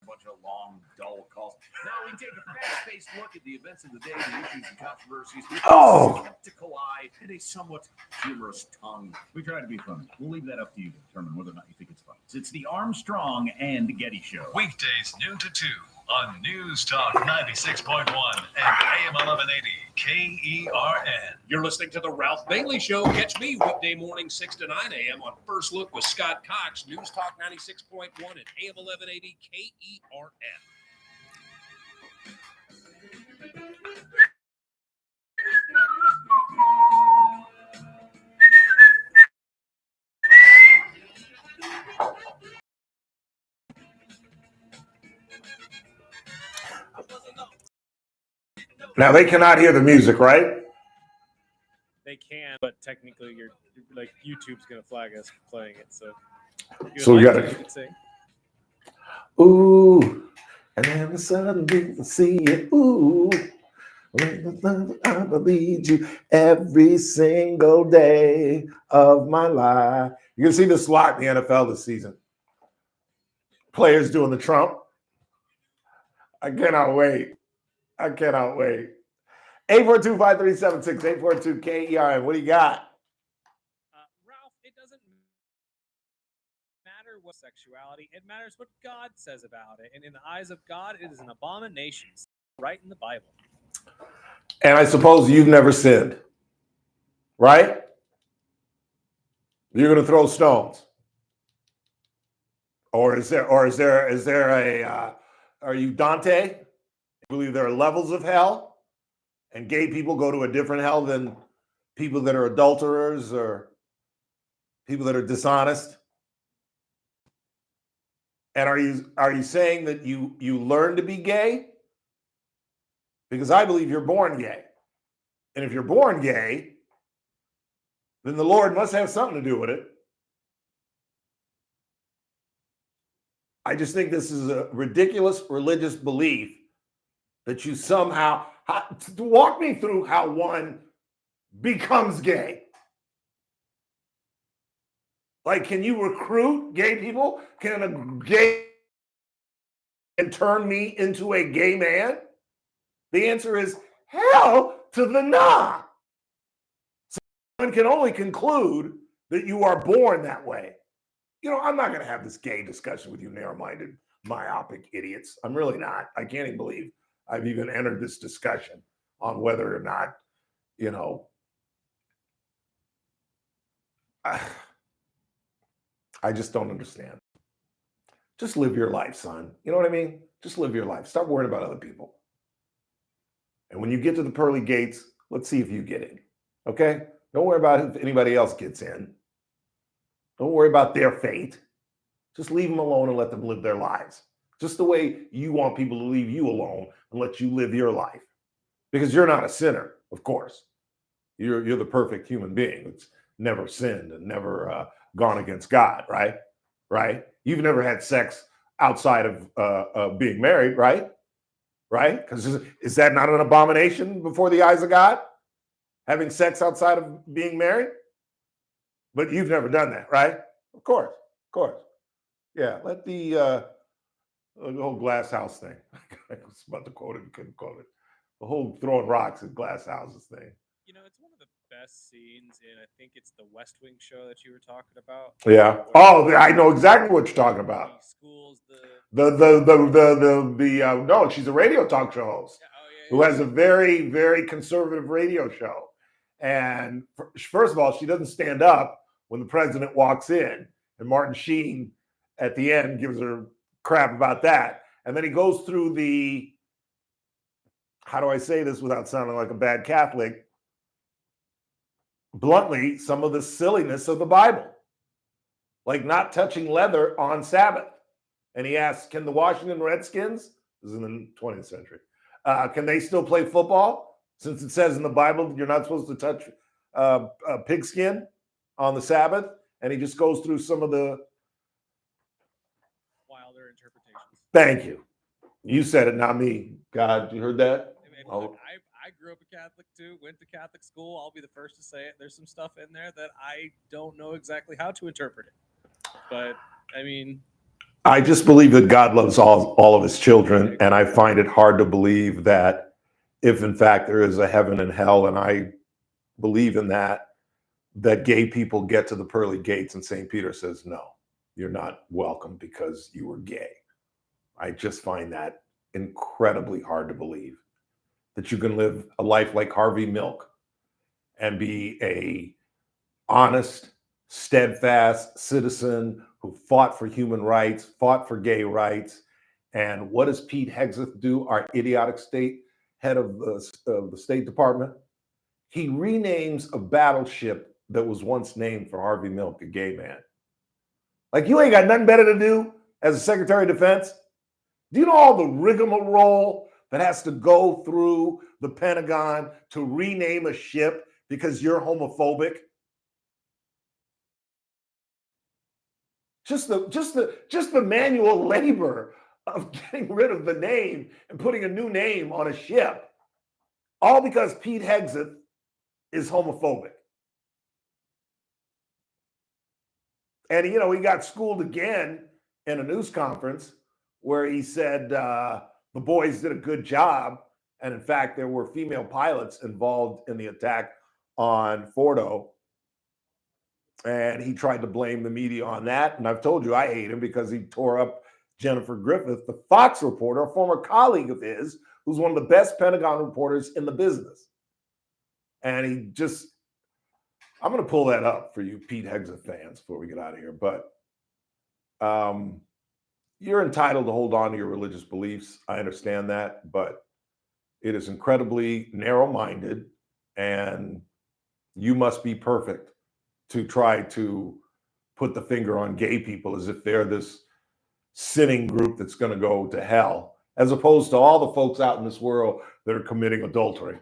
Bunch of long, dull calls. Now we take a fast-paced look at the events of the day, the issues and controversies, with a skeptical eye and a somewhat humorous tongue. We try to be funny. We'll leave that up to you to determine whether or not you think it's funny. It's the Armstrong and Getty Show. Weekdays noon to 2 on News Talk 96.1 and AM 1180 KERN. You're listening to The Ralph Bailey Show. Catch me weekday morning 6 to 9 a.m. on First Look with Scott Cox, News Talk 96.1 and AM 1180 KERN. Now they cannot hear the music, right? They can, but technically, you're like YouTube's gonna flag us for playing it. So, So we gotta- you could sing. Ooh, and then suddenly see it. Ooh, I believe you every single day of my life. You're gonna see this a lot in the NFL this season. Players doing the Trump. I cannot wait. I cannot wait. 842-5376, 842-KERN. What do you got? Ralph, it doesn't matter what sexuality; it matters what God says about it. And in the eyes of God, it is an abomination. Right in the Bible. And I suppose you've never sinned, right? You're going to throw stones, or is there a? Are you Dante? You believe there are levels of hell, and gay people go to a different hell than people that are adulterers or people that are dishonest? And are you saying that you learn to be gay? Because I believe you're born gay. And if you're born gay, then the Lord must have something to do with it. I just think this is a ridiculous religious belief that you somehow walk me through how one becomes gay. Like, can you recruit gay people? Can a gay and turn me into a gay man? The answer is hell to the nah. So one can only conclude that you are born that way. You know, I'm not going to have this gay discussion with you narrow-minded, myopic idiots. I'm really not. I can't even believe I've even entered this discussion on whether or not, you know, I just don't understand. Just live your life, son. You know what I mean? Just live your life. Stop worrying about other people. And when you get to the pearly gates, let's see if you get in. Okay? Don't worry about if anybody else gets in. Don't worry about their fate. Just leave them alone and let them live their lives. Just the way you want people to leave you alone and let you live your life. Because you're not a sinner, of course. You're the perfect human being that's never sinned and never gone against God, right? Right? You've never had sex outside of being married, right? Right? Because is that not an abomination before the eyes of God? Having sex outside of being married? But you've never done that, right? Of course. Yeah, let the whole glass house thing. I was about to quote it and couldn't quote it. The whole throwing rocks at glass houses thing. You know, it's one of the best scenes in, I think it's the West Wing show that you were talking about. Yeah. Oh, I know exactly what you're talking about. Schools No, she's a radio talk show host who has a very, very conservative radio show. And first of all, she doesn't stand up when the president walks in, and Martin Sheen at the end gives her crap about that. And then he goes through the, how do I say this without sounding like a bad Catholic? Bluntly, some of the silliness of the Bible, like not touching leather on Sabbath. And he asks, can the Washington Redskins, this is in the 20th century, can they still play football? Since it says in the Bible, you're not supposed to touch pigskin on the Sabbath. And he just goes through some of the wilder interpretations. Thank you. You said it, not me. God, you heard that? Look, I grew up a Catholic too, went to Catholic school. I'll be the first to say it. There's some stuff in there that I don't know exactly how to interpret it. But I mean, I just believe that God loves all of his children. And I find it hard to believe that if in fact there is a heaven and hell, and I believe in that gay people get to the pearly gates and St. Peter says, no, you're not welcome because you were gay. I just find that incredibly hard to believe. That you can live a life like Harvey Milk and be a honest, steadfast citizen who fought for human rights, fought for gay rights. And what does Pete Hegseth do, our idiotic head of the State Department? He renames a battleship that was once named for Harvey Milk, a gay man. Like, you ain't got nothing better to do as a Secretary of Defense? Do you know all the rigmarole that has to go through the Pentagon to rename a ship because you're homophobic. Just the manual labor of getting rid of the name and putting a new name on a ship, all because Pete Hegseth is homophobic. And, he got schooled again in a news conference where he said the boys did a good job. And in fact, there were female pilots involved in the attack on Fordo. And he tried to blame the media on that. And I've told you I hate him because he tore up Jennifer Griffith, the Fox reporter, a former colleague of his, who's one of the best Pentagon reporters in the business. And I'm going to pull that up for you Pete Hegseth fans before we get out of here. But you're entitled to hold on to your religious beliefs. I understand that. But it is incredibly narrow-minded, and you must be perfect to try to put the finger on gay people as if they're this sinning group that's going to go to hell, as opposed to all the folks out in this world that are committing adultery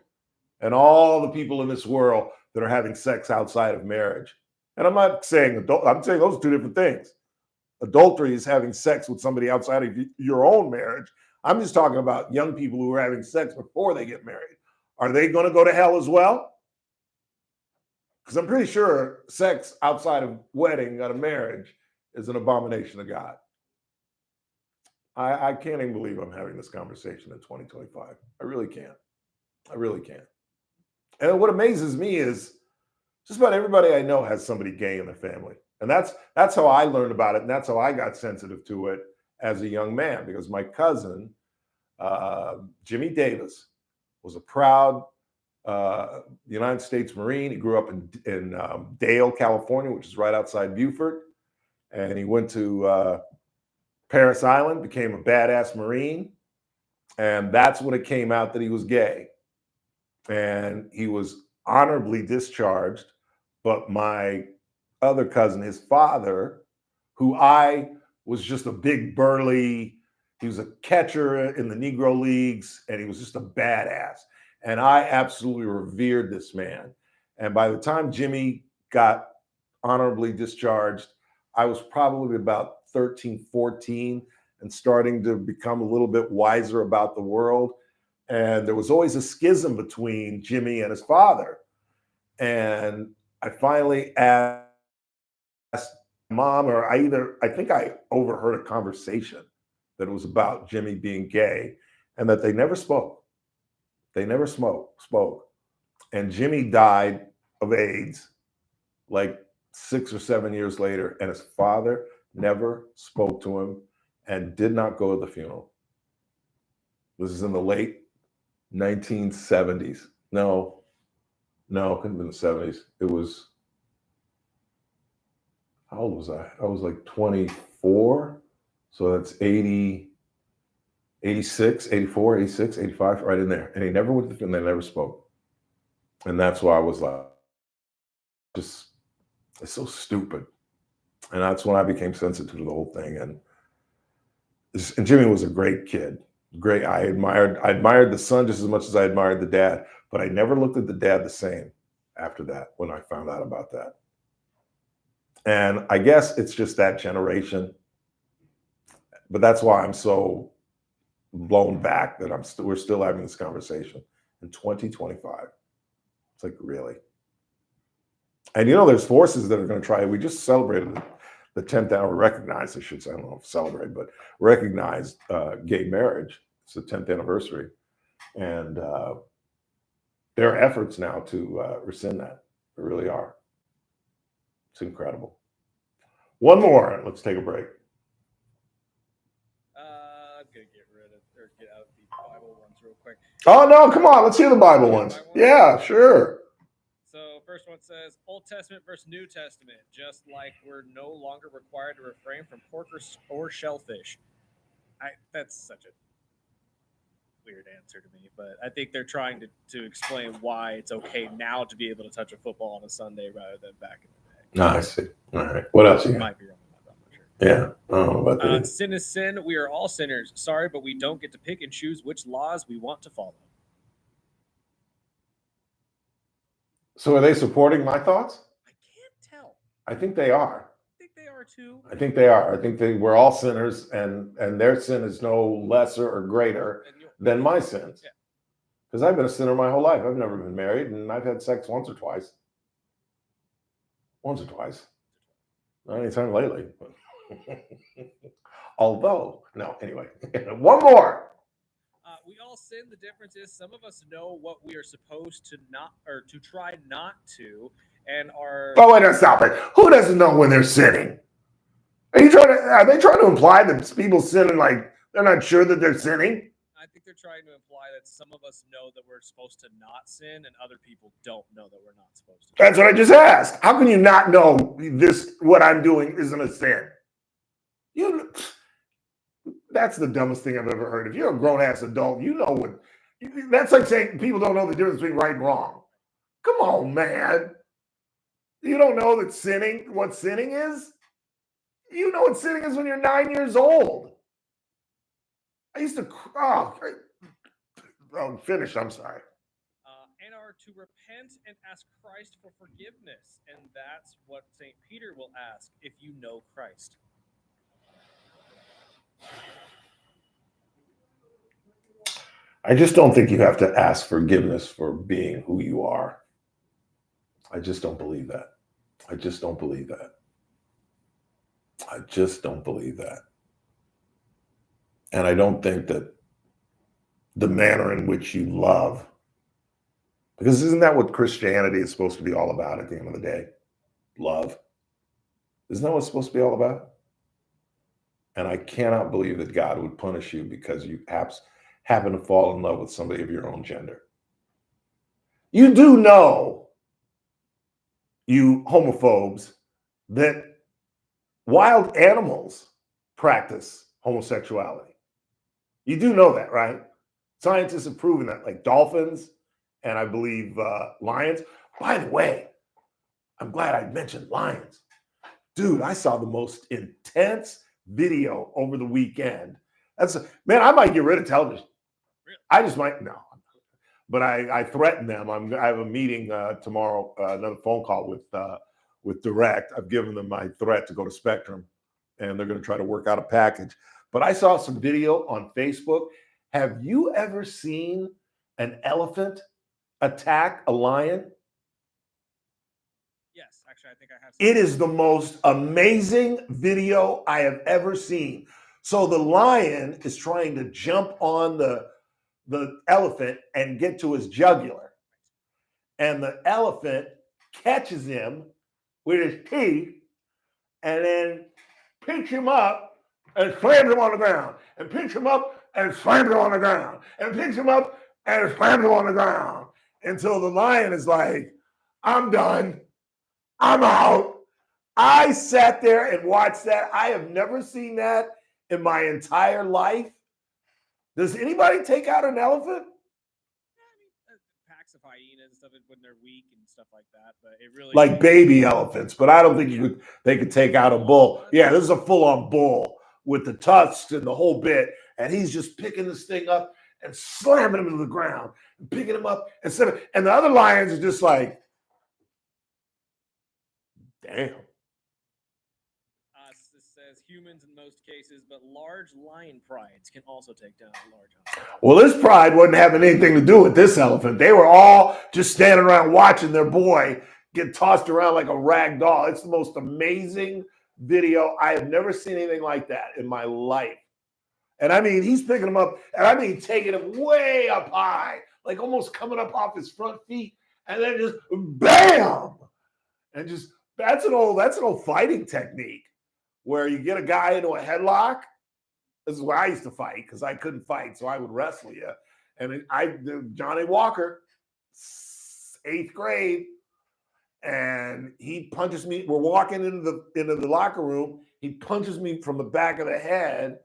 and all the people in this world that are having sex outside of marriage. And I'm not saying I'm saying those are two different things. Adultery is having sex with somebody outside of your own marriage. I'm just talking about young people who are having sex before they get married. Are they going to go to hell as well? Because I'm pretty sure sex outside of wedding at a marriage is an abomination of God. I can't even believe I'm having this conversation in 2025. I really can't. I really can't. And what amazes me is just about everybody I know has somebody gay in their family. And that's how I learned about it. And that's how I got sensitive to it as a young man, because my cousin, Jimmy Davis, was a proud United States Marine. He grew up in Dale, California, which is right outside Beaufort. And he went to Paris Island, became a badass Marine. And that's when it came out that he was gay. And he was honorably discharged. But my other cousin, his father, who I was just a big burly, he was a catcher in the Negro Leagues, and he was just a badass. And I absolutely revered this man. And by the time Jimmy got honorably discharged, I was probably about 13, 14 and starting to become a little bit wiser about the world. And there was always a schism between Jimmy and his father. And I finally asked mom, or I think I overheard a conversation that was about Jimmy being gay, and that they never spoke. They never spoke. And Jimmy died of AIDS like 6 or 7 years later, and his father never spoke to him and did not go to the funeral. This is in the late 1970s. No, it couldn't have been the 70s. It was, how old was I? I was like 24. So that's 80, 86, 84, 86, 85, right in there. And he never went to the funeral, they never spoke. And that's why I was like, it's so stupid. And that's when I became sensitive to the whole thing. And Jimmy was a great kid. Great. I admired the son just as much as I admired the dad, but I never looked at the dad the same after that when I found out about that. And I guess it's just that generation. But that's why I'm so blown back that we're still having this conversation in 2025. It's like, really? And there's forces that are going to try. We just celebrated the 10th hour, recognized, I should say, I don't know if celebrate, but recognized gay marriage. It's the 10th anniversary. And there are efforts now to rescind that. There really are. It's incredible. One more. Let's take a break. I'm going to get out of the Bible ones real quick. Oh, no, come on. Let's hear the Bible ones. Yeah, sure. So first one says Old Testament versus New Testament, just like we're no longer required to refrain from pork or shellfish. That's such a weird answer to me, but I think they're trying to explain why it's okay now to be able to touch a football on a Sunday rather than back in the day. No, I see. All right. What else you got? Might be wrong. Yeah. I don't know about that. Sin is sin. We are all sinners. Sorry, but we don't get to pick and choose which laws we want to follow. So are they supporting my thoughts? I can't tell. I think they are. I think they are too. I think they are. I think we're all sinners, and their sin is no lesser or greater than my sins. Yeah. Because I've been a sinner my whole life. I've never been married, and I've had sex once or twice. Not anytime lately. Although, no, anyway. One more. We all sin. The difference is some of us know what we are supposed to not, or to try not to, and are. Oh, wait, stop it. Who doesn't know when they're sinning? Are they trying to imply that people sinning like they're not sure that they're sinning? I think they're trying to imply that some of us know that we're supposed to not sin, and other people don't know that we're not supposed to. That's what I just asked. How can you not know what I'm doing isn't a sin? That's the dumbest thing I've ever heard. If you're a grown-ass adult, you know what. That's like saying people don't know the difference between right and wrong. Come on, man. You don't know that what sinning is? You know what sinning is when you're 9 years old. I used to, finish, I'm sorry. And are to repent and ask Christ for forgiveness. And that's what St. Peter will ask if you know Christ. I just don't think you have to ask forgiveness for being who you are. I just don't believe that. I just don't believe that. And I don't think that the manner in which you love, because isn't that what Christianity is supposed to be all about at the end of the day? Love. Isn't that what it's supposed to be all about? And I cannot believe that God would punish you because you happen to fall in love with somebody of your own gender. You do know, you homophobes, that wild animals practice homosexuality. You do know that, right? Scientists have proven that, like dolphins and I believe lions. By the way, I'm glad I mentioned lions. Dude, I saw the most intense video over the weekend. Man, I might get rid of television. I just might, no. But I threatened them. I have a meeting tomorrow, another phone call with Direct. I've given them my threat to go to Spectrum, and they're going to try to work out a package. But I saw some video on Facebook. Have you ever seen an elephant attack a lion? Yes, actually, I think I have. It is the most amazing video I have ever seen. So the lion is trying to jump on the elephant and get to his jugular. And the elephant catches him with his teeth and then picks him up and slams him on the ground. And picks him up and slams him on the ground. And picks him up and slams him on the ground. Until the lion is like, I'm done. I'm out. I sat there and watched that. I have never seen that in my entire life. Does anybody take out an elephant? Packs of hyenas and stuff when they're weak and stuff like that, but it really Like baby elephants, but I don't think they could take out a bull. Yeah, this is a full-on bull with the tusks and the whole bit, and he's just picking this thing up and slamming him into the ground and picking him up and the other lions are just like, damn. This says humans in most cases, but large lion prides can also take down a large elephant. Well, this pride wasn't having anything to do with this elephant. They were all just standing around watching their boy get tossed around like a rag doll. It's the most amazing video. I have never seen anything like that in my life. And I mean, he's picking him up, and I mean, taking him way up high, like almost coming up off his front feet, and then just bam, and just that's an old fighting technique where you get a guy into a headlock. This is where I used to fight because I couldn't fight, so I would wrestle you. And Johnny Walker, 8th grade, and he punches me. We're walking into the locker room. He punches me from the back of the head,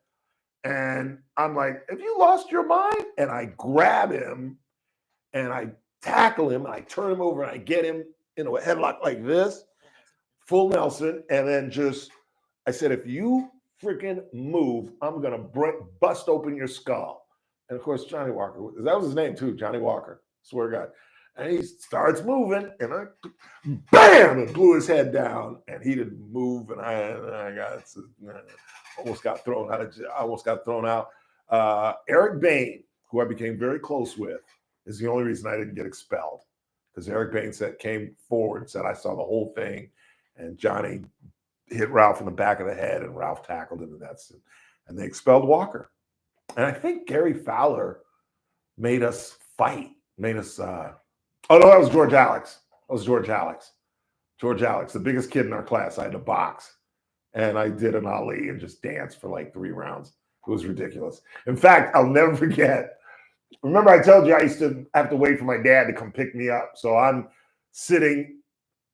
and I'm like, "Have you lost your mind?" And I grab him, and I tackle him, and I turn him over, and I get him into a headlock like this, full Nelson, and then I said, if you freaking move, I'm going to bust open your skull. And of course, Johnny Walker, that was his name too, Johnny Walker, swear to God. And he starts moving, and I, bam, and blew his head down, and he didn't move, and I almost got thrown out. I almost got thrown out. Eric Bain, who I became very close with, is the only reason I didn't get expelled, because Eric Bain came forward and said, I saw the whole thing, and Johnny hit Ralph in the back of the head, and Ralph tackled him, and they expelled Walker. And I think Gary Fowler made us fight, oh no, that was George Alex. George Alex, the biggest kid in our class. I had to box, and I did an Ali and just danced for like 3 rounds. It was ridiculous. In fact, I'll never forget. Remember, I told you I used to have to wait for my dad to come pick me up. So I'm sitting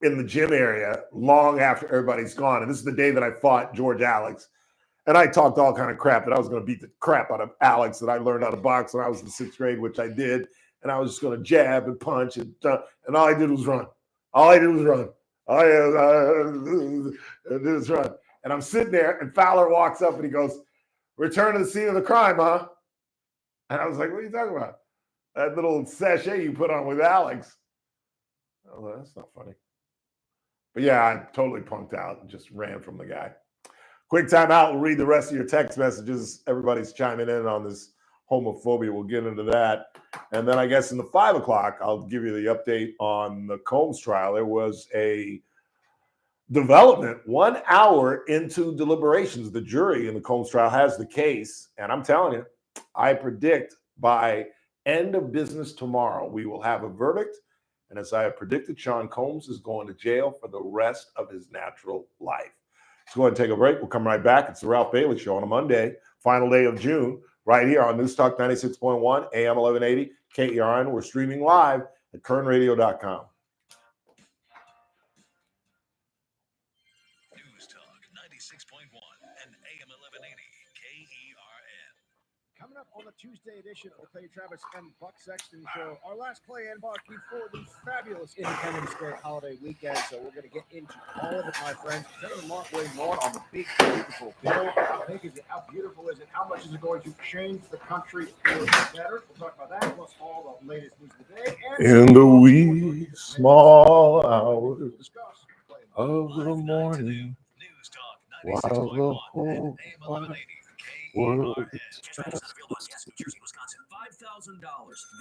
in the gym area long after everybody's gone. And this is the day that I fought George Alex. And I talked all kind of crap that I was going to beat the crap out of Alex, that I learned how to box when I was in 6th grade, which I did. And I was just going to jab and punch. And all I did was run. All I did was run. And I'm sitting there, and Fowler walks up and he goes, "Return to the scene of the crime, huh?" And I was like, "What are you talking about? That little sachet you put on with Alex." Oh, well, that's not funny. But yeah, I totally punked out and just ran from the guy. Quick time out. We'll read the rest of your text messages. Everybody's chiming in on this homophobia. We'll get into that. And then I guess in the 5 o'clock, I'll give you the update on the Combs trial. There was a development 1 hour into deliberations. The jury in the Combs trial has the case. And I'm telling you, I predict by end of business tomorrow, we will have a verdict. And as I have predicted, Sean Combs is going to jail for the rest of his natural life. Let's go ahead and take a break. We'll come right back. It's the Ralph Bailey Show on a Monday, final day of June, right here on News Talk 96.1, AM 1180, KERN. We're streaming live at kernradio.com. News Talk 96.1 and AM 1180 KERN. Coming up on the Tuesday edition of the Clay Travis and Buck Sexton Show, our last Clay and Buck before the fabulous Independence Day holiday weekend. So we're going to get into all of it, my friends. Senator Mark Wayne Moore on the big, beautiful bill. How big is it? How beautiful is it? How much is it going to change the country for the better? We'll talk about that, plus all the latest news of the day. In the wee small hours of the morning, while the whole world is $5,000.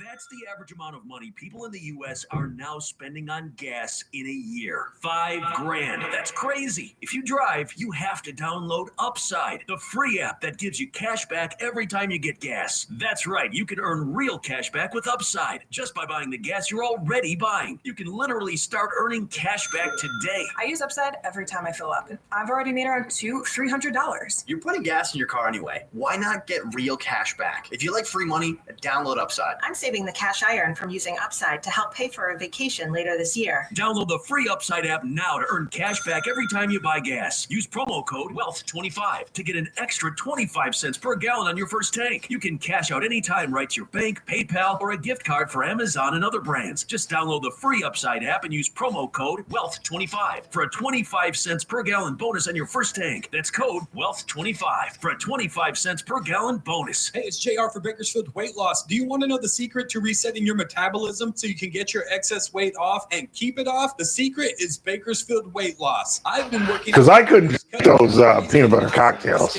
That's the average amount of money people in the U.S. are now spending on gas in a year. $5,000. That's crazy. If you drive, you have to download Upside, the free app that gives you cash back every time you get gas. That's right. You can earn real cash back with Upside just by buying the gas you're already buying. You can literally start earning cash back today. I use Upside every time I fill up. I've already made around $300. You're putting gas in your car anyway. Why not get real cash back? If you like free money, download Upside. I'm saving the cash I earn from using Upside to help pay for a vacation later this year. Download the free Upside app now to earn cash back every time you buy gas. Use promo code WEALTH25 to get an extra 25 cents per gallon on your first tank. You can cash out anytime right to your bank, PayPal, or a gift card for Amazon and other brands. Just download the free Upside app and use promo code WEALTH25 for a 25 cents per gallon bonus on your first tank. That's code WEALTH25 for a 25 cents per gallon bonus. Hey, it's JR for Bakersfield Weight Loss. Do you want to know the secret to resetting your metabolism so you can get your excess weight off and keep it off? The secret is Bakersfield Weight Loss. I've been working because I couldn't get those peanut butter cocktails.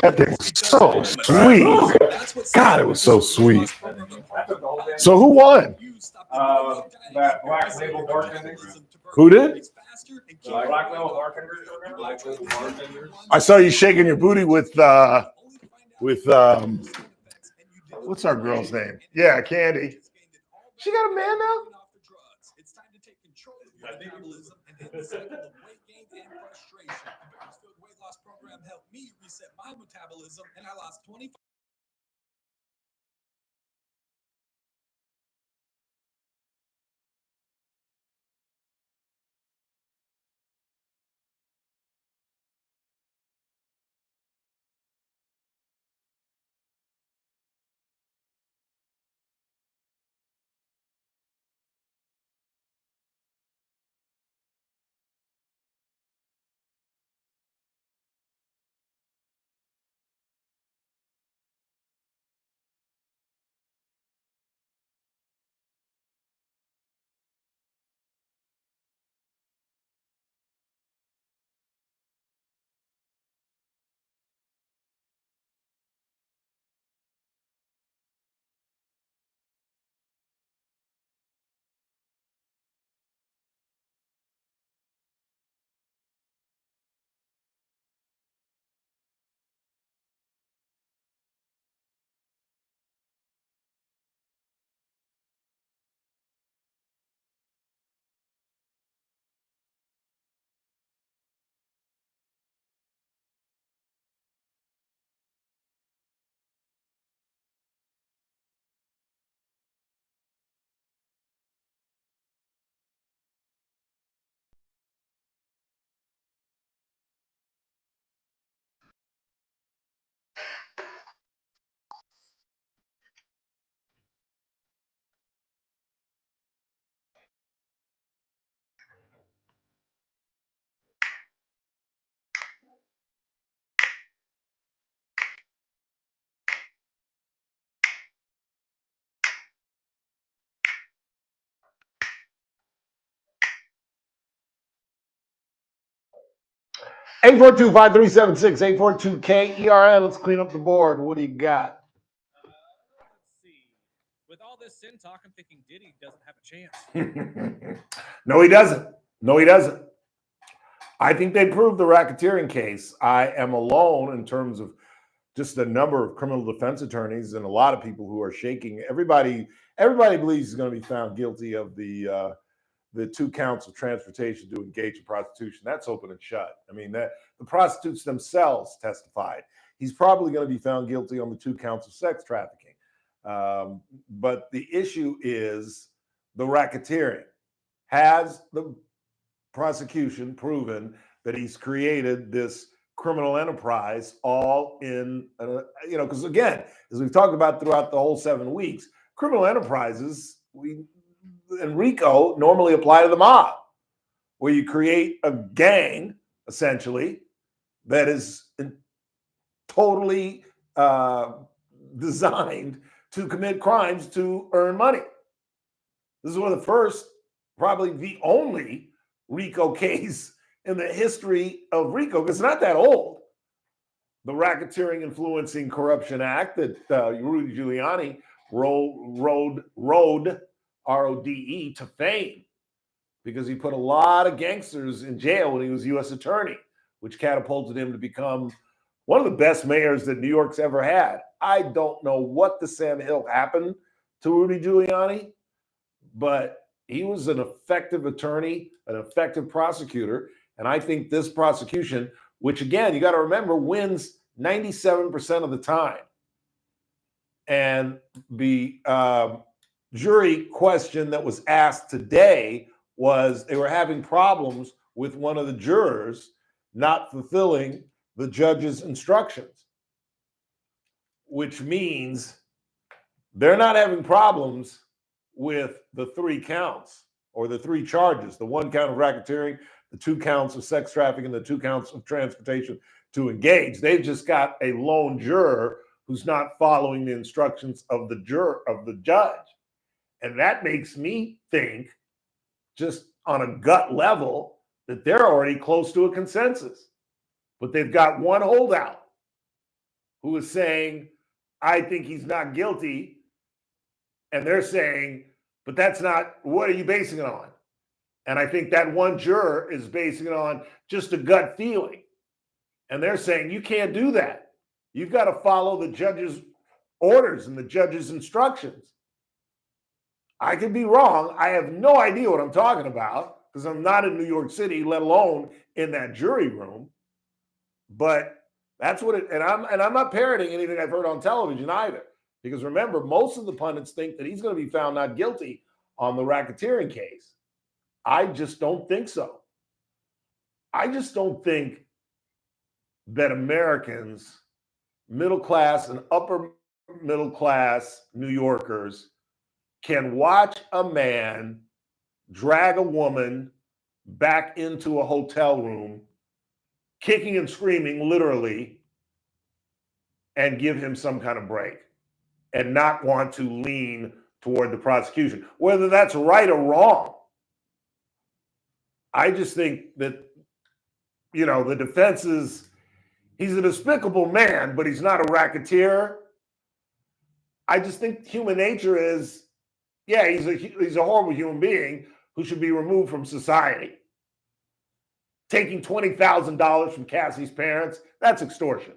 That thing was so sweet. God, it was so sweet. So who won? That Black Label Bartender. Who did? Black Label Bartender. I saw you shaking your booty with what's our girl's name? Yeah, Candy. She got a man now? It's time to take control of your metabolism and end the cycle of weight gain and frustration. The Bakersfield Weight Loss Program helped me reset my metabolism, and I lost 25 842-5376, 842-KERN. Let's clean up the board. What do you got? With all this sin talk, I'm thinking Diddy doesn't have a chance. No, he doesn't. No, he doesn't. I think they proved the racketeering case. I am alone in terms of just the number of criminal defense attorneys and a lot of people who are shaking. Everybody believes he's going to be found guilty of the 2 counts of transportation to engage in prostitution. That's open and shut. I mean, that the prostitutes themselves testified. He's probably going to be found guilty on the 2 counts of sex trafficking. But the issue is the racketeering. Has the prosecution proven that he's created this criminal enterprise all in, because again, as we've talked about throughout the whole 7 weeks, criminal enterprises, and RICO normally apply to the mob, where you create a gang, essentially, that is totally designed to commit crimes to earn money. This is one of the first, probably the only RICO case in the history of RICO, because it's not that old. The Racketeering Influencing Corruption Act that Rudy Giuliani rode RODE to fame, because he put a lot of gangsters in jail when he was U.S. attorney, which catapulted him to become one of the best mayors that New York's ever had. I don't know what the Sam Hill happened to Rudy Giuliani, but he was an effective attorney, an effective prosecutor. And I think this prosecution, which again, you got to remember, wins 97% of the time. And the jury question that was asked today was they were having problems with one of the jurors not fulfilling the judge's instructions, which means they're not having problems with the 3 counts or the 3 charges, the 1 count of racketeering, the 2 counts of sex trafficking, the 2 counts of transportation to engage. They've just got a lone juror who's not following the instructions of the judge. And that makes me think, just on a gut level, that they're already close to a consensus. But they've got one holdout who is saying, I think he's not guilty. And they're saying, but that's not, what are you basing it on? And I think that one juror is basing it on just a gut feeling. And they're saying, you can't do that. You've got to follow the judge's orders and the judge's instructions. I could be wrong. I have no idea what I'm talking about, because I'm not in New York City, let alone in that jury room. But that's what it, and I'm not parroting anything I've heard on television either. Because remember, most of the pundits think that he's going to be found not guilty on the racketeering case. I just don't think so. I just don't think that Americans, middle class and upper middle class New Yorkers, can watch a man drag a woman back into a hotel room, kicking and screaming literally, and give him some kind of break and not want to lean toward the prosecution. Whether that's right or wrong, I just think that, the defense is, he's a despicable man, but he's not a racketeer. I just think human nature is, yeah, he's a horrible human being who should be removed from society. Taking $20,000 from Cassie's parents, that's extortion.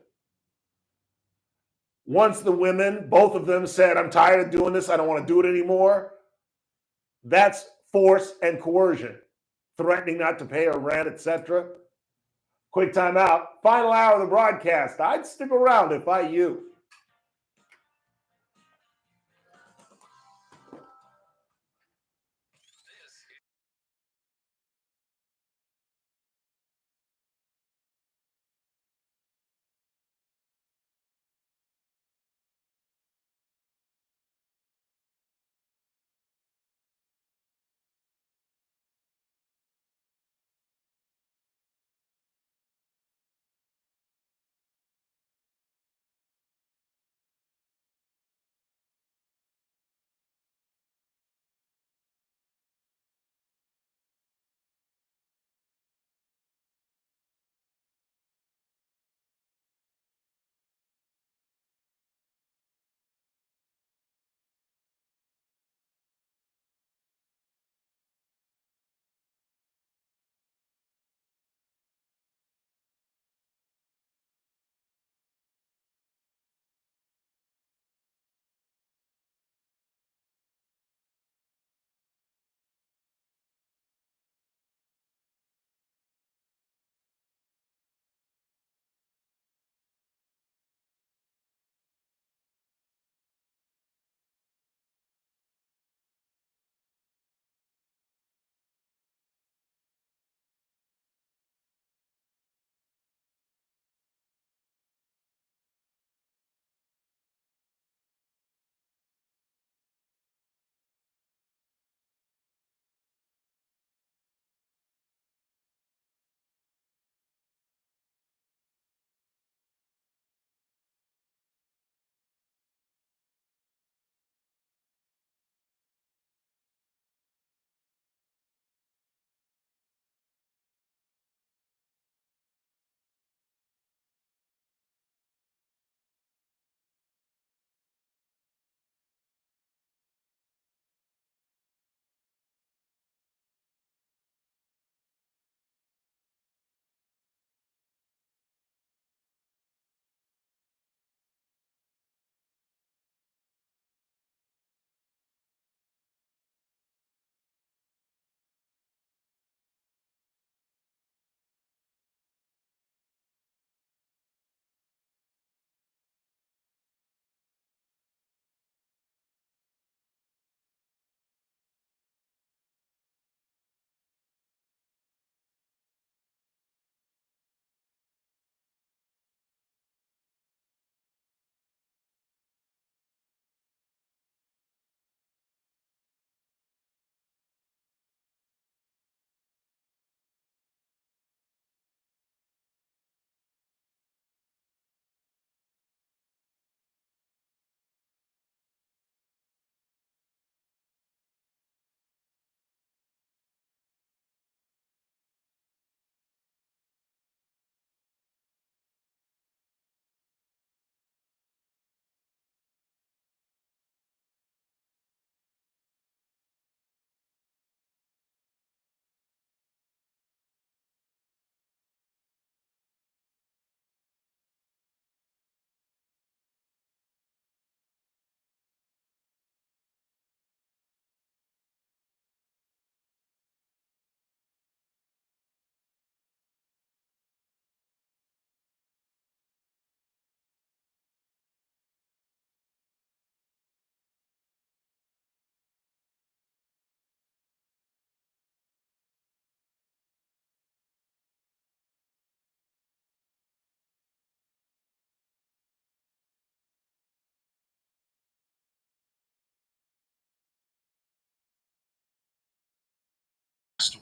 Once the women, both of them, said, I'm tired of doing this, I don't want to do it anymore, that's force and coercion, threatening not to pay her rent, etc. Quick time out. Final hour of the broadcast. I'd stick around if I you.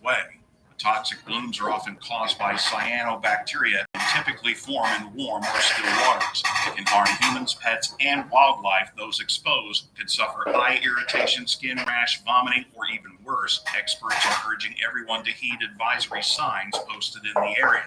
way. The toxic blooms are often caused by cyanobacteria and typically form in warm or still waters. It can harm humans, pets, and wildlife. Those exposed could suffer eye irritation, skin rash, vomiting, or even worse. Experts are urging everyone to heed advisory signs posted in the area.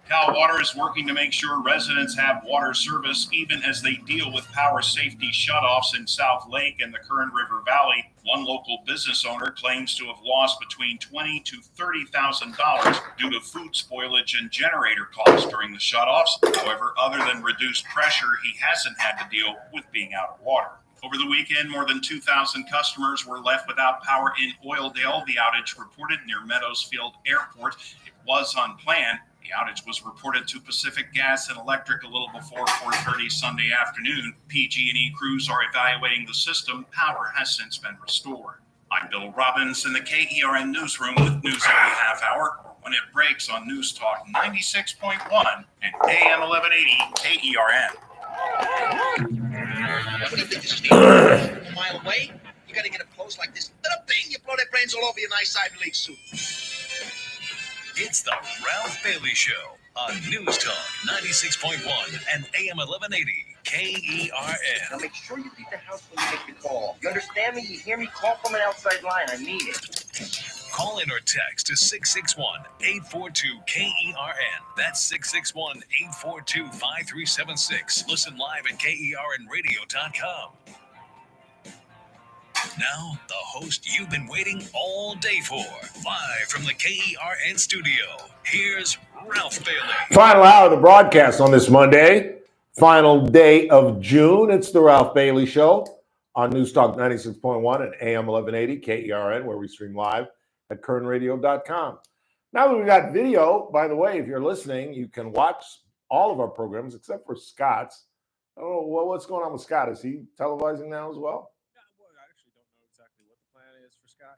Cal Water is working to make sure residents have water service even as they deal with power safety shutoffs in South Lake and the Kern River Valley. One local business owner claims to have lost between $20,000 to $30,000 due to food spoilage and generator costs during the shutoffs. However, other than reduced pressure, he hasn't had to deal with being out of water. Over the weekend, more than 2,000 customers were left without power in Oildale. The outage reported near Meadowsfield Airport. It was unplanned. The outage was reported to Pacific Gas and Electric a little before 4:30 Sunday afternoon. PG&E crews are evaluating the system. Power has since been restored. I'm Bill Robbins in the KERN newsroom with news every half hour when it breaks on News Talk 96.1 and AM 1180 KERN. What do you think this is, a mile away? You gotta get up close like this. Then a bing, you blow their brains all over your nice Ivy League suit. It's the Ralph Bailey Show on News Talk 96.1 and AM 1180 KERN. Now make sure you leave the house when you make the call. You understand me? You hear me? Call from an outside line. I mean it. Call in or text to 661-842-KERN. That's 661-842-5376. Listen live at KERNradio.com. Now, the host you've been waiting all day for. Live from the KERN studio, here's Ralph Bailey. Final hour of the broadcast on this Monday, final day of June. It's the Ralph Bailey Show on News Talk 96.1 and AM 1180 KERN, where we stream live at KERNradio.com. Now that we got video, by the way, if you're listening, you can watch all of our programs except for Scott's. I don't know what's going on with Scott. Is he televising now as well?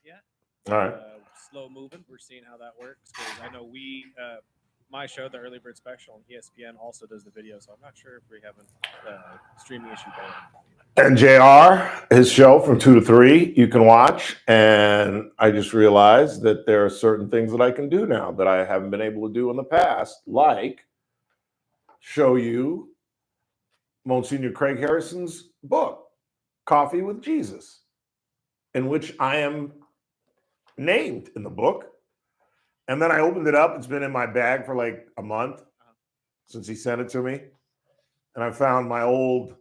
Yet. All right. Slow moving. We're seeing how that works because I know my show, the Early Bird Special on ESPN, also does the video, so I'm not sure if we have a streaming issue going. And JR, his show from 2 to 3, you can watch. And I just realized that there are certain things that I can do now that I haven't been able to do in the past, like show you Monsignor Craig Harrison's book, Coffee with Jesus, in which I am named in the book. And then I opened it up. It's been in my bag for like a month since he sent it to me. And I found my old,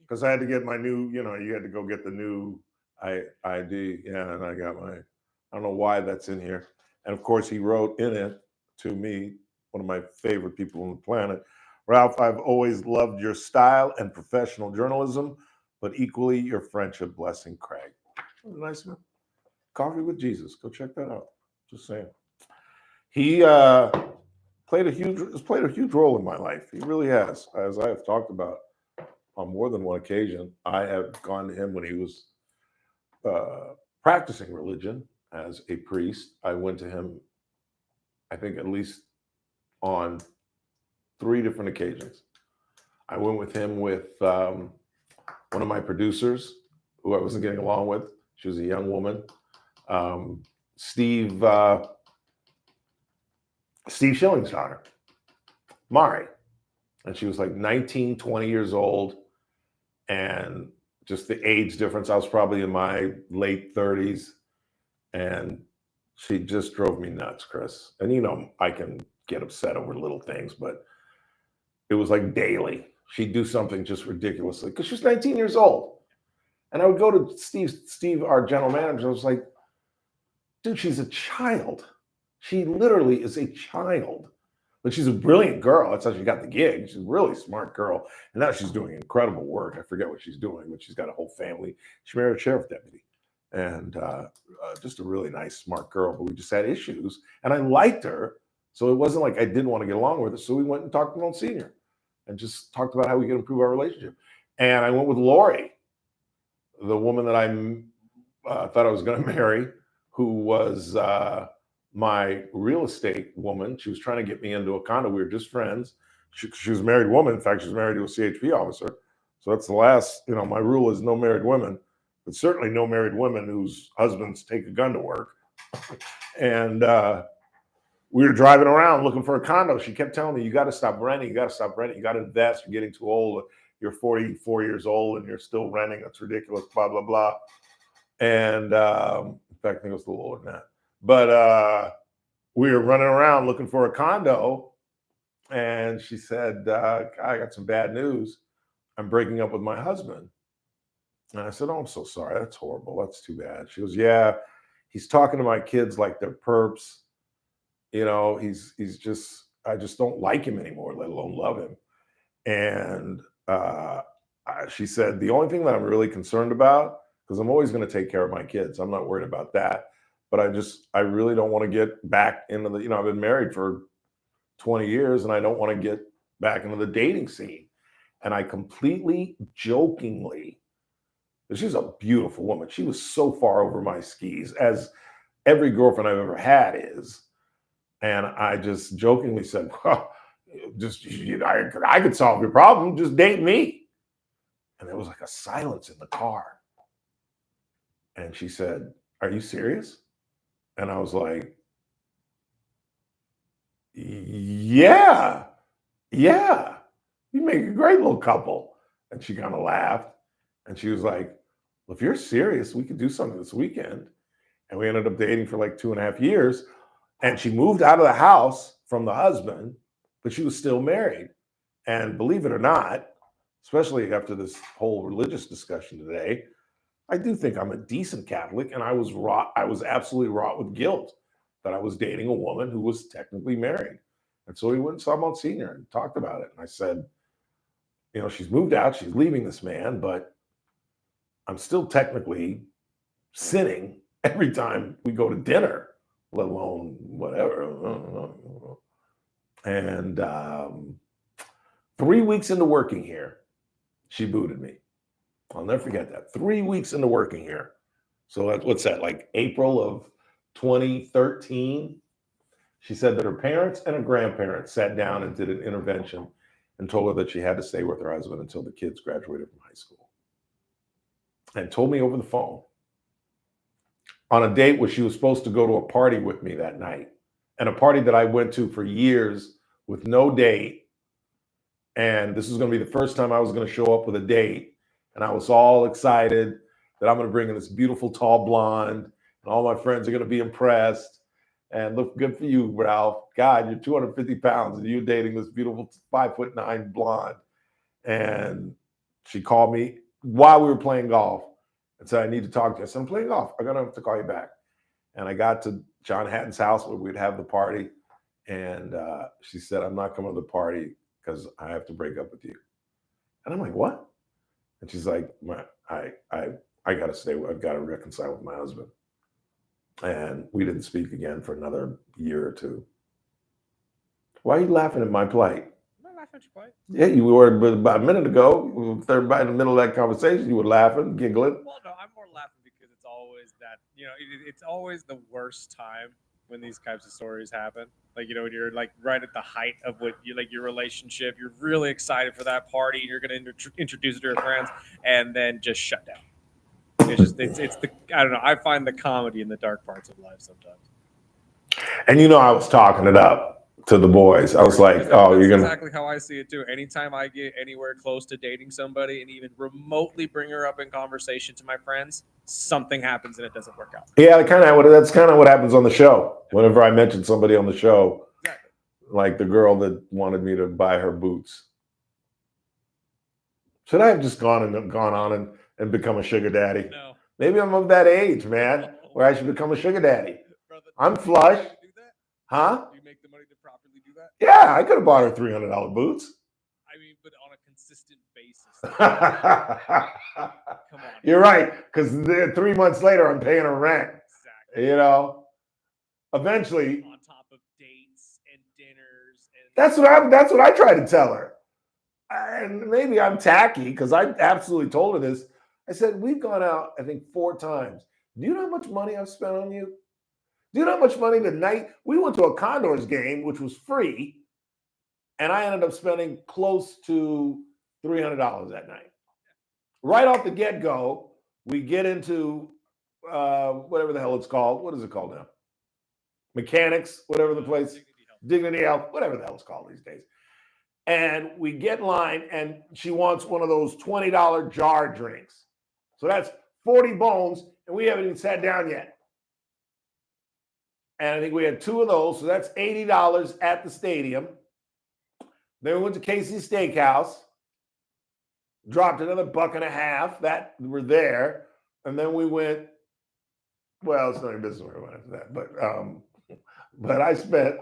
because I had to get my new, you had to go get the new ID. Yeah, and I got I don't know why that's in here. And of course, he wrote in it to me, one of my favorite people on the planet, Ralph, I've always loved your style and professional journalism, but equally your friendship. Blessing, Craig. Nice man. Coffee with Jesus. Go check that out. Just saying. He played a huge role in my life. He really has. As I have talked about on more than one occasion, I have gone to him when he was practicing religion as a priest. I went to him, I think, at least on 3 different occasions. I went with him with one of my producers who I wasn't getting along with. She was a young woman. Steve Schilling's daughter, Mari. And she was like 19, 20 years old. And just the age difference, I was probably in my late 30s. And she just drove me nuts, Chris. And I can get upset over little things, but it was like daily. She'd do something just ridiculously because she was 19 years old. And I would go to Steve, our general manager. I was like, dude, she's a child. She literally is a child. But she's a brilliant girl. That's how she got the gig. She's a really smart girl. And now she's doing incredible work. I forget what she's doing, but she's got a whole family. She married a sheriff deputy. And just a really nice, smart girl. But we just had issues. And I liked her. So it wasn't like I didn't want to get along with her. So we went and talked to Monsignor and just talked about how we could improve our relationship. And I went with Lori, the woman that I thought I was going to marry, who was my real estate woman. She was trying to get me into a condo. We were just friends. She was a married woman. In fact, she was married to a CHP officer. So that's the last, my rule is no married women, but certainly no married women whose husbands take a gun to work. And we were driving around looking for a condo. She kept telling me, you got to stop renting. You got to stop renting. You got to invest. You're getting too old. You're 44 years old and you're still renting. That's ridiculous, blah, blah, blah. And in fact, I think it was a little older than that. But we were running around looking for a condo. And she said, I got some bad news. I'm breaking up with my husband. And I said, oh, I'm so sorry. That's horrible. That's too bad. She goes, yeah, he's talking to my kids like they're perps. You know, he's just, I just don't like him anymore, let alone love him. And she said, the only thing that I'm really concerned about, because I'm always going to take care of my kids. I'm not worried about that. But I really don't want to get back into the, I've been married for 20 years and I don't want to get back into the dating scene. And I completely jokingly, she's a beautiful woman. She was so far over my skis, as every girlfriend I've ever had is. And I just jokingly said, well, I could solve your problem. Just date me. And there was like a silence in the car. And she said, are you serious? And I was like, yeah. You make a great little couple. And she kind of laughed. And she was like, well, if you're serious, we could do something this weekend. And we ended up dating for like 2.5 years. And she moved out of the house from the husband, but she was still married. And believe it or not, especially after this whole religious discussion today, I do think I'm a decent Catholic. And I was absolutely wrought with guilt that I was dating a woman who was technically married. And so we went and saw Monsignor and talked about it. And I said, she's moved out, she's leaving this man, but I'm still technically sinning every time we go to dinner, let alone whatever. And 3 weeks into working here, she booted me. I'll never forget that. 3 weeks into working here. So what's that, like April of 2013? She said that her parents and her grandparents sat down and did an intervention and told her that she had to stay with her husband until the kids graduated from high school. And told me over the phone on a date where she was supposed to go to a party with me that night, and a party that I went to for years with no date. And this was going to be the first time I was going to show up with a date. And I was all excited that I'm going to bring in this beautiful tall blonde and all my friends are going to be impressed. And look, good for you, Ralph. God, you're 250 pounds and you're dating this beautiful 5'9" blonde. And she called me while we were playing golf and said, I need to talk to you. I said, I'm playing golf. I'm going to have to call you back. And I got to John Hatton's house where we'd have the party. And she said, I'm not coming to the party because I have to break up with you. And I'm like, what? And she's like, I got to stay. I've got to reconcile with my husband. And we didn't speak again for another year or two. Why are you laughing at my plight? I'm not laughing at your plight. Yeah, you were, but about a minute ago, everybody in the middle of that conversation, you were laughing, giggling. Well, no, I'm more laughing because it's always that, it's always the worst time when these types of stories happen. Like, when you're like right at the height of what you like your relationship, you're really excited for that party, you're going to introduce it to your friends, and then just shut down. It's the, I don't know. I find the comedy in the dark parts of life sometimes. And I was talking it up to the boys. I was like, oh, you're going to. Exactly how I see it too. Anytime I get anywhere close to dating somebody and even remotely bring her up in conversation to my friends, something happens and it doesn't work out. Yeah, that's kind of what happens on the show. Whenever I mention somebody on the show, exactly. Like the girl that wanted me to buy her boots. Should I have just gone on and become a sugar daddy? No. Maybe I'm of that age, man, where I should become a sugar daddy. Brother, I'm flush. Do that? Huh? Do you make the money to properly do that? Yeah, I could have bought her $300 boots. I mean, but on a consistent basis. Come on. You're right, because 3 months later, I'm paying her rent. Exactly. Eventually. On top of dates and dinners. That's what I try to tell her. And maybe I'm tacky because I absolutely told her this. I said, we've gone out, I think 4 times. Do you know how much money I've spent on you? Do you know how much money the night we went to a Condors game, which was free, and I ended up spending close to $300 that night. Right off the get-go, we get into whatever the hell it's called. What is it called now? Mechanics, whatever the place, Dignity Health, whatever the hell it's called these days. And we get in line, and she wants one of those $20 jar drinks. So that's 40 bones, and we haven't even sat down yet. And I think we had 2 of those, so that's $80 at the stadium. Then we went to Casey's Steakhouse, dropped another $1.50. That we're there, and then we went. Well, it's not your business where we went after that, but I spent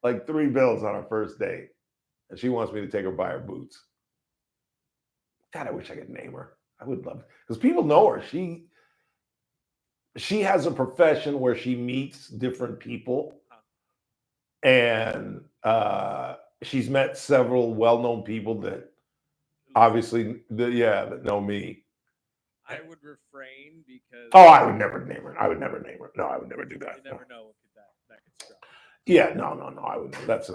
like $3 bills on our first date, and she wants me to take her by her boots. God, I wish I could name her. I would love it because people know her. She has a profession where she meets different people, and she's met several well-known people that obviously, that know me. I would refrain because. Oh, I would never name her. I would never name her. No, I would never do that. You never know what that could strike. Yeah, no. I would. That's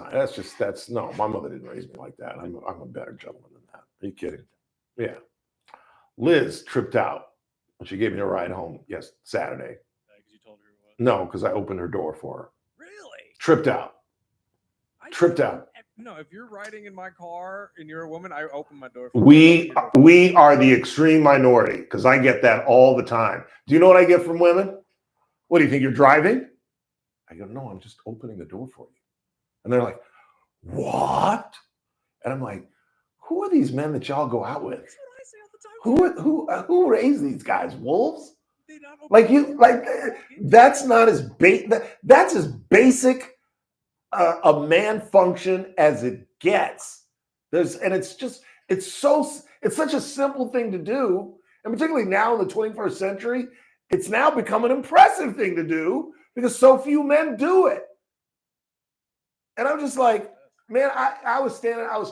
no. My mother didn't raise me like that. I'm a better gentleman than that. Are you kidding? Yeah. Liz tripped out. She gave me a ride home. Yes, Saturday. Because you told her what? No, because I opened her door for her. Really? Tripped out. No, if you're riding in my car and you're a woman, I open my door. We are the extreme minority because I get that all the time. Do you know what I get from women? What do you think you're driving? I go, no, I'm just opening the door for you. And they're like, what? And I'm like, who are these men that y'all go out with? That's what I say all the time. Who raised these guys? Wolves? That's not as that's as basic a man function as it gets. It's such a simple thing to do, and particularly now in the 21st century, it's now become an impressive thing to do because so few men do it. And I'm just like, man, I was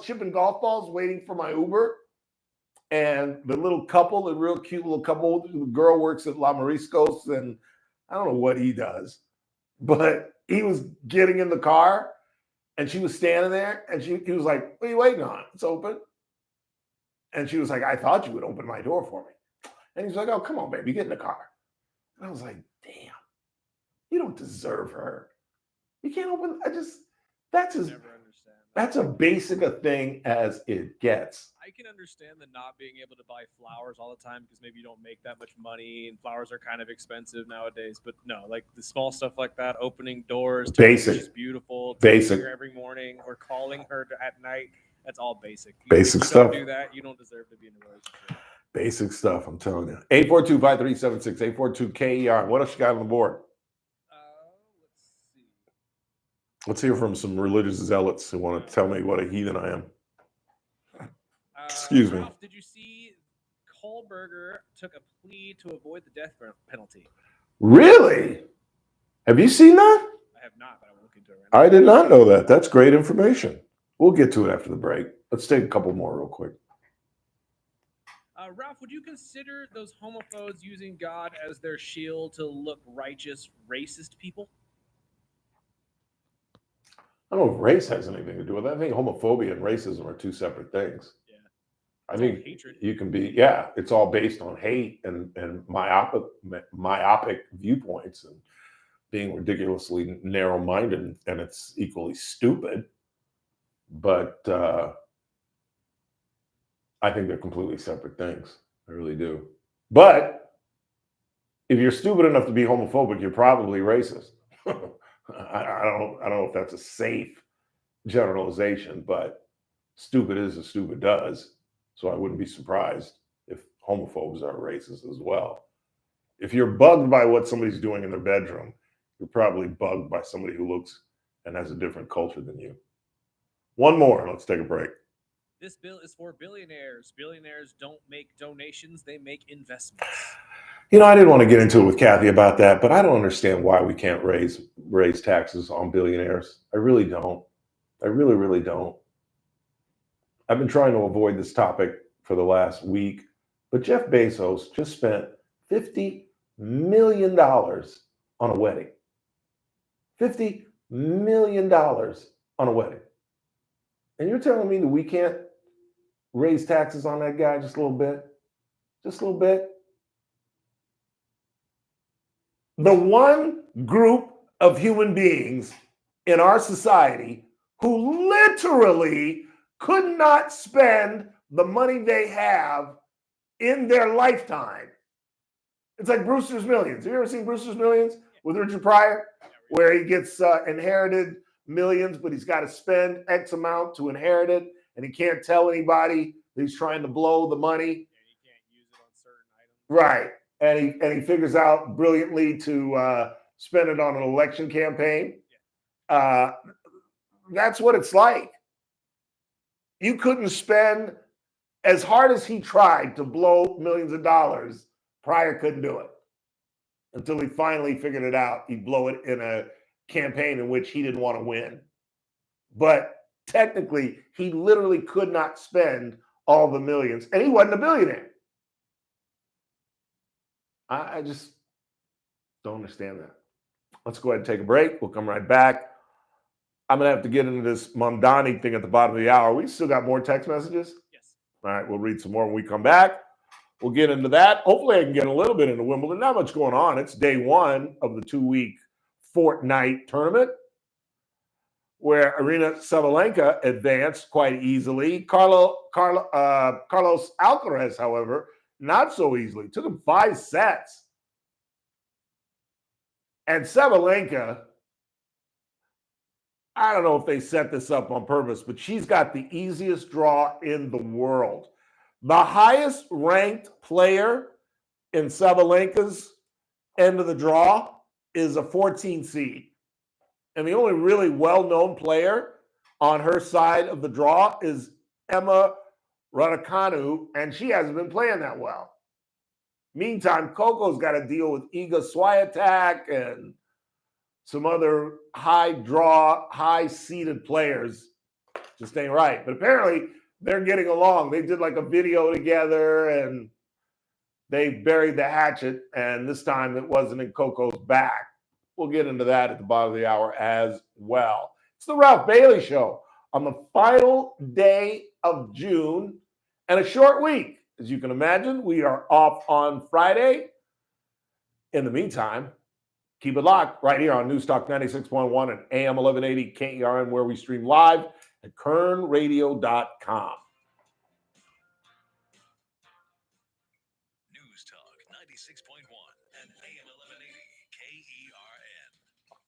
chipping golf balls waiting for my Uber, and the real cute little couple, the girl works at La Moriscos, and I don't know what he does, but he was getting in the car, and she was standing there, and he was like, what are you waiting on? It's open. And she was like, I thought you would open my door for me. And he's like, oh, come on, baby, get in the car. And I was like, damn, you don't deserve her. You can't open, that's a basic a thing as it gets. I can understand the not being able to buy flowers all the time because maybe you don't make that much money and flowers are kind of expensive nowadays. But no, like the small stuff like that, opening doors, Basic. She's beautiful, Basic. her every morning or calling her at night. That's all basic. Basic if you stuff. Don't do that, you don't deserve to be in a relationship. Basic stuff, I'm telling you. 842-5376, 842-KER. What else you got on the board? Let's hear from some religious zealots who want to tell me what a heathen I am. Excuse me. Ralph, did you see Kohlberger took a plea to avoid the death penalty? Really? Have you seen that? I have not, but I will look into it right now. I did not know that. That's great information. We'll get to it after the break. Let's take a couple more real quick. Ralph, would you consider those homophobes using God as their shield to look righteous, racist people? I don't know if race has anything to do with that. I think homophobia and racism are two separate things. Yeah. I think you can be, it's all based on hate and myopic viewpoints and being ridiculously narrow-minded, and it's equally stupid. But I think they're completely separate things. I really do. But if you're stupid enough to be homophobic, you're probably racist. I don't know if that's a safe generalization, but stupid is as stupid does. So I wouldn't be surprised if homophobes are racist as well. If you're bugged by what somebody's doing in their bedroom, you're probably bugged by somebody who looks and has a different culture than you. One more, let's take a break. This bill is for billionaires. Billionaires don't make donations, they make investments. You know, I didn't want to get into it with Kathy about that, but I don't understand why we can't raise taxes on billionaires. I really don't. I really, really don't. I've been trying to avoid this topic for the last week, but Jeff Bezos just spent $50 million on a wedding. $50 million on a wedding. And you're telling me that we can't raise taxes on that guy just a little bit? Just a little bit? The one group of human beings in our society who literally could not spend the money they have in their lifetime. It's like Brewster's Millions. Have you ever seen Brewster's Millions with Richard Pryor, where he gets inherited millions, but he's got to spend X amount to inherit it, and he can't tell anybody that he's trying to blow the money. Right. And he figures out brilliantly to spend it on an election campaign. That's what it's like. You couldn't spend as hard as he tried to blow millions of dollars. Pryor couldn't do it until he finally figured it out. He'd blow it in a campaign in which he didn't want to win. But technically, he literally could not spend all the millions, and he wasn't a billionaire. I just don't understand that. Let's go ahead and take a break. We'll come right back. I'm going to have to get into this Mamdani thing at the bottom of the hour. We still got more text messages? Yes. All right, we'll read some more when we come back. We'll get into that. Hopefully I can get a little bit into Wimbledon. Not much going on. It's day one of the 2-week fortnight tournament where Arina Sabalenka advanced quite easily. Carlos Alcaraz, however, not so easily. Took him 5 sets. And Sabalenka, I don't know if they set this up on purpose, but she's got the easiest draw in the world. The highest ranked player in Sabalenka's end of the draw is a 14 seed. And the only really well-known player on her side of the draw is Emma Raducanu, and she hasn't been playing that well. Meantime, Coco's got to deal with Iga Swiatek and some other high-seeded players. Just ain't right. But apparently, they're getting along. They did like a video together, and they buried the hatchet, and this time it wasn't in Coco's back. We'll get into that at the bottom of the hour as well. It's the Ralph Bailey Show on the final day of June and a short week. As you can imagine, we are off on Friday. In the meantime, keep it locked right here on News Talk 96.1 and AM 1180 KERN, where we stream live at kernradio.com. News Talk 96.1 and AM 1180 KERN.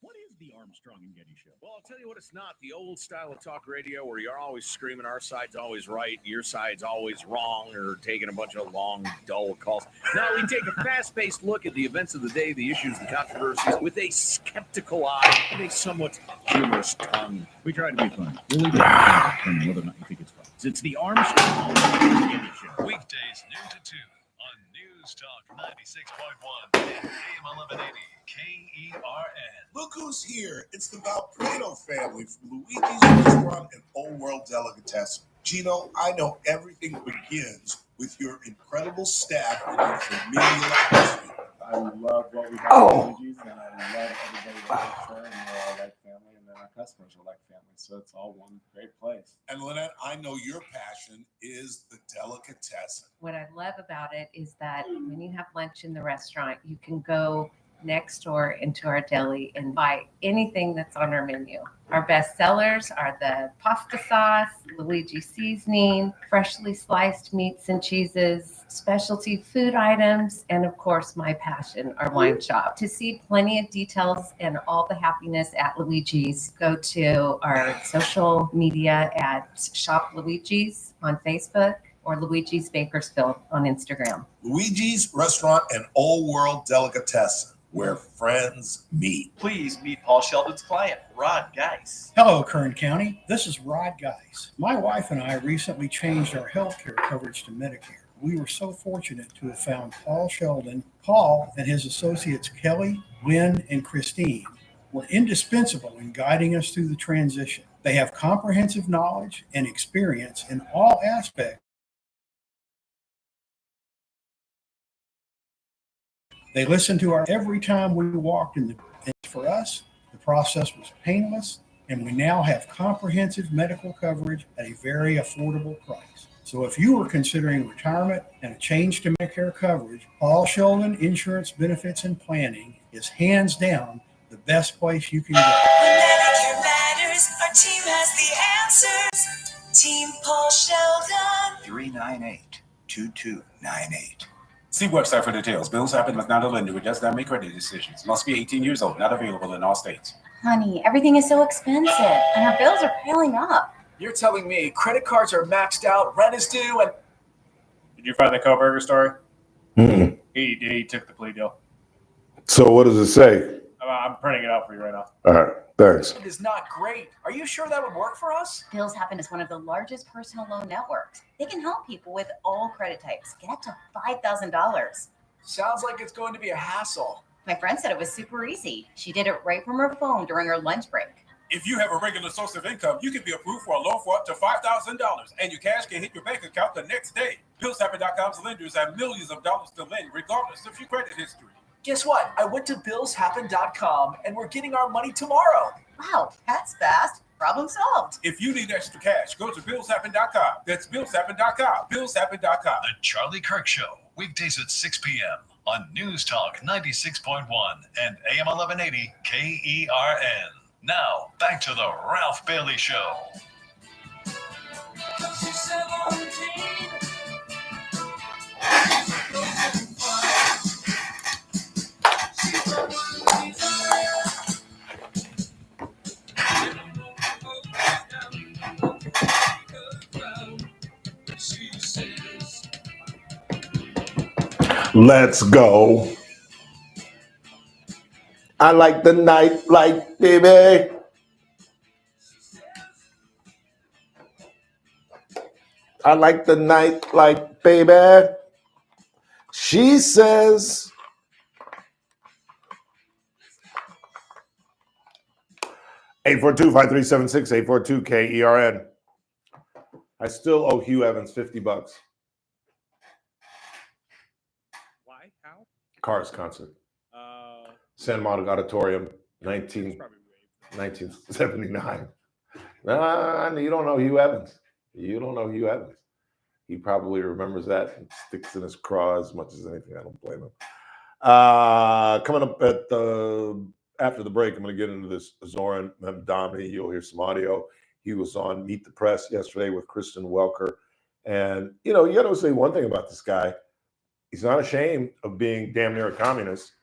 What is the Armstrong and Getty Show? Well, I'll tell you what it's not. The old style of talk radio where you're always screaming our side's always right, your side's always wrong, or taking a bunch of long, dull calls. Now we take a fast-paced look at the events of the day, the issues, the controversies, with a skeptical eye and a somewhat humorous tongue. We try to be fun. We'll leave it at that, whether or not you think it's fun. It's the Armstrong and Getty Show. Weekdays noon to 2 on News Talk 96.1 and AM 1180 KERN. Look who's here. It's the Valprado family from Luigi's Restaurant and Old World Delicatessen. Gino, I know everything begins with your incredible staff and your familial atmosphere. I love what we have at Luigi's, and I love everybody that works there, and we're all like family, and then our customers are like family, so it's all one great place. And Lynette, I know your passion is the delicatessen. What I love about it is that when you have lunch in the restaurant, you can go next door into our deli and buy anything that's on our menu. Our best sellers are the pasta sauce, Luigi seasoning, freshly sliced meats and cheeses, specialty food items, and of course, my passion, our wine shop. To see plenty of details and all the happiness at Luigi's, go to our social media at Shop Luigi's on Facebook or Luigi's Bakersfield on Instagram. Luigi's Restaurant and Old World Delicatessen, where friends meet. Please meet Paul Sheldon's client, Rod Geis. Hello, Kern County. This is Rod Geis. My wife and I recently changed our health care coverage to Medicare. We were so fortunate to have found Paul Sheldon. Paul and his associates Kelly, Lynn, and Christine were indispensable in guiding us through the transition. They have comprehensive knowledge and experience in all aspects. They listened to our every time we walked in. For us, the process was painless, and we now have comprehensive medical coverage at a very affordable price. So if you are considering retirement and a change to Medicare coverage, Paul Sheldon Insurance Benefits and Planning is hands down the best place you can go. When Medicare matters, our team has the answers. Team Paul Sheldon. 398-2298. See website for details. Bills happen must not a lender who does not make credit decisions. Must be 18 years old. Not available in all states. Honey, everything is so expensive, and our bills are piling up. You're telling me credit cards are maxed out, rent is due, and Did you find the Koberger story? Mm-mm. He took the plea deal. So what does it say? I'm printing it out for you right now. All right, thanks. it is not great. Are you sure that would work for us? Bills Happen is one of the largest personal loan networks. They can help people with all credit types get up to $5,000. Sounds like it's going to be a hassle. My friend said it was super easy. She did it right from her phone during her lunch break. If you have a regular source of income, you can be approved for a loan for up to $5,000, and your cash can hit your bank account the next day. BillsHappen.com's lenders have millions of dollars to lend, regardless of your credit history. Guess what? I went to BillsHappen.com and we're getting our money tomorrow. Wow, that's fast. Problem solved. If you need extra cash, go to BillsHappen.com. That's BillsHappen.com. BillsHappen.com. The Charlie Kirk Show, weekdays at 6 p.m. on News Talk 96.1 and AM 1180 KERN. Now, back to the Ralph Bailey Show. Let's go. I like the night light, baby. I like the night light, baby. She says. (842-5376) 842 KERN. I still owe Hugh Evans $50. Why? How? Cars concert. Santa Monica Auditorium, 1979. Nah, you don't know Hugh Evans. You don't know Hugh Evans. He probably remembers that and sticks in his craw as much as anything. I don't blame him. Coming up at after the break, I'm going to get into this Zoran Memdani. You'll hear some audio. He was on Meet the Press yesterday with Kristen Welker. And, you know, you got to say one thing about this guy. He's not ashamed of being damn near a communist.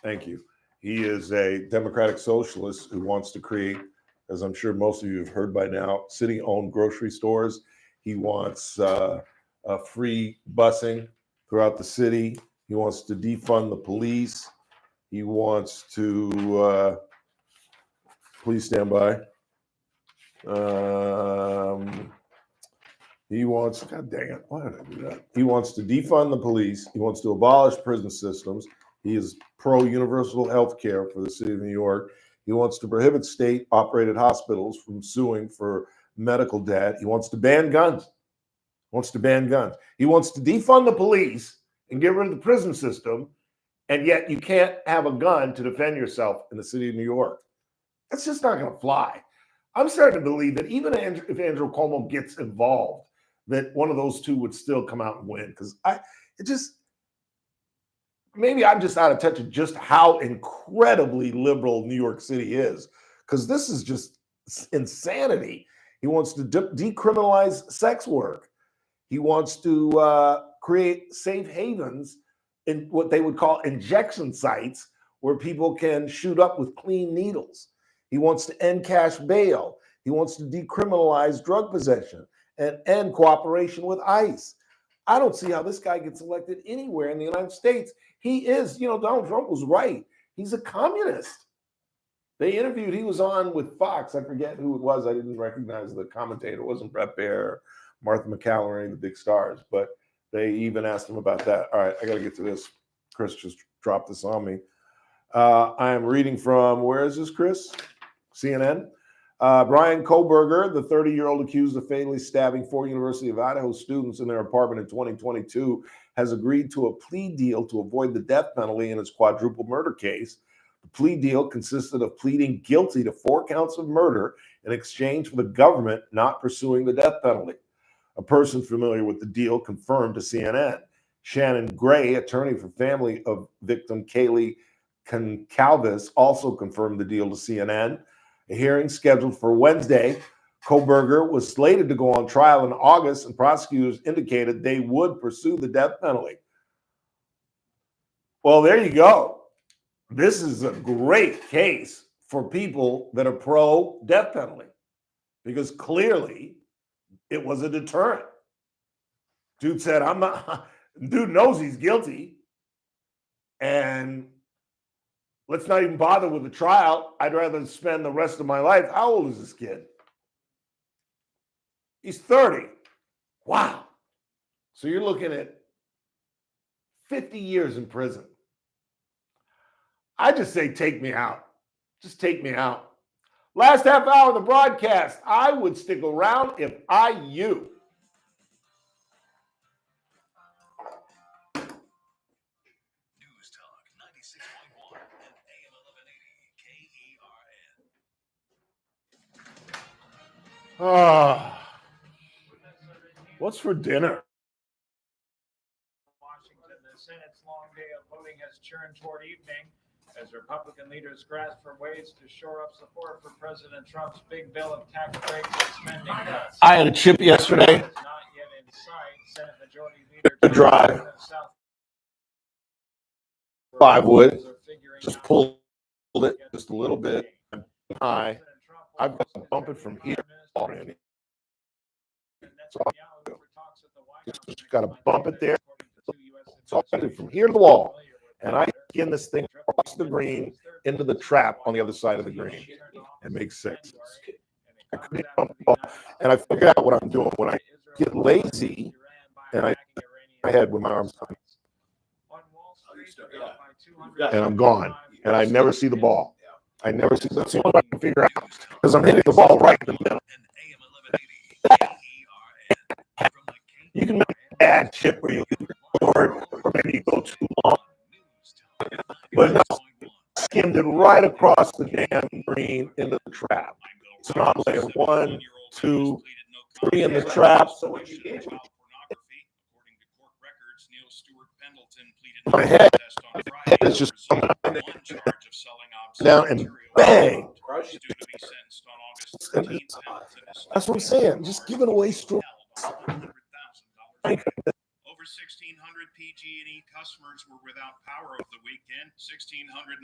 Thank you. He is a democratic socialist who wants to create, as I'm sure most of you have heard by now, city-owned grocery stores. He wants free busing throughout the city. He wants to defund the police. He wants to, please stand by. He wants, God dang it, why did I do that? He wants to defund the police. He wants to abolish prison systems. He is pro-universal health care for the city of New York. He wants to prohibit state-operated hospitals from suing for medical debt. He wants to ban guns. He wants to defund the police and get rid of the prison system, and yet you can't have a gun to defend yourself in the city of New York. That's just not going to fly. I'm starting to believe that even if Andrew Cuomo gets involved, that one of those two would still come out and win. Because maybe I'm just out of touch with just how incredibly liberal New York City is. Because this is just insanity. He wants to decriminalize sex work. He wants to create safe havens in what they would call injection sites where people can shoot up with clean needles. He wants to end cash bail. He wants to decriminalize drug possession and end cooperation with ICE. I don't see how this guy gets elected anywhere in the United States. He is, Donald Trump was right. He's a communist. They interviewed, he was on with Fox. I forget who it was. I didn't recognize the commentator. It wasn't Brett Baer, Martha McCallum, or any of the big stars, but they even asked him about that. All right, I got to get to this. Chris just dropped this on me. I am reading from, where is this, Chris? CNN. Brian Koberger, the 30-year-old accused of fatally stabbing 4 University of Idaho students in their apartment in 2022, has agreed to a plea deal to avoid the death penalty in his quadruple murder case. The plea deal consisted of pleading guilty to 4 counts of murder in exchange for the government not pursuing the death penalty. A person familiar with the deal confirmed to CNN. Shannon Gray, attorney for family of victim Kaylee Goncalves also confirmed the deal to CNN. A hearing scheduled for Wednesday. Koberger was slated to go on trial in August, and prosecutors indicated they would pursue the death penalty. Well, there you go. This is a great case for people that are pro-death penalty because clearly it was a deterrent. Dude said, I'm not, dude knows he's guilty, and let's not even bother with the trial. I'd rather spend the rest of my life. How old is this kid? He's 30. Wow. So you're looking at 50 years in prison. I just say, take me out. Just take me out. Last half hour of the broadcast. I would stick around if I you. News Talk 96.1 and AM 1180 KERN. What's for dinner? Washington, the Senate's long day of voting has turned toward evening as Republican leaders grasp for ways to shore up support for President Trump's big bill of tax breaks and spending cuts. I had a chip yesterday. Not yet in sight. Senate Majority Leader To drive. I would just pull it just a little bit high. I've got to bump it from here already. So just got to bump it there. So I do from here to the wall, and I skin this thing across the green into the trap on the other side of the green. It makes sense. I couldn't bump the ball. And I figured out what I'm doing when I get lazy, and I my head with my arms on. And I'm gone, and I never see the ball. I never see. That's the only way I can figure out because I'm hitting the ball right in the middle. You can make a bad chip where you get bored or maybe you go too long. But no, skimmed it right across the damn green into the trap. So now I'm laying 1, 2, 3 in the trap. My head is just down and bang. That's what I'm saying. Just giving away straws. Over 1,600 PG&E customers were without power over the weekend. 1,692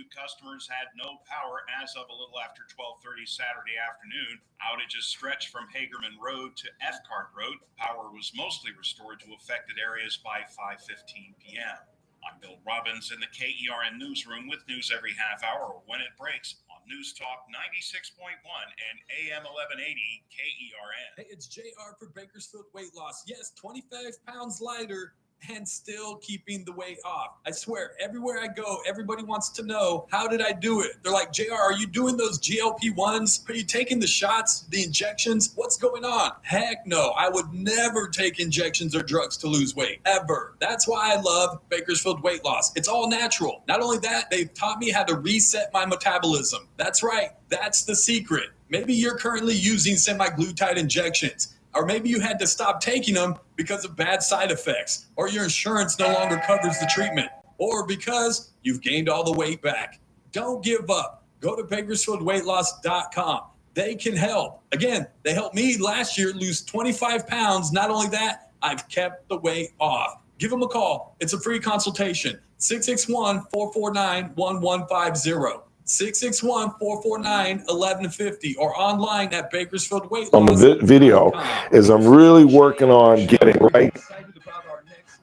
customers had no power as of a little after 12:30 Saturday afternoon. Outages stretched from Hagerman Road to Ethcart Road. Power was mostly restored to affected areas by 5:15 p.m. I'm Bill Robbins in the KERN newsroom with news every half hour when it breaks on News Talk 96.1 and AM 1180 KERN. Hey, it's JR for Bakersfield Weight Loss. Yes, 25 pounds lighter and still keeping the weight off. I swear, everywhere I go, everybody wants to know, how did I do it? They're like, JR, are you doing those GLP-1s? Are you taking the shots, the injections? What's going on? Heck no, I would never take injections or drugs to lose weight, ever. That's why I love Bakersfield Weight Loss. It's all natural. Not only that, they've taught me how to reset my metabolism. That's right, that's the secret. Maybe you're currently using semaglutide injections. Or maybe you had to stop taking them because of bad side effects, or your insurance no longer covers the treatment, or because you've gained all the weight back. Don't give up. Go to BakersfieldWeightLoss.com. They can help. Again, they helped me last year lose 25 pounds. Not only that, I've kept the weight off. Give them a call. It's a free consultation. 661-449-1150. 661-449-1150 or online at Bakersfield Weight On the video is I'm really working on getting right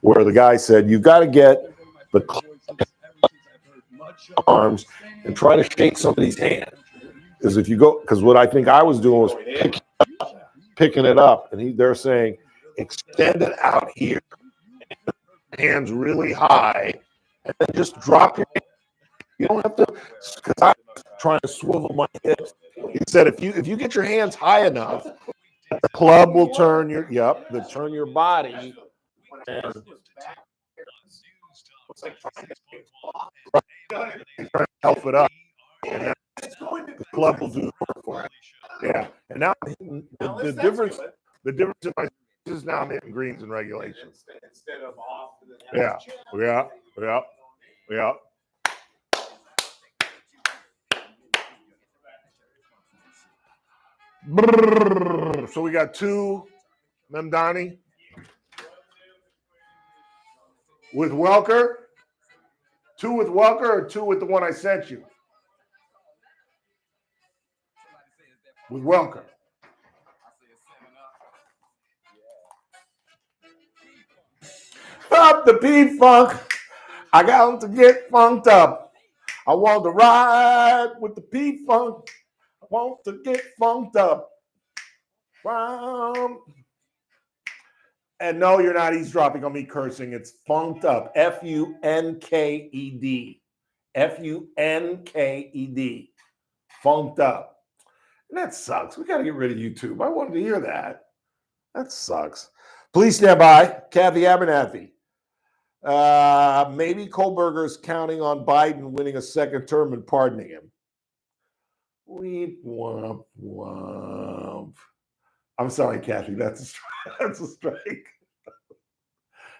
where the guy said you got to get the arms and try to shake somebody's hand. Because if you go, because what I think I was doing was picking it up, and they're saying extend it out here, hands really high, and then just drop your. You don't have to, because I'm trying to swivel my hips. He said if you get your hands high enough, the club will turn your turn your body. And trying to help it up, and the club will do the work for it. Yeah, and now the difference in my is now I'm hitting greens and regulations. Instead of off. Yeah. Brrr. So we got 2 Memdani with Welker. 2 with Welker or 2 with the one I sent you? With Welker. Up the P-Funk. I got to get funked up. I want to ride with the P-Funk. I want to get funked up. And no, you're not eavesdropping on me cursing. It's funked up. F-U-N-K-E-D. F-U-N-K-E-D. Funked up. And that sucks. We got to get rid of YouTube. I wanted to hear that. That sucks. Please stand by. Kathy Abernathy. Maybe Kohlberger's counting on Biden winning a second term and pardoning him. Weep, womp, womp. I'm sorry, Kathy. That's a strike.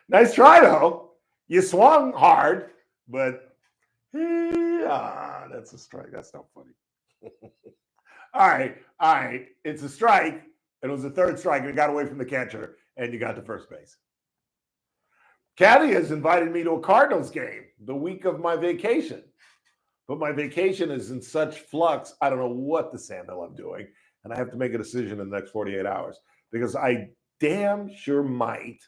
Nice try, though. You swung hard, but that's a strike. That's not funny. All right. It's a strike. It was the third strike, and it got away from the catcher, and you got to first base. Kathy has invited me to a Cardinals game the week of my vacation. But my vacation is in such flux, I don't know what the sandal I'm doing. And I have to make a decision in the next 48 hours because I damn sure might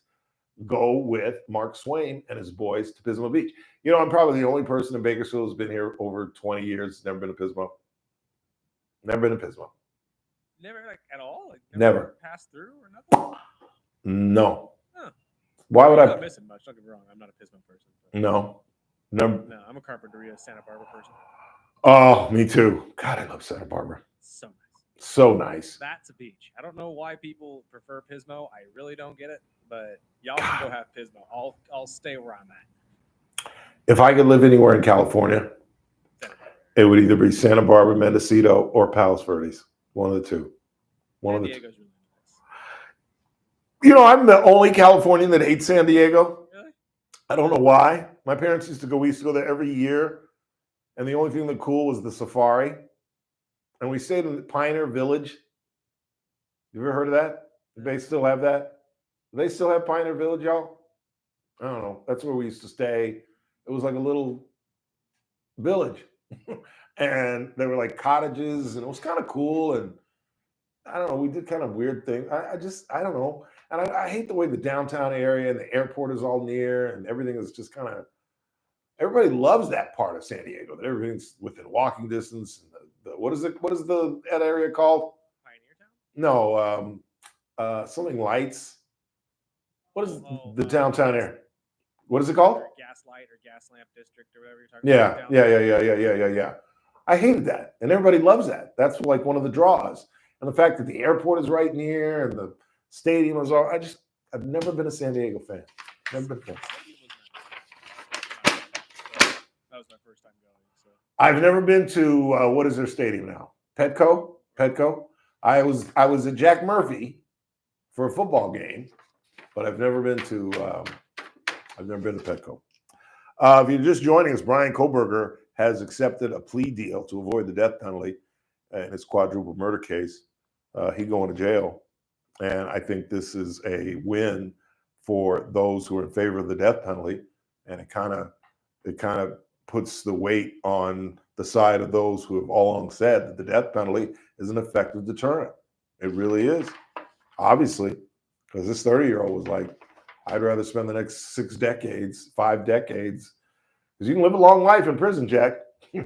go with Mark Swain and his boys to Pismo Beach. You know, I'm probably the only person in Bakersfield who's been here over 20 years, never been to Pismo. Never been to Pismo. Never, like, at all? Like, never passed through or nothing? No. Huh. Why would I'm I? not missing much. Don't get me wrong. I'm not a Pismo person. No. Never. No, I'm a Carpinteria, Santa Barbara person. Oh, me too. God, I love Santa Barbara. So nice. So nice. That's a beach. I don't know why people prefer Pismo. I really don't get it, but y'all can go have Pismo. I'll stay where I'm at. If I could live anywhere in California, it would either be Santa Barbara, Mendocino, or Palos Verdes. One of the two. San Diego's really nice. You know, I'm the only Californian that hates San Diego. Really? I don't know why. My parents used to go there every year. And the only thing that cool was the safari. And we stayed in Pioneer Village. You ever heard of that? Do they still have that? Do they still have Pioneer Village, y'all? I don't know. That's where we used to stay. It was like a little village. And there were like cottages, and it was kind of cool. And I don't know, we did kind of weird things. I don't know. And I hate the way the downtown area and the airport is all near, and everything is just kind of, everybody loves that part of San Diego, that everything's within walking distance. And what is that area called? Pioneer Town? No, something lights. What is the downtown area? What is it called? Gaslight or Gas Lamp District or whatever you're talking about. Yeah. I hated that, and everybody loves that. That's like one of the draws, and the fact that the airport is right near and the stadium is all. I've never been a San Diego fan. Never been a fan. That was my first time going. So I've never been to what is their stadium now? Petco. I was at Jack Murphy for a football game, but I've never been to Petco. If you're just joining us, Bryan Kohberger has accepted a plea deal to avoid the death penalty in his quadruple murder case. He's going to jail, and I think this is a win for those who are in favor of the death penalty, and it kind of puts the weight on the side of those who have all along said that the death penalty is an effective deterrent. It really is, obviously, because this 30-year-old was like, I'd rather spend the next 5 decades, because you can live a long life in prison, Jack. You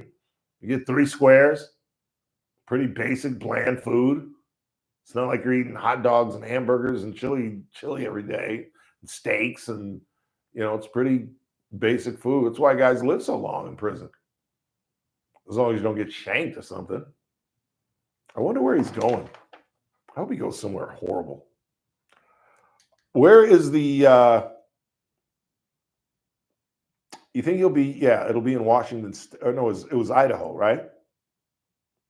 get 3 squares, pretty basic, bland food. It's not like you're eating hot dogs and hamburgers and chili every day, and steaks, and it's pretty basic food. That's why guys live so long in prison, as long as you don't get shanked or something. I wonder where he's going. I hope he goes somewhere horrible. Where is the? You think he'll be? Yeah, it'll be in Washington. No, it was Idaho, right?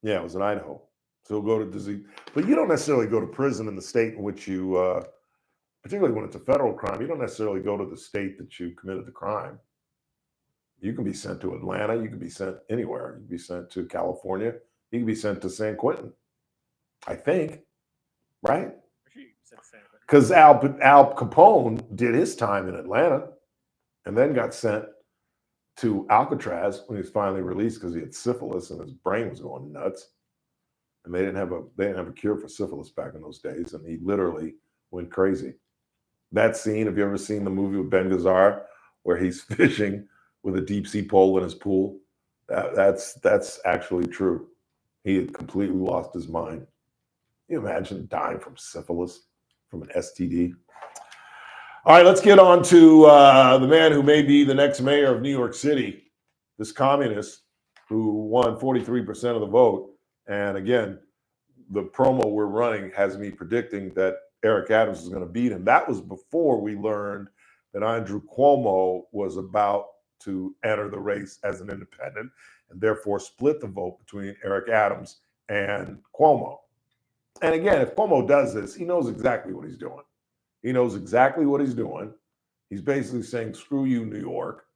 Yeah, it was in Idaho. So he'll go to disease, but you don't necessarily go to prison in the state in which you, particularly when it's a federal crime, you don't necessarily go to the state that you committed the crime. You can be sent to Atlanta. You can be sent anywhere. You can be sent to California. You can be sent to San Quentin. I think, right? Sure you said the same, but Because Al Capone did his time in Atlanta and then got sent to Alcatraz when he was finally released because he had syphilis and his brain was going nuts. And they didn't have a cure for syphilis back in those days, and he literally went crazy. That scene, have you ever seen the movie with Ben Gazzara where he's fishing with a deep sea pole in his pool? That's actually true. He had completely lost his mind. Can you imagine dying from syphilis, from an STD? All right, let's get on to the man who may be the next mayor of New York City, this communist who won 43% of the vote. And again, the promo we're running has me predicting that Eric Adams is going to beat him. That was before we learned that Andrew Cuomo was about to enter the race as an independent and therefore split the vote between Eric Adams and Cuomo. And again, if Cuomo does this, he knows exactly what he's doing. He knows exactly what he's doing. He's basically saying, screw you, New York,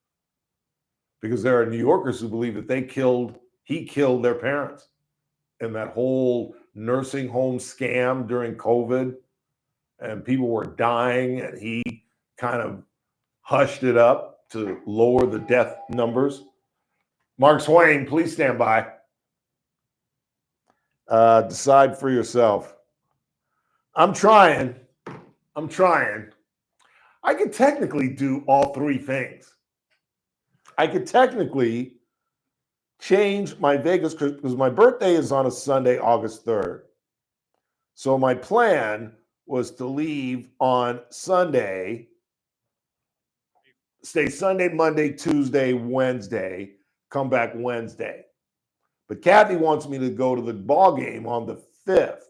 because there are New Yorkers who believe that he killed their parents. And that whole nursing home scam during COVID, and people were dying, and he kind of hushed it up to lower the death numbers. Mark Swain, please stand by. Decide for yourself. I'm trying. I could technically do all three things. I could technically change my Vegas trip because my birthday is on a Sunday, August 3rd. So my plan was to leave on Sunday, stay Sunday, Monday, Tuesday, Wednesday, come back Wednesday. But Kathy wants me to go to the ball game on the 5th,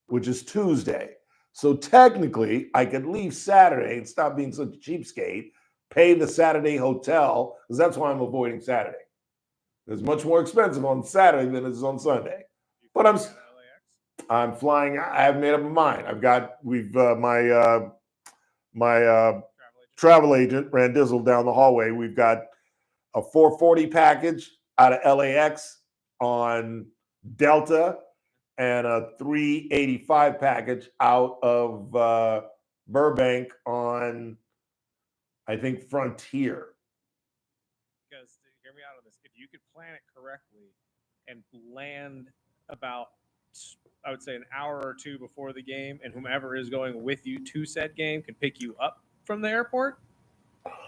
which is Tuesday. So technically, I could leave Saturday and stop being such a cheapskate, pay the Saturday hotel, because that's why I'm avoiding Saturday. It's much more expensive on Saturday than it is on Sunday. But I'm flying. I haven't made up my mind. My travel agent, Randizzle, down the hallway. We've got a 440 package out of LAX on Delta and a 385 package out of Burbank on, I think, Frontier. because hear me out on this. If you could plan it correctly and land about, I would say, an hour or two before the game, and whomever is going with you to said game can pick you up from the airport,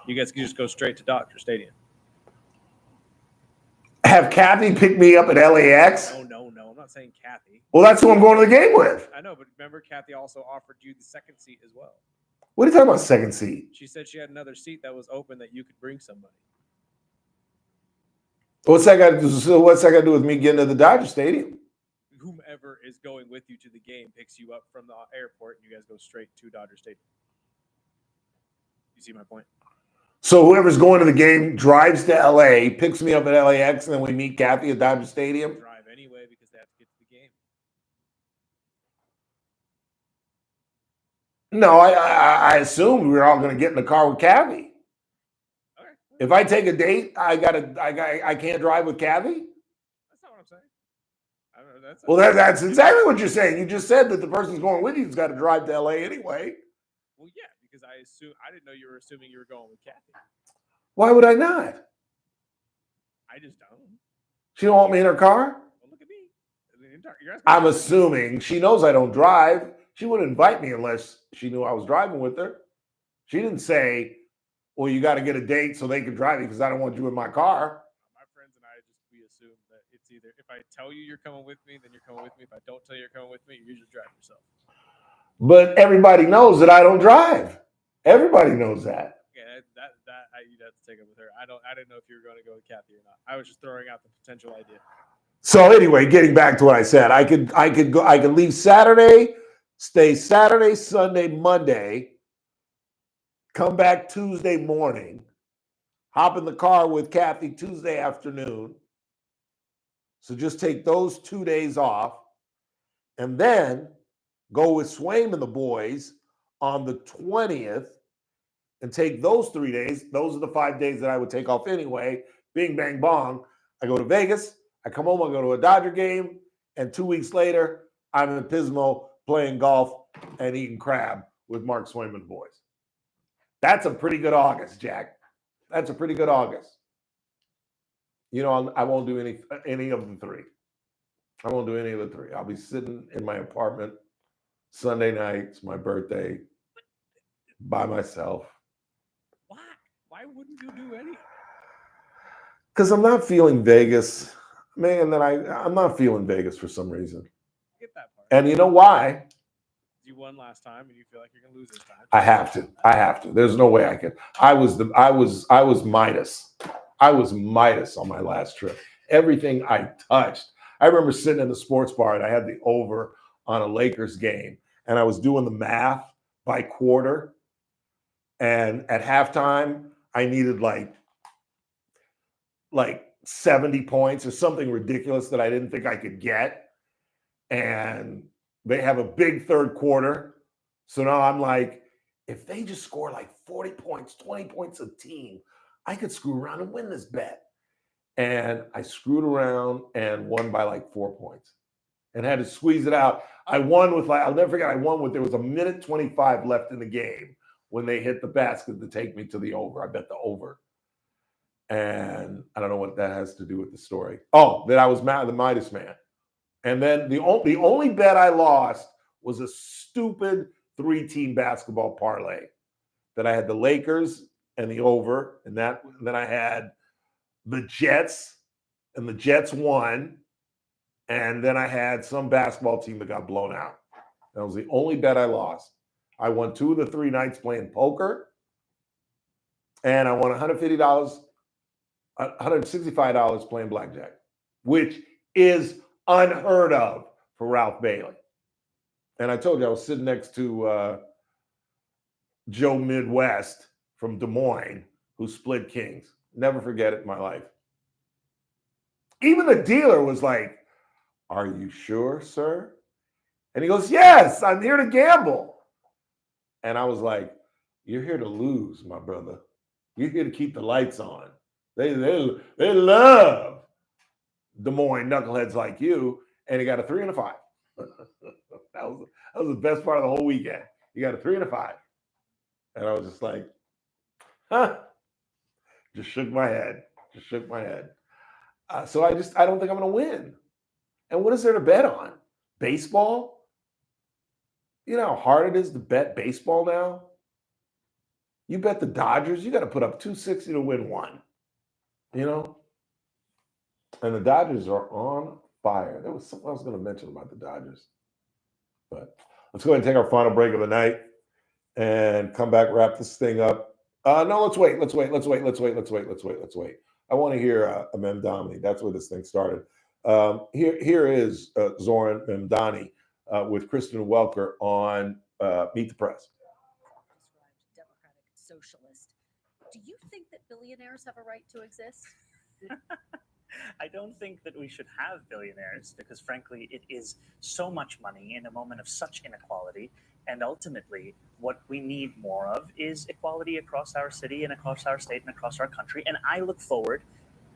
you guys can just go straight to Dodger Stadium. Have Kathy pick me up at LAX? No. I'm not saying Kathy. Well, that's who I'm going to the game with. I know, but remember, Kathy also offered you the second seat as well. What are you talking about, second seat? She said she had another seat that was open that you could bring somebody. What's that got to do with me getting to the Dodger Stadium? Whomever is going with you to the game picks you up from the airport, and you guys go straight to Dodger Stadium. You see my point? So whoever's going to the game drives to LA, picks me up at LAX, and then we meet Kathy at Dodger Stadium? Drive anyway because they have to get to the game. No, I assumed we were all going to get in the car with Kathy. Okay. If I take a date, I can't drive with Kathy? That's not what I'm saying. I don't know, Well, that's exactly what you're saying. You just said that the person's going with you has got to drive to LA anyway. Well, yeah, because I didn't know you were assuming you were going with Kathy. Why would I not? I just don't. She don't want me in her car? Well, look at me. You're asking I'm me- assuming she knows I don't drive. She wouldn't invite me unless she knew I was driving with her. She didn't say, well, you got to get a date so they can drive you because I don't want you in my car. My friends and I we assume that it's either if I tell you you're coming with me, then you're coming with me. If I don't tell you you're coming with me, you just drive yourself. But everybody knows that I don't drive. Everybody knows that. Yeah, you'd have to take it with her. I didn't know if you were going to go with Kathy or not. I was just throwing out the potential idea. So anyway, getting back to what I said, I could leave Saturday, stay Saturday, Sunday, Monday, come back Tuesday morning, hop in the car with Kathy Tuesday afternoon. So just take those 2 days off, and then go with Swaim and the boys on the 20th and take those 3 days. Those are the 5 days that I would take off anyway. Bing, bang, bong. I go to Vegas. I come home. I go to a Dodger game. And 2 weeks later, I'm in Pismo playing golf and eating crab with Mark Swayman boys. That's a pretty good August, Jack. That's a pretty good August. You know, I won't do any of the three. I won't do any of the three. I'll be sitting in my apartment Sunday night. It's my birthday by myself. Why wouldn't you do any? Because I'm not feeling Vegas. Man, I'm not feeling Vegas for some reason. Get that part. And you know why? You won last time, and you feel like you're gonna lose this time. I have to. There's no way I could. I was Midas. I was Midas on my last trip. Everything I touched. I remember sitting in the sports bar and I had the over on a Lakers game, and I was doing the math by quarter. And at halftime, I needed like 70 points or something ridiculous that I didn't think I could get. And they have a big third quarter. So now I'm like, if they just score like 40 points, 20 points a team, I could screw around and win this bet. And I screwed around and won by like 4 points and had to squeeze it out. I won with I'll never forget, there was a minute 25 left in the game when they hit the basket to take me to the over. I bet the over. And I don't know what that has to do with the story. Oh, that I was the Midas man. And then the only bet I lost was a stupid 3-team basketball parlay that I had the Lakers and the over, and then I had the Jets, and the Jets won, and then I had some basketball team that got blown out. That was the only bet I lost. I won 2 of the 3 nights playing poker, and I won $165 playing blackjack, which is unheard of for Ralph Bailey. And I told you I was sitting next to Joe Midwest from Des Moines, who split kings. Never forget it in my life. Even the dealer was like, "Are you sure, sir?" And he goes, "Yes, I'm here to gamble." And I was like, "You're here to lose, my brother. You're here to keep the lights on. They love Des Moines knuckleheads like you." And he got a 3 and a 5. That was the best part of the whole weekend. He got a 3 and a 5. And I was just like, huh. Just shook my head. So I don't think I'm going to win. And what is there to bet on? Baseball? You know how hard it is to bet baseball now? You bet the Dodgers, you got to put up 260 to win 1. You know? And the Dodgers are on fire. There was something I was going to mention about the Dodgers. But let's go ahead and take our final break of the night and come back, wrap this thing up. No, let's wait. I want to hear Memdani. That's where this thing started. Here is Zoran Memdani with Kristen Welker on Meet the Press. Democratic socialist. Do you think that billionaires have a right to exist? I don't think that we should have billionaires because, frankly, it is so much money in a moment of such inequality. And ultimately, what we need more of is equality across our city and across our state and across our country. And I look forward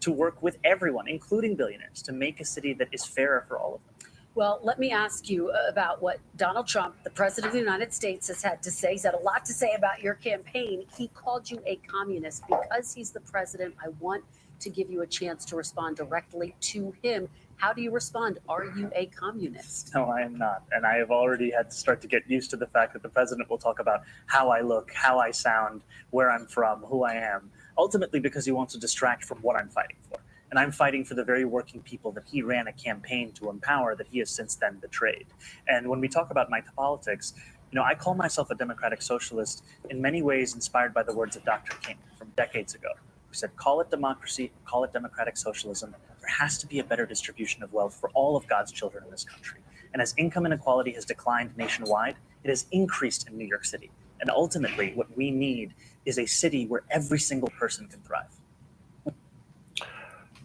to work with everyone, including billionaires, to make a city that is fairer for all of them. Well, let me ask you about what Donald Trump, the president of the United States, has had to say. He's had a lot to say about your campaign. He called you a communist. Because he's the president, I want to give you a chance to respond directly to him. How do you respond? Are you a communist? No, I am not. And I have already had to start to get used to the fact that the president will talk about how I look, how I sound, where I'm from, who I am, ultimately because he wants to distract from what I'm fighting for. And I'm fighting for the very working people that he ran a campaign to empower that he has since then betrayed. And when we talk about my politics, I call myself a democratic socialist in many ways inspired by the words of Dr. King from decades ago, who said, call it democracy, call it democratic socialism. There has to be a better distribution of wealth for all of God's children in this country. And as income inequality has declined nationwide, it has increased in New York City. And ultimately, what we need is a city where every single person can thrive.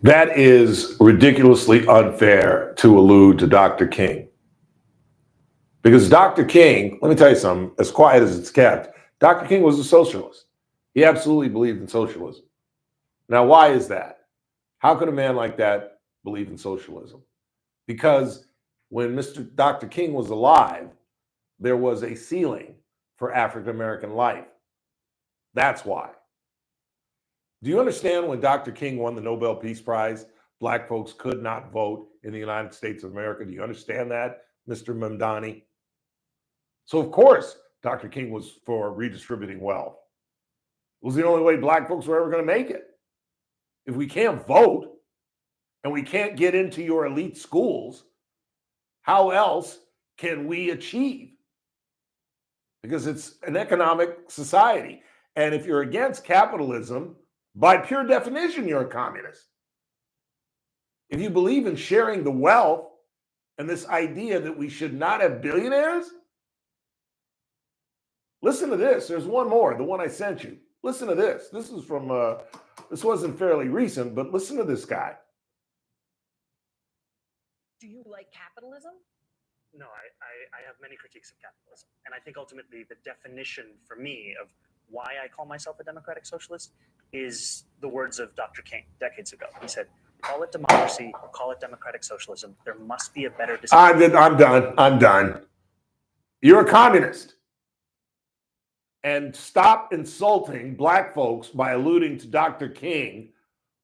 That is ridiculously unfair to allude to Dr. King. Because Dr. King, let me tell you something, as quiet as it's kept, Dr. King was a socialist. He absolutely believed in socialism. Now, why is that? How could a man like that believe in socialism? Because when Dr. King was alive, there was a ceiling for African American life. That's why. Do you understand when Dr. King won the Nobel Peace Prize, Black folks could not vote in the United States of America? Do you understand that, Mr. Mamdani? So, of course, Dr. King was for redistributing wealth. It was the only way Black folks were ever going to make it. If we can't vote and we can't get into your elite schools, how else can we achieve? Because it's an economic society. And if you're against capitalism, by pure definition, you're a communist. If you believe in sharing the wealth and this idea that we should not have billionaires, listen to this. There's one more, the one I sent you. Listen to this. This is from, this wasn't fairly recent, but listen to this guy. Do you like capitalism? No, I have many critiques of capitalism. And I think ultimately the definition for me of why I call myself a democratic socialist is the words of Dr. King decades ago. He said, call it democracy or call it democratic socialism. There must be a better distinction. I'm done. You're a communist. And stop insulting Black folks by alluding to Dr. King,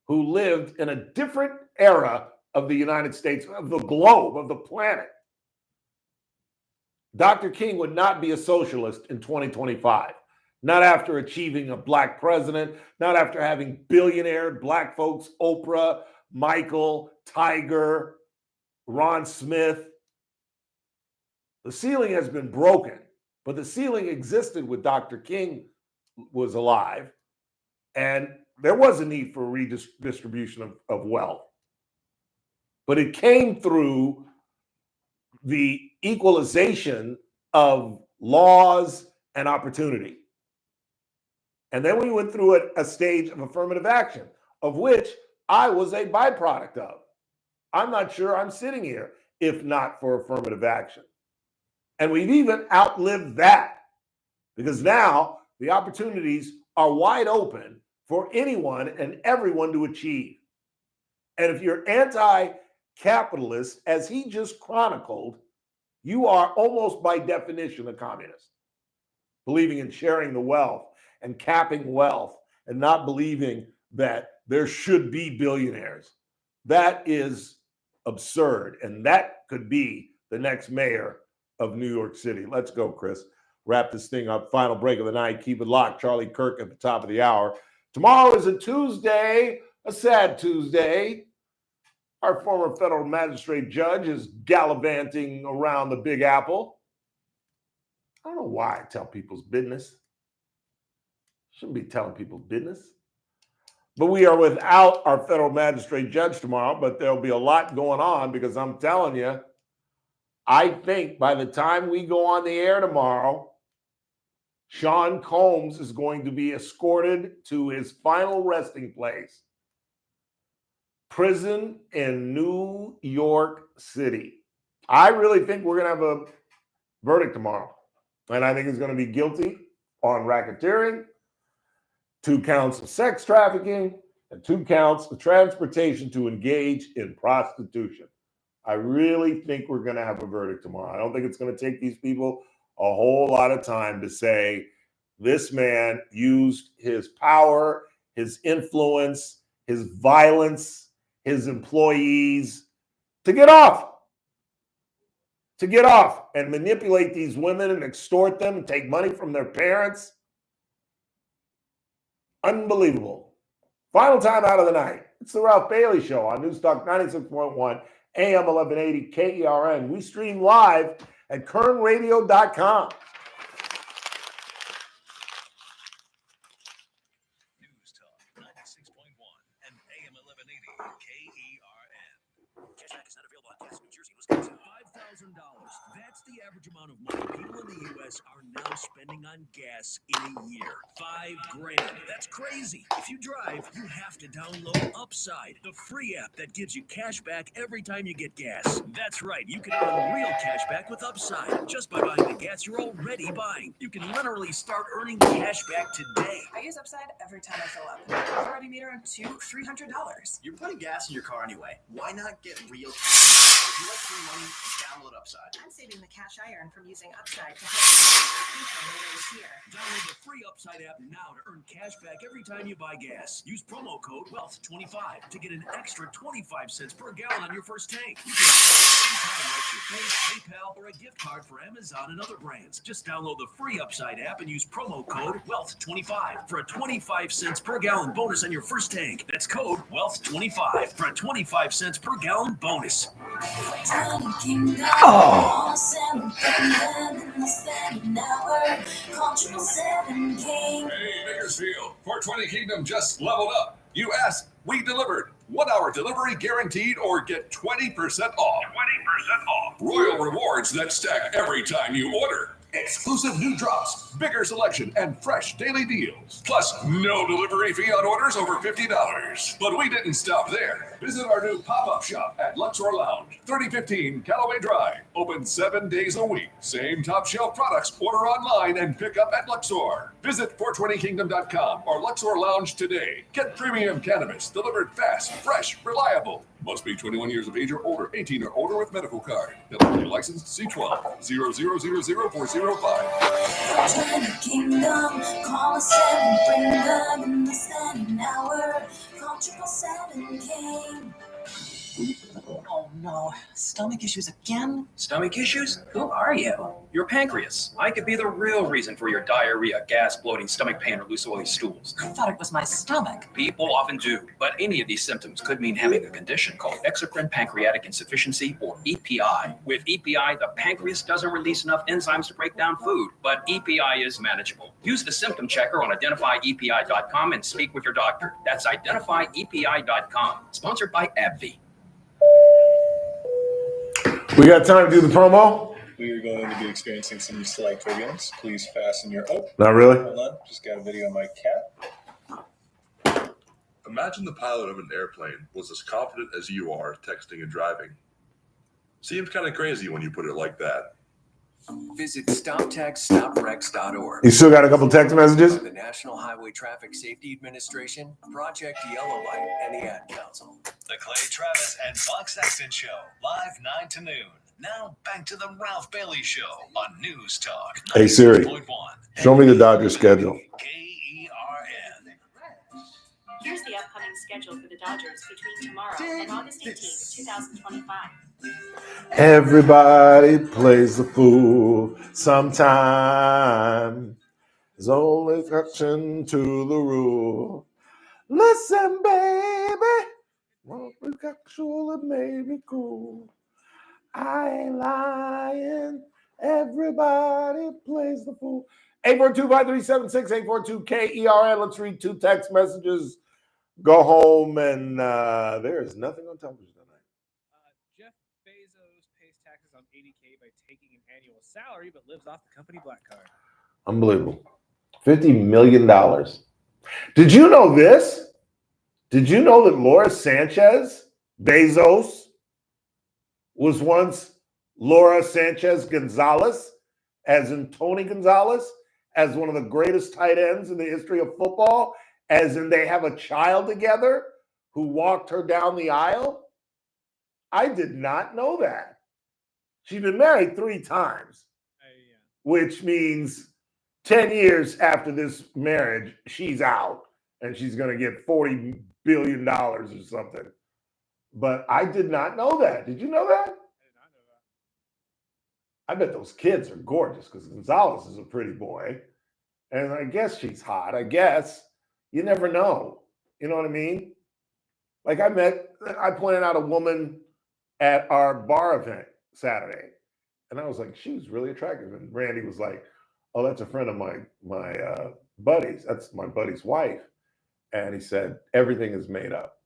who lived in a different era of the United States, of the globe, of the planet. Dr. King would not be a socialist in 2025. Not after achieving a Black president, not after having billionaire Black folks, Oprah, Michael, Tiger, Ron Smith. The ceiling has been broken, but the ceiling existed when Dr. King was alive, and there was a need for redistribution of wealth. But it came through the equalization of laws and opportunity. And then we went through a stage of affirmative action, of which I was a byproduct of. I'm not sure I'm sitting here if not for affirmative action. And we've even outlived that, because now the opportunities are wide open for anyone and everyone to achieve. And if you're anti-capitalist, as he just chronicled, you are almost by definition a communist, believing in sharing the wealth and capping wealth and not believing that there should be billionaires. That is absurd. And that could be the next mayor of New York City. Let's go, Chris. Wrap this thing up. Final break of the night. Keep it locked. Charlie Kirk at the top of the hour. Tomorrow is a Tuesday, a sad Tuesday. Our former federal magistrate judge is gallivanting around the Big Apple. I don't know why I tell people's business. Shouldn't be telling people's business. But we are without our federal magistrate judge tomorrow, but there'll be a lot going on, because I'm telling you, I think by the time we go on the air tomorrow, Sean Combs is going to be escorted to his final resting place, prison in New York City. I really think we're going to have a verdict tomorrow. And I think he's going to be guilty on racketeering, 2 counts of sex trafficking, and 2 counts of transportation to engage in prostitution. I really think we're going to have a verdict tomorrow. I don't think it's going to take these people a whole lot of time to say this man used his power, his influence, his violence, his employees to get off. And manipulate these women and extort them and take money from their parents. Unbelievable. Final time out of the night. It's the Ralph Bailey Show on News Talk 96.1 AM 1180 KERN. We stream live at kernradio.com. News Talk 96.1 and AM 1180 KERN. Cashback is not available on gas in New Jersey, Wisconsin. $5,000. That's the average amount of money people in the U.S. are now spending on gas in a year. $5,000. That's crazy. If you drive, you have to download Upside, the free app that gives you cash back every time you get gas. That's right. You can earn real cash back with Upside just by buying the gas you're already buying. You can literally start earning cash back today. I use Upside every time I fill up. I've already made around $300. You're putting gas in your car anyway. Why not get real cash? If you like free money, download Upside. I'm saving the cash I earn from using Upside to help me save vacation later this year. Download the free Upside app now to earn cash back every time you buy gas. Use promo code WEALTH25 to get an extra 25 cents per gallon on your first tank. You can anytime like your Chase, PayPal, or a gift card for Amazon and other brands. Just download the free Upside app and use promo code WEALTH25 for a 25 cents per gallon bonus on your first tank. That's code WEALTH25 for a 25 cents per gallon bonus. Oh. Hey, Bakersfield, 420 Kingdom just leveled up. You asked, we delivered. 1 hour delivery guaranteed or get 20% off. 20% off. Royal rewards that stack every time you order. Exclusive new drops, bigger selection, and fresh daily deals. Plus, no delivery fee on orders over $50. But we didn't stop there. Visit our new pop-up shop at Luxor Lounge, 3015 Callaway Drive. Open 7 days a week. Same top shelf products. Order online and pick up at Luxor. Visit 420kingdom.com or Luxor Lounge today. Get premium cannabis delivered fast, fresh, reliable. Must be 21 years of age or older, 18 or older with medical card. Illinois license C12 0000405. Kingdom, call us and bring them in the standing hour. Call 777 King. Oh no, stomach issues again? Stomach issues? Who are you? Your pancreas. I could be the real reason for your diarrhea, gas, bloating, stomach pain, or loose oily stools. I thought it was my stomach. People often do, but any of these symptoms could mean having a condition called exocrine pancreatic insufficiency, or EPI. With EPI, the pancreas doesn't release enough enzymes to break down food, but EPI is manageable. Use the symptom checker on identifyepi.com and speak with your doctor. That's identifyepi.com. Sponsored by AbbVie. We got time to do the promo? We are going to be experiencing some slight turbulence. Please fasten your... Oh, not really? Hold on. Just got a video of my cat. Imagine the pilot of an airplane was as confident as you are texting and driving. Seems kind of crazy when you put it like that. Visit StopTextStopWrecks.org. You still got a couple text messages? The National Highway Traffic Safety Administration, Project Yellow Light, and the Ad Council. The Clay Travis and Buck Sexton Show, live 9 to noon. Now back to the Ralph Bailey Show on News Talk. Hey Siri, show me the Dodgers schedule. Here's the upcoming schedule for the Dodgers between tomorrow and August 18th, 2025. Everybody plays the fool sometime. There's only exception to the rule. Listen, baby, well, we got sure it made me cool. I ain't lying. Everybody plays the fool. 842-5376, 842-KERN. Let's read 2 text messages. Go home, and there is nothing on television tonight. Jeff Bezos pays taxes on $80K by taking an annual salary, but lives off the company black card. Unbelievable. $50 million. Did you know this? Did you know that Laura Sanchez Bezos was once Laura Sanchez Gonzalez, as in Tony Gonzalez, as one of the greatest tight ends in the history of football, as in they have a child together who walked her down the aisle? I did not know that. She's been married 3 times, which means 10 years after this marriage, she's out and she's going to get $40 billion or something. But I did not know that. Did you know that? I did not know that. I bet those kids are gorgeous because Gonzalez is a pretty boy. And I guess she's hot. I guess. You never know. You know what I mean? Like I pointed out a woman at our bar event Saturday. And I was like, she was really attractive. And Randy was like, oh, that's a friend of my buddy's. That's my buddy's wife. And he said, everything is made up.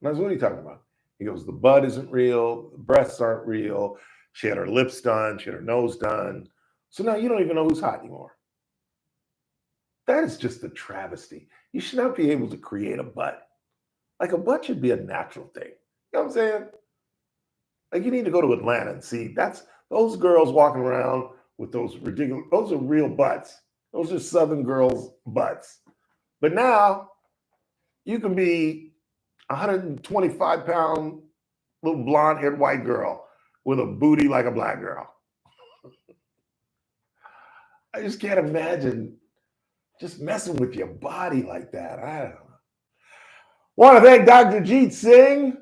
And I was, what are you talking about? He goes, the butt isn't real. The breasts aren't real. She had her lips done. She had her nose done. So now you don't even know who's hot anymore. That is just a travesty. You should not be able to create a butt. Like a butt should be a natural thing. You know what I'm saying? Like you need to go to Atlanta and see those girls walking around with those ridiculous, those are real butts. Those are Southern girls' butts. But now you can be 125-pound little blonde-haired white girl with a booty like a black girl. I just can't imagine just messing with your body like that. I don't know. Want to thank Dr. Jeet Singh,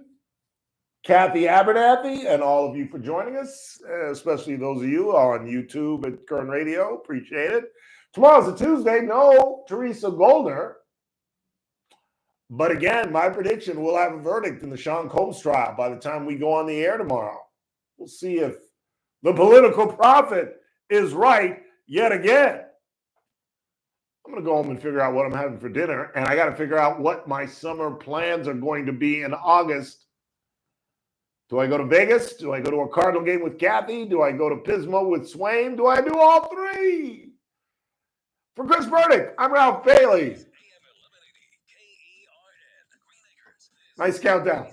Kathy Abernathy, and all of you for joining us, especially those of you on YouTube at Current Radio. Appreciate it. Tomorrow's a Tuesday. No Teresa Goldner. But again, my prediction, we'll have a verdict in the Sean Combs trial by the time we go on the air tomorrow. We'll see if the political prophet is right yet again. I'm going to go home and figure out what I'm having for dinner, and I got to figure out what my summer plans are going to be in August. Do I go to Vegas? Do I go to a Cardinal game with Kathy? Do I go to Pismo with Swain? Do I do all three? For Chris Burdick, I'm Ralph Bailey. Nice countdown.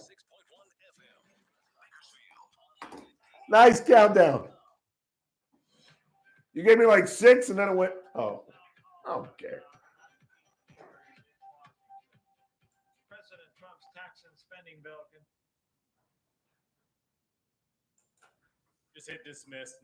Nice countdown. You gave me like 6 and then it went, oh, I don't care. President Trump's tax and spending bill. Just hit dismiss now.